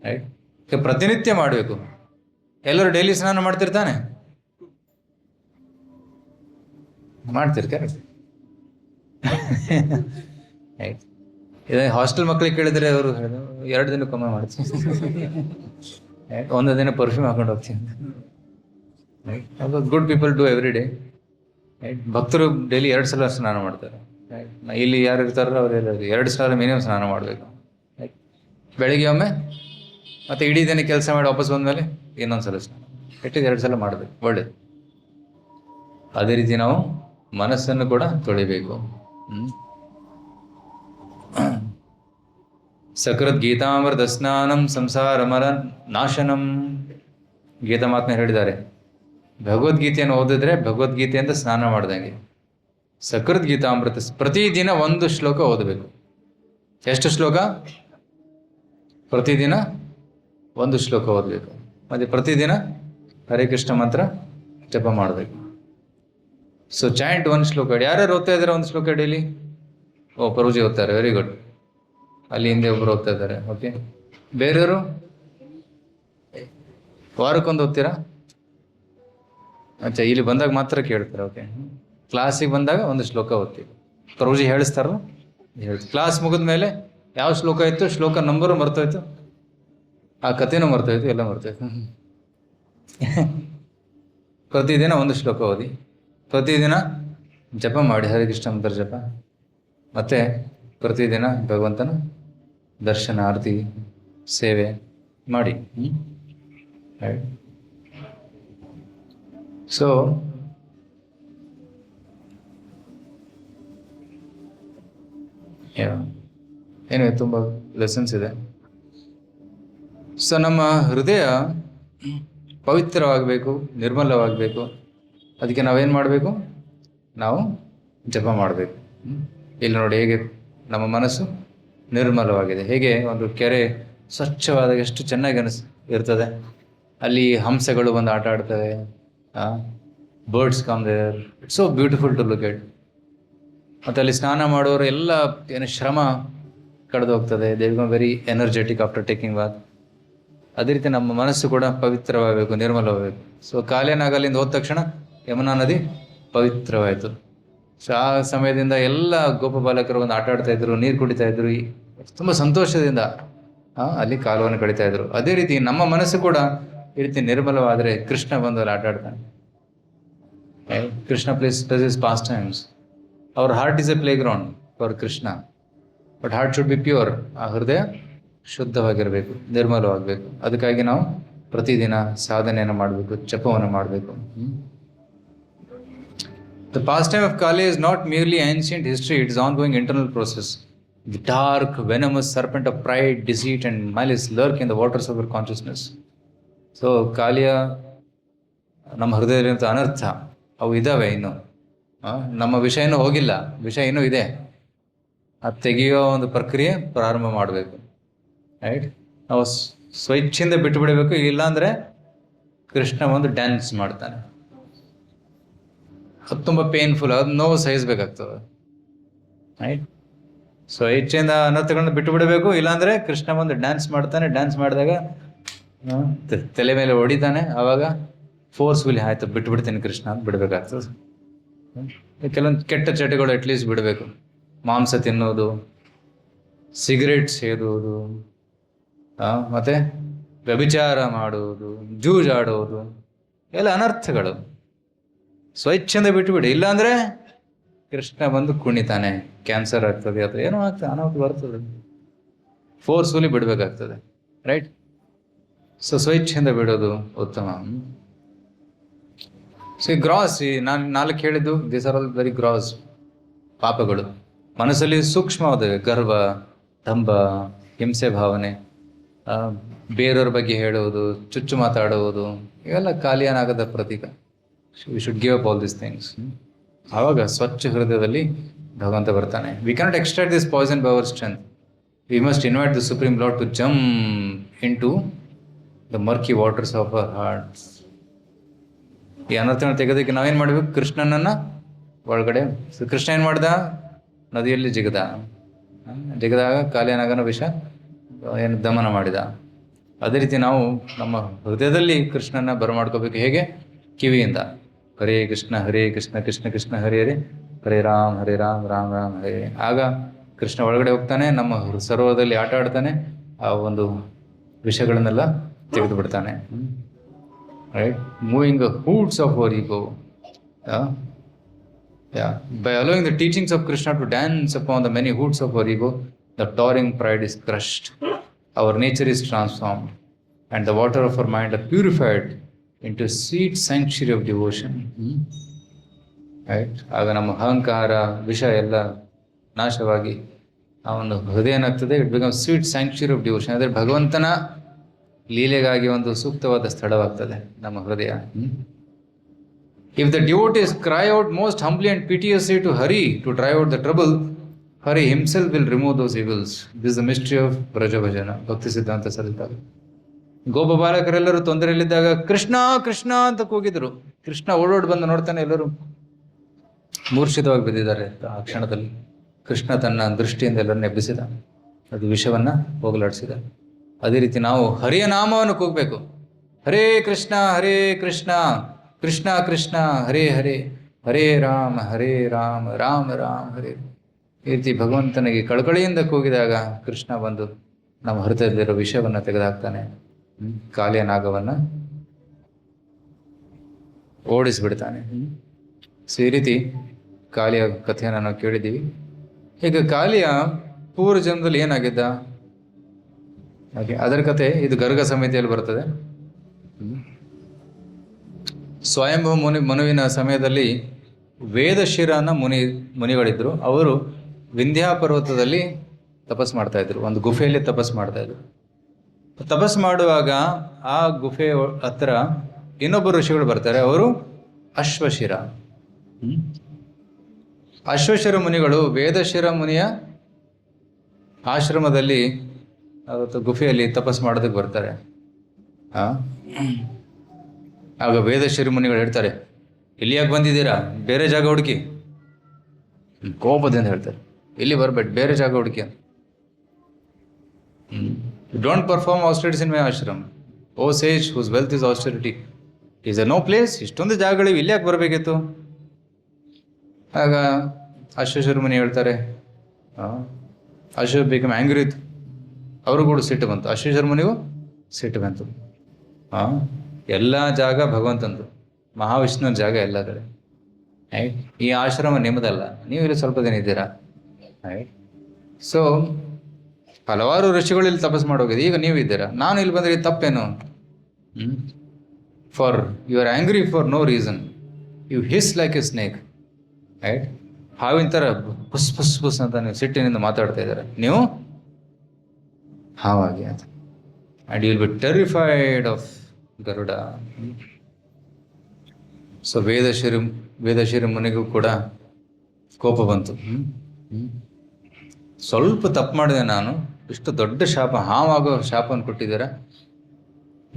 ರೈಟ್. ಪ್ರತಿನಿತ್ಯ ಮಾಡಬೇಕು. ಎಲ್ಲರೂ ಡೈಲಿ ಸ್ನಾನ ಮಾಡ್ತಿರ್ತಾನೆ? ಮಾಡ್ತಿರ್ತಾರೆ. ರೈಟ್. ಇದೇ ಹಾಸ್ಟೆಲ್ ಮಕ್ಕಳಿಗೆ ಕೇಳಿದ್ರೆ ಅವರು 2 ದಿನಕ್ಕೊಮ್ಮೆ ಮಾಡ್ತೀವಿ, ಒಂದು ದಿನ ಪರ್ಫ್ಯೂಮ್ ಹಾಕೊಂಡು ಹೋಗ್ತೀವಿ. Good people do every day. ಭಕ್ತರು ಡೈಲಿ 2 ಸಲ ಸ್ನಾನ ಮಾಡ್ತಾರೆ. ಇಲ್ಲಿ ಯಾರು ಇರ್ತಾರೋ ಅವರೆಲ್ಲ 2 ಸಲ ಮಿನಿಮಮ್ ಸ್ನಾನ ಮಾಡಬೇಕು. ಬೆಳಿಗ್ಗೆ ಒಮ್ಮೆ, ಮತ್ತು ಇಡೀ ದಿನ ಕೆಲಸ ಮಾಡಿ ವಾಪಸ್ ಬಂದಮೇಲೆ ಇನ್ನೊಂದು ಸಲ ಸ್ನಾನ, ಎಟ್ಟಿಗೆ 2 ಸಲ ಮಾಡಬೇಕು, ಒಳ್ಳೇದು. ಅದೇ ರೀತಿ ನಾವು ಮನಸ್ಸನ್ನು ಕೂಡ ತೊಳಿಬೇಕು. ಸಕೃತ್ ಗೀತಾಮೃತ ಸ್ನಾನಂ ಸಂಸಾರ ಮರ ನಾಶನಂ. ಗೀತಾ ಮಾತನ್ನ ಹೇಳಿದ್ದಾರೆ. ಭಗವದ್ಗೀತೆಯನ್ನು ಓದಿದ್ರೆ ಭಗವದ್ಗೀತೆಯಿಂದ ಸ್ನಾನ ಮಾಡ್ದಂಗೆ. ಸಕೃತ್ ಗೀತಾಮೃತ, ಪ್ರತಿದಿನ 1 ಶ್ಲೋಕ ಓದಬೇಕು. ಎಷ್ಟು ಶ್ಲೋಕ? ಪ್ರತಿದಿನ 1 ಶ್ಲೋಕ ಓದಬೇಕು. ಮತ್ತು ಪ್ರತಿದಿನ ಹರೇ ಕೃಷ್ಣ ಮಂತ್ರ ಜಪ ಮಾಡಬೇಕು. ಸೊ ಚಾಂಟ್ 1 ಶ್ಲೋಕ. ಯಾರ್ಯಾರು ಓದ್ತಾ ಇದ್ದಾರೆ 1 ಶ್ಲೋಕ ಡೈಲಿ? ಪ್ರಭುಜಿ ಓದ್ತಾರೆ, ವೆರಿ ಗುಡ್. ಅಲ್ಲಿ ಹಿಂದೆ ಒಬ್ಬರು ಓದ್ತಾ ಇದ್ದಾರೆ. ಓಕೆ, ಬೇರೆಯವರು ವಾರಕ್ಕೊಂದು ಓದ್ತೀರಾ? ಅಚ್ಚಾ, ಇಲ್ಲಿ ಬಂದಾಗ ಮಾತ್ರ ಕೇಳ್ತಾರೆ. ಓಕೆ, ಕ್ಲಾಸಿಗೆ ಬಂದಾಗ 1 ಶ್ಲೋಕ ಓದ್ತೀವಿ. ಪ್ರಭುಜಿ ಹೇಳಿಸ್ತಾರಲ್ಲ, ಹೇಳ್ತೀವಿ. ಕ್ಲಾಸ್ ಮುಗಿದ ಮೇಲೆ ಯಾವ ಶ್ಲೋಕ ಇತ್ತು, ಶ್ಲೋಕ ನಂಬರು ಮರ್ತೋಯ್ತು, ಆ ಕಥೆನೂ ಮರ್ತೋಯ್ತು, ಎಲ್ಲ ಮರ್ತೋಯ್ತು. ಪ್ರತಿದಿನ 1 ಶ್ಲೋಕ ಓದಿ, ಪ್ರತಿದಿನ ಜಪ ಮಾಡಿ, ಹರೇ ಕೃಷ್ಣ ಮಂತ್ರ ಜಪ. ಮತ್ತು ಪ್ರತಿದಿನ ಭಗವಂತನ ದರ್ಶನ, ಆರತಿ, ಸೇವೆ ಮಾಡಿ. ಸೊ ಏನಿವೆ, ತುಂಬ ಲೆಸನ್ಸ್ ಇದೆ. ಸೊ ನಮ್ಮ ಹೃದಯ ಪವಿತ್ರವಾಗಬೇಕು, ನಿರ್ಮಲವಾಗಬೇಕು. ಅದಕ್ಕೆ ನಾವೇನು ಮಾಡಬೇಕು? ನಾವು ಜಪ ಮಾಡಬೇಕು. ಇಲ್ಲಿ ನೋಡಿ ಹೇಗೆ ನಮ್ಮ ಮನಸ್ಸು ನಿರ್ಮಲವಾಗಿದೆ. ಹೇಗೆ ಒಂದು ಕೆರೆ ಸ್ವಚ್ಛವಾದಾಗ ಎಷ್ಟು ಚೆನ್ನಾಗಿ ಇರ್ತದೆ. ಅಲ್ಲಿ ಹಂಸಗಳು ಬಂದು ಆಟ ಆಡ್ತವೆ, birds come there, it's so beautiful to look at. ಮತ್ತು ಅಲ್ಲಿ ಸ್ನಾನ ಮಾಡೋರು ಎಲ್ಲ ಏನು ಶ್ರಮ ಕಳೆದು ಹೋಗ್ತದೆ. They become very energetic after taking bath. ಅದೇ ರೀತಿ ನಮ್ಮ ಮನಸ್ಸು ಕೂಡ ಪವಿತ್ರವಾಗಬೇಕು, ನಿರ್ಮಲವಾಗಬೇಕು. ಸೊ ಕಾಲೇನಾಗಲ್ಲಿಂದ ಹೋದ ತಕ್ಷಣ ಯಮುನಾ ನದಿ ಪವಿತ್ರವಾಯಿತು. ಸೊ ಆ ಸಮಯದಿಂದ ಎಲ್ಲ ಗೋಪ ಬಾಲಕರು ಒಂದು ಆಟ ಆಡ್ತಾ ಇದ್ರು, ನೀರು ಕುಡಿತಾ ಇದ್ರು, ತುಂಬ ಸಂತೋಷದಿಂದ ಅಲ್ಲಿ ಕಾಲವನ್ನು ಕಳೀತಾ ಇದ್ರು. ಅದೇ ರೀತಿ ನಮ್ಮ ಮನಸ್ಸು ಕೂಡ ಈ ರೀತಿ ನಿರ್ಮಲವಾದರೆ ಕೃಷ್ಣ ಬಂದು ಅಲ್ಲಿ ಆಟ ಆಡ್ತಾನೆ. Krishna place does is pass times. Hour heart is A play ground for Krishna, but heart should be pure. ಆ ಹೃದಯ ಶುದ್ಧವಾಗಿರಬೇಕು, ನಿರ್ಮಲವಾಗಬೇಕು. ಅದಕ್ಕಾಗಿ ನಾವು ಪ್ರತಿದಿನ ಸಾಧನೆಯನ್ನು ಮಾಡಬೇಕು, ಜಪವನ್ನು ಮಾಡಬೇಕು. The pastime of Kali is not merely ancient history, it is ongoing internal process. The dark, venomous serpent of pride, deceit and malice lurk in the waters of our consciousness. So, Kaliya ನಮ್ಮ ಹೃದಯದಲ್ಲಿರುವಂಥ ಅನರ್ಥ ಅವು ಇದ್ದಾವೆ ಇನ್ನು. ನಮ್ಮ ವಿಷಯ ಇನ್ನೂ ಹೋಗಿಲ್ಲ, ವಿಷಯ ಇನ್ನೂ ಇದೆ. ಅದು ತೆಗೆಯೋ ಒಂದು ಪ್ರಕ್ರಿಯೆ ಪ್ರಾರಂಭ ಮಾಡಬೇಕು. ರೈಟ್. ನಾವು ಸ್ವಇಚ್ಛೆಯಿಂದ ಬಿಟ್ಟು ಬಿಡಬೇಕು, ಇಲ್ಲಾಂದರೆ ಕೃಷ್ಣ ಒಂದು ಡ್ಯಾನ್ಸ್ ಮಾಡ್ತಾನೆ. ಅದು ತುಂಬ ಪೇನ್ಫುಲ್, ಅದು ನೋವು ಸಹಿಸಬೇಕಾಗ್ತದೆ. ರೈಟ್? ಸ್ವಇಚ್ಛೆಯಿಂದ ಅನರ್ಥಗಳನ್ನ ಬಿಟ್ಟು ಬಿಡಬೇಕು, ಇಲ್ಲಾಂದರೆ ಕೃಷ್ಣ ಒಂದು ಡ್ಯಾನ್ಸ್ ಮಾಡ್ತಾನೆ. ಡ್ಯಾನ್ಸ್ ಮಾಡಿದಾಗ ತಲೆ ಮೇಲೆ ಹೊಡಿತಾನೆ. ಆವಾಗ ಫೋರ್ಸ್ಫುಲಿ ಆಯ್ತು ಬಿಟ್ಟು ಬಿಡ್ತೀನಿ ಕೃಷ್ಣ ಅಂತ ಬಿಡಬೇಕಾಗ್ತದೆ. ಕೆಲವೊಂದು ಕೆಟ್ಟ ಚಟಗಳು ಅಟ್ಲೀಸ್ಟ್ ಬಿಡಬೇಕು. ಮಾಂಸ ತಿನ್ನೋದು, ಸಿಗರೇಟ್ ಸೇದುವುದು, ಮತ್ತು ವ್ಯಭಿಚಾರ ಮಾಡುವುದು, ಜೂಜಾಡುವುದು, ಎಲ್ಲ ಅನರ್ಥಗಳು. ಸ್ವಚ್ಛಂದ ಬಿಟ್ಟುಬಿಡಿ, ಇಲ್ಲಾಂದರೆ ಕೃಷ್ಣ ಬಂದು ಕುಣಿತಾನೆ, ಕ್ಯಾನ್ಸರ್ ಆಗ್ತದೆ ಅಥವಾ ಏನೋ ಆಗ್ತದೆ, ಅನಾಹುತ ಬರ್ತದೆ. ಫೋರ್ಸ್ಫುಲಿ ಬಿಡಬೇಕಾಗ್ತದೆ. ರೈಟ್? ಸೊ ಸ್ವಚ್ಛಂದ ಬಿಡೋದು ಉತ್ತಮ. ಸೊ ಈ ಗ್ರಾಸ್, ನಾನು 4 ಹೇಳಿದ್ದು, these are all very gross ಪಾಪಗಳು. ಮನಸ್ಸಲ್ಲಿ ಸೂಕ್ಷ್ಮವಾದ ಗರ್ವ, ದಂಭ, ಹಿಂಸೆ ಭಾವನೆ, ಬೇರೆಯವ್ರ ಬಗ್ಗೆ ಹೇಳುವುದು, ಚುಚ್ಚು ಮಾತಾಡುವುದು, ಇವೆಲ್ಲ ಕಾಲಿಯನಾಗದ ಪ್ರತೀಕ. We should give up all these things. ಆವಾಗ ಸ್ವಚ್ಛ ಹೃದಯದಲ್ಲಿ ಭಗವಂತ ಬರ್ತಾನೆ. We cannot extract this poison by our strength. We must invite the supreme lord to jump in to the murky waters of our hearts. ಈ ಅನರ್ಥವನ್ನು ತೆಗೆದಕ್ಕೆ ನಾವೇನು ಮಾಡಬೇಕು? ಕೃಷ್ಣನನ್ನು ಒಳಗಡೆ. ಕೃಷ್ಣ ಏನು ಮಾಡ್ದ? ನದಿಯಲ್ಲಿ ಜಿಗದಾಗ ಕಾಲಿಯನಾಗನ ವಿಷ ಏನು ದಮನ ಮಾಡಿದ. ಅದೇ ರೀತಿ ನಾವು ನಮ್ಮ ಹೃದಯದಲ್ಲಿ ಕೃಷ್ಣನ ಬರಮಾಡ್ಕೋಬೇಕು. ಹೇಗೆ? ಕಿವಿಯಿಂದ ಹರೇ ಕೃಷ್ಣ ಕೃಷ್ಣ ಕೃಷ್ಣ ಹರೇ ಹರೇ, ಹರೇ ರಾಮ್ ರಾಮ್ ರಾಮ್ ಹರೇ. ಆಗ ಕೃಷ್ಣ ಒಳಗಡೆ ಹೋಗ್ತಾನೆ, ನಮ್ಮ ಸರೋವರದಲ್ಲಿ ಆಟ ಆಡ್ತಾನೆ, ಆ ಒಂದು ವಿಷಯಗಳನ್ನೆಲ್ಲ ತೆಗೆದು ಬಿಡ್ತಾನೆ. Right? Moving the hoods of our ego. By allowing the teachings of Krishna to dance upon the many hoots of our ego, the towering pride is crushed, our nature is transformed, and the water of our mind are purified into a sweet sanctuary of devotion. Right? ಆಗ ನಮ್ಮ ಅಹಂಕಾರ, ವಿಷ ಎಲ್ಲ ನಾಶವಾಗಿ ಆ ಒಂದು ಹೃದಯ ಏನಾಗ್ತದೆ? It become sweet sanctuary of devotion. ಅಂದರೆ ಭಗವಂತನ ಲೀಲೆಗಾಗಿ ಒಂದು ಸೂಕ್ತವಾದ ಸ್ಥಳವಾಗ್ತದೆ ನಮ್ಮ ಹೃದಯ. If the devotees cry out most humbly and piteously to Hari to drive out the trouble, Hari himself will remove those evils. This is the mystery of Braja Bhajana. ಭಕ್ತಿ ಸಿದ್ಧಾಂತ ಸರಿತಾರೆ. ಗೋಪ ಬಾಲಕರೆಲ್ಲರೂ ತೊಂದರೆಯಲ್ಲಿದ್ದಾಗ ಕೃಷ್ಣ ಕೃಷ್ಣ ಅಂತ ಕೂಗಿದ್ರು. ಕೃಷ್ಣ ಓಡೋಡ್ ಬಂದು ನೋಡ್ತಾನೆ, ಎಲ್ಲರೂ ಮೂರ್ಛಿತವಾಗಿ ಬಿದ್ದಿದ್ದಾರೆ. ಆ ಕ್ಷಣದಲ್ಲಿ ಕೃಷ್ಣ ತನ್ನ ದೃಷ್ಟಿಯಿಂದ ಎಲ್ಲರನ್ನ ಎಬ್ಬಿಸಿದ, ಅದು ವಿಷವನ್ನು ಹೋಗಲಾಡಿಸಿದ. ಅದೇ ರೀತಿ ನಾವು ಹರಿಯ ನಾಮವನ್ನು ಕೂಗಬೇಕು. ಹರೇ ಕೃಷ್ಣ ಕೃಷ್ಣ ಕೃಷ್ಣ ಹರೇ ಹರೇ, ಹರೇ ರಾಮ ರಾಮ ರಾಮ ಹರೇ. ಈ ರೀತಿ ಭಗವಂತನಿಗೆ ಕಳಕಳಿಯಿಂದ ಕೂಗಿದಾಗ ಕೃಷ್ಣ ಬಂದು ನಮ್ಮ ಹೃದಯದಲ್ಲಿರೋ ವಿಷಯವನ್ನು ತೆಗೆದುಹಾಕ್ತಾನೆ, ಕಾಲಿಯ ನಾಗವನ್ನು ಓಡಿಸಿಬಿಡ್ತಾನೆ. ಸೊ ಈ ರೀತಿ ಕಾಲಿಯ ಕಥೆಯನ್ನು ನಾವು ಕೇಳಿದ್ದೀವಿ. ಈಗ ಕಾಲಿಯ ಪೂರ್ವ ಜನ್ಮದಲ್ಲಿ ಏನಾಗಿದ್ದ ಹಾಗೆ ಅದರ ಕಥೆ ಇದು ಗರ್ಗ ಸಮಿತಿಯಲ್ಲಿ ಬರ್ತದೆ. ಸ್ವಯಂಭೂ ಮನುವಿನ ಸಮಯದಲ್ಲಿ ವೇದಶಿರನ ಮುನಿಗಳಿದ್ರು. ಅವರು ವಿಂಧ್ಯ ಪರ್ವತದಲ್ಲಿ ತಪಸ್ ಮಾಡ್ತಾಯಿದ್ರು, ಒಂದು ಗುಫೆಯಲ್ಲಿ ತಪಸ್ ಮಾಡ್ತಾಯಿದ್ರು. ತಪಸ್ ಮಾಡುವಾಗ ಆ ಗುಫೆ ಹತ್ರ ಇನ್ನೊಬ್ಬರು ಋಷಿಗಳು ಬರ್ತಾರೆ. ಅವರು ಅಶ್ವಶಿರ. ಅಶ್ವಶಿರ ಮುನಿಗಳು ವೇದಶಿರ ಮುನಿಯ ಆಶ್ರಮದಲ್ಲಿ ಅವತ್ತು ಗುಫೆಯಲ್ಲಿ ತಪಸ್ ಮಾಡೋದಕ್ಕೆ ಬರ್ತಾರೆ. ಆಗ ವೇದಶಿರ ಮುನಿಗಳು ಹೇಳ್ತಾರೆ, ಇಲ್ಲಿ ಯಾಕೆ ಬಂದಿದ್ದೀರಾ? ಬೇರೆ ಜಾಗ ಹುಡುಕಿ. ಕೋಪದಿಂದ ಹೇಳ್ತಾರೆ, ಇಲ್ಲಿ ಬರಬೇಡಿ, ಬೇರೆ ಜಾಗ ಹುಡುಕಿ ಅಂತ. Don't perform austerities in my ashram, O sage whose wealth is austerity is a no place. ಇಷ್ಟೊಂದು ಜಾಗಗಳಿವೆ, ಇಲ್ಲಿ ಯಾಕೆ ಬರಬೇಕಿತ್ತು? ಆಗ ಅಶ್ವಶಿರ ಮುನಿ ಹೇಳ್ತಾರೆ, ಅಶ್ವ ಬೇಕಮ್ ಆ್ಯಂಗ್ರಿ ಇತ್ತು. ಅವರು ಕೂಡ ಸಿಟ್ಟು ಬಂತು, ಅಶ್ವಶಿರ ಮುನಿಗೂ ಸಿಟ್ಟು ಬಂತು. ಎಲ್ಲ ಜಾಗ ಭಗವಂತಂದು, ಮಹಾವಿಷ್ಣುವಿನ ಜಾಗ ಎಲ್ಲ ಕಡೆ. ರೈಟ್? ಈ ಆಶ್ರಮ ನಿಮ್ಮದಲ್ಲ, ನೀವು ಇಲ್ಲಿ ಸ್ವಲ್ಪ ದಿನ ಇದ್ದೀರಾ. ರೈಟ್? ಸೊ ಹಲವಾರು ಋಷಿಗಳು ಇಲ್ಲಿ ತಪಸ್ ಮಾಡೋಗಿದೆ, ಈಗ ನೀವು ಇದ್ದೀರಾ, ನಾನು ಇಲ್ಲಿ ಬಂದರೆ ತಪ್ಪೇನು? For you are angry for no reason, you hiss like a snake. Right? ಹಾವಿನ ಥರ ಪುಸ್ ಪುಸ್ ಪುಸ್ ಅಂತ ನೀವು ಸಿಟ್ಟಿನಿಂದ ಮಾತಾಡ್ತಾ ಇದ್ದಾರೆ, ನೀವು ಹಾವಾಗಿ ಅಂತ. And you will be terrified of Garuda. So Vedashira ಮುನಿಗೂ ಕೂಡ ಕೋಪ ಬಂತು. ಸ್ವಲ್ಪ ತಪ್ಪು ಮಾಡಿದೆ ನಾನು, ಇಷ್ಟು ದೊಡ್ಡ ಶಾಪ, ಹಾವಾಗೋ ಶಾಪವನ್ನು ಕೊಟ್ಟಿದ್ದೀರಾ,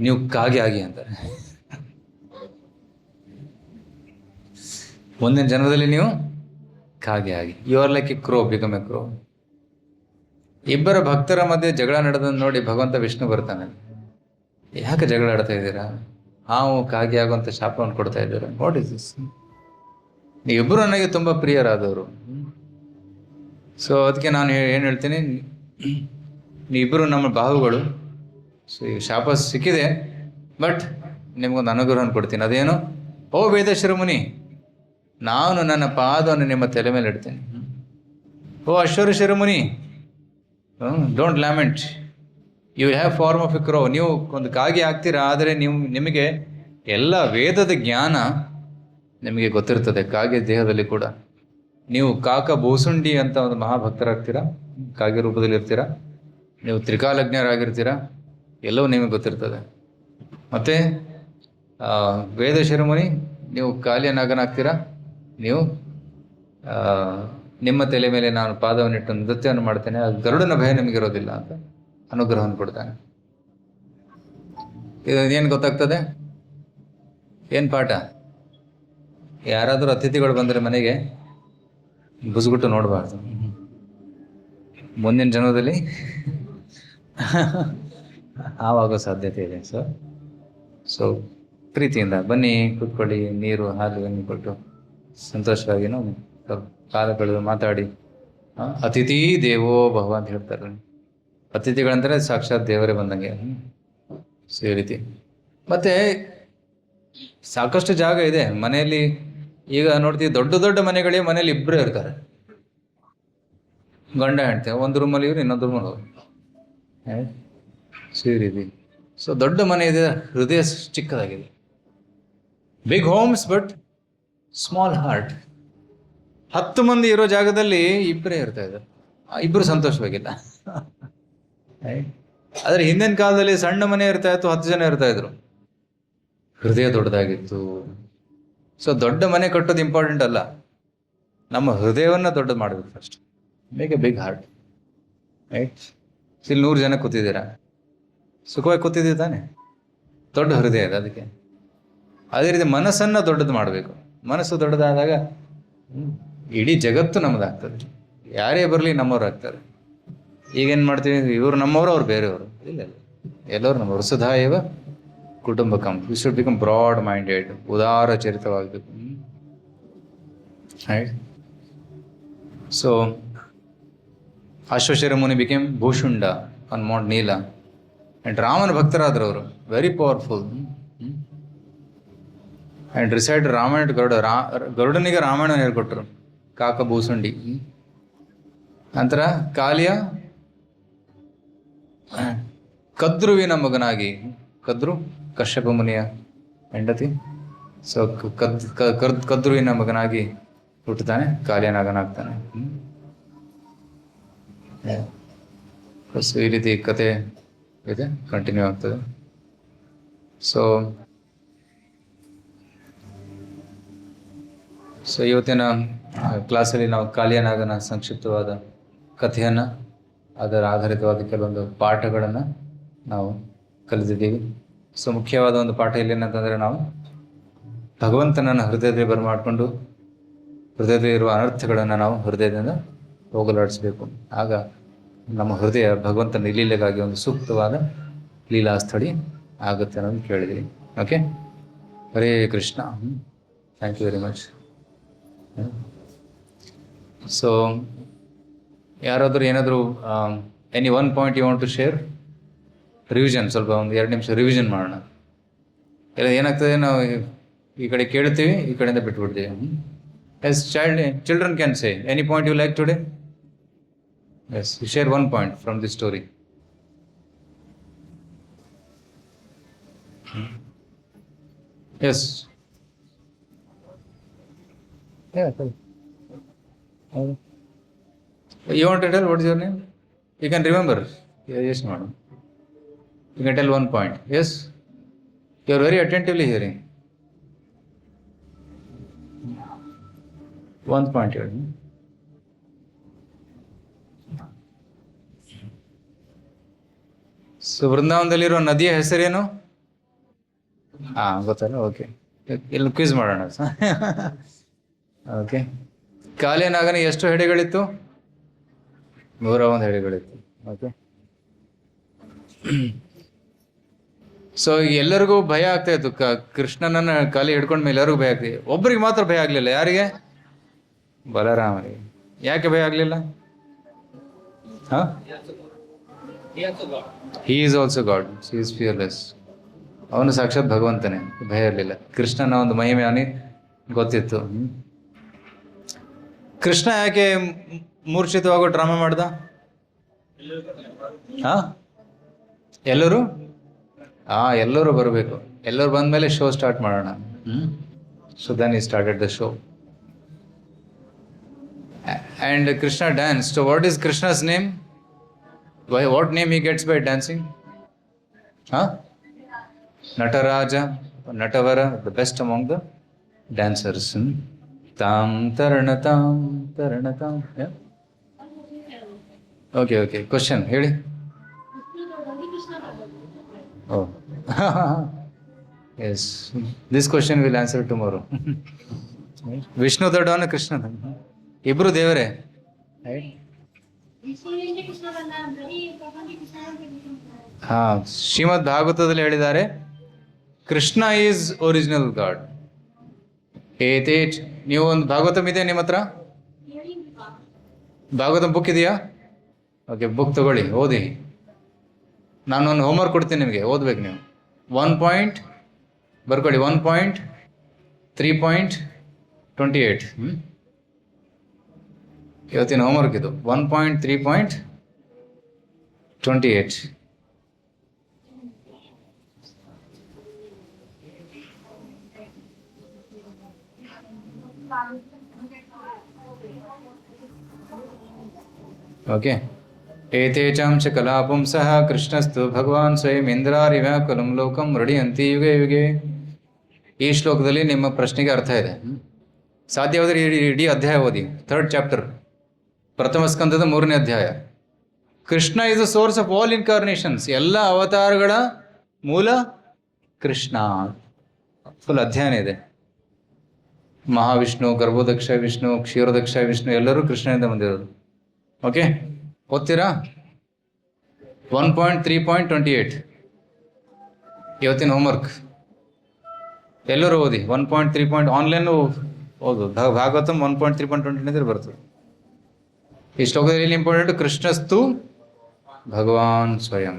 ನೀವು ಕಾಗೆ ಆಗಿ ಅಂತಾರೆ. ಮುಂದಿನ ಜನ್ಮದಲ್ಲಿ ನೀವು ಕಾಗೆ ಆಗಿ, you are like a crow, become a crow. ಇಬ್ಬರ ಭಕ್ತರ ಮಧ್ಯೆ ಜಗಳ ನಡೆದನ್ನು ನೋಡಿ ಭಗವಂತ ವಿಷ್ಣು ಬರ್ತಾನೆ. ಯಾಕೆ ಜಗಳ ಆಡ್ತಾ ಇದ್ದೀರಾ? ಹಾವು ಕಾಗೆ ಆಗುವಂಥ ಶಾಪವನ್ನು ಕೊಡ್ತಾ ಇದ್ದೀರಾ. What is this? ನೀವಿಬ್ಬರು ನನಗೆ ತುಂಬ ಪ್ರಿಯರಾದವರು. ಸೊ ಅದಕ್ಕೆ ನಾನು ಏನು ಹೇಳ್ತೀನಿ, ನೀವಿಬ್ಬರು ನಮ್ಮ ಬಾಹುಗಳು. ಸೊ ಈ ಶಾಪ ಸಿಕ್ಕಿದೆ, ಬಟ್ ನಿಮಗೊಂದು ಅನುಗ್ರಹವನ್ನು ಕೊಡ್ತೀನಿ. ಅದೇನು? ಓ ವೇದಶ್ವರ ಮುನಿ, ನಾನು ನನ್ನ ಪಾದವನ್ನು ನಿಮ್ಮ ತಲೆ ಮೇಲೆ ಇಡ್ತೇನೆ. O Ashvareshvara muni, don't lament, you have form of a crow. ನೀವು ಒಂದು ಕಾಗೆ ಆಗ್ತೀರಾ, ಆದರೆ ನಿಮಗೆ ಎಲ್ಲ ವೇದದ ಜ್ಞಾನ ನಿಮಗೆ ಗೊತ್ತಿರ್ತದೆ ಕಾಗೆ ದೇಹದಲ್ಲಿ ಕೂಡ. ನೀವು ಕಾಕ ಬೋಸುಂಡಿ ಅಂತ ಒಂದು ಮಹಾಭಕ್ತರಾಗ್ತೀರಾ, ಕಾಗೆ ರೂಪದಲ್ಲಿ ಇರ್ತೀರಾ. ನೀವು ತ್ರಿಕಾಲಜ್ಞರಾಗಿರ್ತೀರಾ, ಎಲ್ಲವೂ ನಿಮಗೆ ಗೊತ್ತಿರ್ತದೆ. ಮತ್ತು ವೇದ ಶಿರೋಮಣಿ, ನೀವು ಕಾಲಿಯ ನಾಗನಾಗ್ತೀರಾ. ನೀವು ನಿಮ್ಮ ತಲೆ ಮೇಲೆ ನಾನು ಪಾದವನ್ನಿಟ್ಟು ನೃತ್ಯವನ್ನು ಮಾಡ್ತೇನೆ, ಅದು ಗರುಡನ ಭಯ ನಿಮಗಿರೋದಿಲ್ಲ ಅಂತ ಅನುಗ್ರಹವನ್ನು ಕೊಡ್ತಾನೆ. ಏನು ಗೊತ್ತಾಗ್ತದೆ? ಏನು ಪಾಠ? ಯಾರಾದರೂ ಅತಿಥಿಗಳು ಬಂದರೆ ಮನೆಗೆ ಬುಸ್ಗುಟ್ಟು ನೋಡಬಾರ್ದು. ಮುಂದಿನ ಜನ್ಮದಲ್ಲಿ ಆವಾಗೋ ಸಾಧ್ಯತೆ ಇದೆ. ಸೊ ಪ್ರೀತಿಯಿಂದ ಬನ್ನಿ, ಕೂತ್ಕೊಳ್ಳಿ, ನೀರು ಹಾಲು ಬನ್ನಿ ಕೊಟ್ಟು ಸಂತೋಷವಾಗಿ ಕಾಲ ಕಳೆದು ಮಾತಾಡಿ. ಅತಿಥಿ ದೇವೋ ಭವ ಅಂತ ಹೇಳ್ತಾರೆ. ಅತಿಥಿಗಳಂದರೆ ಸಾಕ್ಷಾತ್ ದೇವರೇ ಬಂದಂಗೆ. ಸೊ ಈ ರೀತಿ. ಮತ್ತು ಸಾಕಷ್ಟು ಜಾಗ ಇದೆ ಮನೆಯಲ್ಲಿ. ಈಗ ನೋಡ್ತೀವಿ, ದೊಡ್ಡ ದೊಡ್ಡ ಮನೆಗಳೇ ಮನೇಲಿ ಇಬ್ಬರೇ ಇರ್ತಾರೆ, ಗಂಡ ಹೆಂಡ್ತಿ. ಒಂದು ರೂಮಲ್ಲಿ ಇವ್ರು, ಇನ್ನೊಂದು ರೂಮಲ್ಲಿ ಹೋಗಿ. ಸೊ ಈ ರೀತಿ. ಸೊ ದೊಡ್ಡ ಮನೆ ಇದೆ, ಹೃದಯ ಚಿಕ್ಕದಾಗಿದೆ. Big homes but small heart. 10 ಮಂದಿ ಇರೋ ಜಾಗದಲ್ಲಿ ಇಬ್ಬರೇ ಇರ್ತಾ ಇದ್ದಾರೆ, ಇಬ್ಬರು ಸಂತೋಷವಾಗಿಲ್ಲ. ಆದರೆ ಹಿಂದಿನ ಕಾಲದಲ್ಲಿ ಸಣ್ಣ ಮನೆ ಇರ್ತಾ ಇತ್ತು, 10 ಜನ ಇರ್ತಾ ಇದ್ರು, ಹೃದಯ ದೊಡ್ಡದಾಗಿತ್ತು. ಸೊ ದೊಡ್ಡ ಮನೆ ಕಟ್ಟೋದು ಇಂಪಾರ್ಟೆಂಟ್ ಅಲ್ಲ, ನಮ್ಮ ಹೃದಯವನ್ನು ದೊಡ್ಡದು ಮಾಡಬೇಕು first. Make a big heart. Right? ಇಲ್ಲಿ 100 ಜನ ಕೂತಿದ್ದೀರಾ, ಸುಖವಾಗಿ ಕೂತಿದ್ದೀವಿ ತಾನೆ? ದೊಡ್ಡ ಹೃದಯ ಇದೆ ಅದಕ್ಕೆ. ಅದೇ ರೀತಿ ಮನಸ್ಸನ್ನು ದೊಡ್ಡದು ಮಾಡಬೇಕು. ಮನಸ್ಸು ದೊಡ್ಡದಾದಾಗ ಇಡೀ ಜಗತ್ತು ನಮ್ಮದಾಗ್ತದೆ. ಯಾರೇ ಬರಲಿ ನಮ್ಮವ್ರು ಆಗ್ತಾರೆ. ಈಗೇನು ಮಾಡ್ತೀವಿ, ಇವರು ನಮ್ಮವರು, ಅವ್ರು ಬೇರೆಯವರು. ಇಲ್ಲ, ಎಲ್ಲರೂ ನಮ್ಮವರು. ಸುಧಾಯವ ಕುಟುಂಬಕಂ. We should become broad minded, ಉದಾರ ಚರಿತವಾಗಬೇಕು. Right? So Ashvashira muni became Bhushunda on mount Neela. And ರಾಮನ ಭಕ್ತರಾದ್ರು ಅವರು, very powerful. And recite Ramayana ಗರುಡನಿಗೆ ರಾಮಾಯಣ ಹೇಳ್ಕೊಟ್ರು, ಕಾಕ ಭೂಸುಂಡಿ. ನಂತರ ಕಾಲಿಯ ಕದ್ರುವಿನ ಮಗನಾಗಿ, ಕದ್ರು ಕಶ್ಯಪ ಮುನಿಯ ಹೆಂಡತಿ. ಸೊ ಕದ್ರುವಿನ ಮಗನಾಗಿ ಹುಟ್ಟುತ್ತಾನೆ, ಕಾಲಿಯನಾಗನಾಗ್ತಾನೆ. ಸೊ ಈ ರೀತಿ ಕತೆ ಇದೆ, ಕಂಟಿನ್ಯೂ ಆಗ್ತದೆ. ಸೊ ಇವತ್ತಿನ ಕ್ಲಾಸಲ್ಲಿ ನಾವು ಕಾಲಿಯನಾಗನ ಸಂಕ್ಷಿಪ್ತವಾದ ಕಥೆಯನ್ನು, ಅದರ ಆಧಾರಿತವಾದ ಕೆಲವೊಂದು ಪಾಠಗಳನ್ನು ನಾವು ಕಲಿತಿದ್ದೀವಿ. ಸೊ ಮುಖ್ಯವಾದ ಒಂದು ಪಾಠ ಇಲ್ಲೇನಂತಂದರೆ, ನಾವು ಭಗವಂತನನ್ನು ಹೃದಯದಲ್ಲಿ ಬರಮಾಡಿಕೊಂಡು ಹೃದಯದಲ್ಲಿ ಇರುವ ಅನರ್ಥಗಳನ್ನು ನಾವು ಹೃದಯದಿಂದ ಹೋಗಲಾಡಿಸಬೇಕು. ಆಗ ನಮ್ಮ ಹೃದಯ ಭಗವಂತನ ಲೀಲೆಗಾಗಿ ಒಂದು ಸೂಕ್ತವಾದ ಲೀಲಾಸ್ಥಳಿ ಆಗುತ್ತೆ ಅನ್ನೋದು ಕೇಳಿದ್ದೀವಿ. Okay, Hare Krishna. Thank you very much. So ಯಾರಾದರೂ ಏನಾದರೂ any one point you want to share? Revision, ಸ್ವಲ್ಪ ಒಂದು 2 ನಿಮಿಷ ರಿವಿಷನ್ ಮಾಡೋಣ. ಎಲ್ಲ ಏನಾಗ್ತದೆ, ನಾವು ಈ ಕಡೆ ಕೇಳ್ತೀವಿ, ಈ ಕಡೆಯಿಂದ ಬಿಟ್ಬಿಡ್ತೀವಿ. Yes children can say any point you like today? Yes, you share one point from the story. Yes, you want to tell what is your name? You can remember. Yes, madam. You can tell one point. Yes, you are very attentively hearing. One point here. So ವೃಂದಾವನದಲ್ಲಿರೋ ನದಿಯ ಹೆಸರೇನು? ಹಾ, ಗೊತ್ತಲ್ಲ. Okay, ಇಲ್ಲಿ quiz ಮಾಡೋಣ. Okay. ಕಾಲಿನಾಗನ ಎಷ್ಟು ಹೆಡೆಗಳಿತ್ತು? 101 ಹೆಡೆಗಳಿತ್ತು. Okay. So ಎಲ್ಲರಿಗೂ ಭಯ ಆಗ್ತಾ ಇತ್ತು. ಕೃಷ್ಣನನ್ನ ಕಾಲಿ ಹಿಡ್ಕೊಂಡ್ಮೇಲೆ ಎಲ್ಲರಿಗೂ ಭಯ ಆಗ್ತಿದೆ. ಒಬ್ಬರಿಗೆ ಮಾತ್ರ ಭಯ ಆಗ್ಲಿಲ್ಲ. ಯಾರಿಗೆ? ಬಲರಾಮನಿಗೆ. ಯಾಕೆ ಭಯ ಆಗ್ಲಿಲ್ಲ? He is also god, he is fearless. ಅವನು ಸಾಕ್ಷಾತ್ ಭಗವಂತನೇ, ಭಯ ಇರಲಿಲ್ಲ. ಕೃಷ್ಣನ ಒಂದು ಮಹಿಮೆ ಅವನಿಗೆ ಗೊತ್ತಿತ್ತು. ಕೃಷ್ಣ ಯಾಕೆ ಮೂರ್ಛಿತವಾಗೋ ಡ್ರಾಮಾ ಮಾಡ್ದ? ಎಲ್ಲರೂ ಎಲ್ಲರೂ ಬರಬೇಕು. ಎಲ್ಲರೂ ಬಂದ್ಮೇಲೆ ಶೋ ಸ್ಟಾರ್ಟ್ ಮಾಡೋಣ. So then he started the show and Krishna danced. So what is Krishna's name? What name he gets by dancing? Nataraja, Natavara, the best among the dancers. Tam taranatam taranatam. Yeah. Okay. Question ಹೇಳಿ. Oh. Yes. This question will answer tomorrow. Vishnu ದೊಡ್ಡವನ, ಕೃಷ್ಣ ಇಬ್ರು ದೇವರೇ. ಹಾ, ಶ್ರೀಮದ್ ಭಾಗವತದಲ್ಲಿ ಹೇಳಿದ್ದಾರೆ Krishna is original god. ನೀವು ಒಂದು ಭಾಗವತಂ ಇದೆ ನಿಮ್ಮ ಹತ್ರ? ಭಾಗವತಂ ಬುಕ್ ಇದೆಯಾ? ಓಕೆ, ಬುಕ್ ತಗೊಳ್ಳಿ, ಓದಿ. ನಾನೊಂದು ಹೋಮ್ವರ್ಕ್ ಕೊಡ್ತೀನಿ ನಿಮಗೆ, ಓದ್ಬೇಕು ನೀವು. 1 ಪಾಯಿಂಟ್ ಬರ್ಕೊಳ್ಳಿ. 1.3.28 ಇವತ್ತಿನ ಹೋಮ್ವರ್ಕ್ ಇದು. 1.3.28. ಓಕೆ. ಏತೇಚಾಂ ಚ ಕಲಾಪುಂಸಃ ಕೃಷ್ಣಸ್ತು ಭಗವಾನ್ ಸ್ವಯಂ ಇಂದ್ರಾರಿವ್ಯಾಕುಲಂ ಲೋಕಂ ಮೃಡಿಯಂತಿ ಯುಗೆ ಯುಗೆ. ಈ ಶ್ಲೋಕದಲ್ಲಿ ನಿಮ್ಮ ಪ್ರಶ್ನೆಗೆ ಅರ್ಥ ಇದೆ. ಸಾಧ್ಯವಾದರೆ ಇಡೀ ಅಧ್ಯಾಯ ಓದಿ. 3rd ಚಾಪ್ಟರ್, ಪ್ರಥಮ ಸ್ಕಂದದ 3ನೇ ಅಧ್ಯಾಯ. Krishna is the source of all incarnations. ಎಲ್ಲ ಅವತಾರಗಳ ಮೂಲ ಕೃಷ್ಣ. ಫುಲ್ ಅಧ್ಯಯನ ಇದೆ. ಮಹಾವಿಷ್ಣು, ಗರ್ಭೋದಕ್ಷ ವಿಷ್ಣು, ಕ್ಷೀರೋದಕ್ಷ ವಿಷ್ಣು ಎಲ್ಲರೂ ಕೃಷ್ಣನಿಂದ ಬಂದಿರೋದು. ಓಕೆ, ಓದ್ತೀರಾ? 1.3.28 ಇವತ್ತಿನ ಹೋಮ್ವರ್ಕ್. ಎಲ್ಲರೂ ಓದಿ. 1.3. ಆನ್ಲೈನ್ ಓದು. ಭಾಗವತಂ 1.3.28 ಬರ್ತದೆ. ಈ ಶ್ಲೋಕದಲ್ಲಿ ಇಂಪಾರ್ಟೆಂಟ್ ಕೃಷ್ಣಸ್ತು ಭಗವಾನ್ ಸ್ವಯಂ.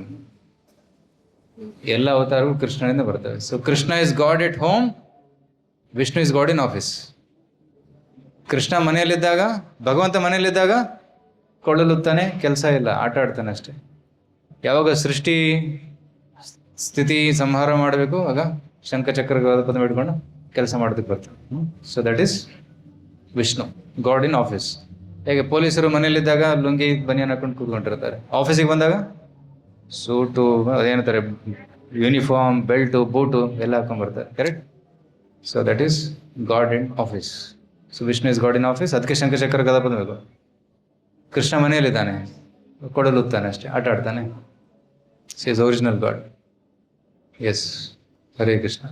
ಎಲ್ಲ ಅವತಾರಗಳು ಕೃಷ್ಣನಿಂದ ಬರ್ತವೆ. So Krishna is God at home, Vishnu is God in office. Krishna ಮನೆಯಲ್ಲಿದ್ದಾಗ, ಭಗವಂತ ಮನೆಯಲ್ಲಿದ್ದಾಗ ಕೊಳ್ಳಲುತ್ತಾನೆ, ಕೆಲಸ ಇಲ್ಲ, ಆಟ ಆಡ್ತಾನೆ ಅಷ್ಟೇ. ಯಾವಾಗ ಸೃಷ್ಟಿ ಸ್ಥಿತಿ ಸಂಹಾರ ಮಾಡಬೇಕು ಆಗ ಶಂಖಚಕ್ರ ಪದ ಹಿಡ್ಕೊಂಡು ಕೆಲಸ ಮಾಡೋದಕ್ಕೆ ಬರ್ತಾರೆ. So that is Vishnu, God in office. ಹೇಗೆ ಪೊಲೀಸರು ಮನೆಯಲ್ಲಿದ್ದಾಗ ಲುಂಗಿ ಬನಿಯನ್ ಹಾಕೊಂಡು ಕೂತ್ಕೊಂಡಿರ್ತಾರೆ, ಆಫೀಸಿಗೆ ಬಂದಾಗ ಸೂಟು, ಅದೇನಂತಾರೆ, ಯೂನಿಫಾರ್ಮ್, ಬೆಲ್ಟು, ಬೂಟು ಎಲ್ಲ ಹಾಕೊಂಡ್ಬರ್ತಾರೆ. Correct? So that is God in office. So Vishnu is God in office. ಅದಕ್ಕೆ ಶಂಖಚಕ್ರ ಗದಾ ಪದ ಬೇಕು. ಕೃಷ್ಣ ಮನೆಯಲ್ಲಿದ್ದಾನೆ, ಕೊಡಲುತ್ತಾನೆ ಅಷ್ಟೇ, ಆಟ ಆಡ್ತಾನೆ. See is original God. Yes, Hare Krishna.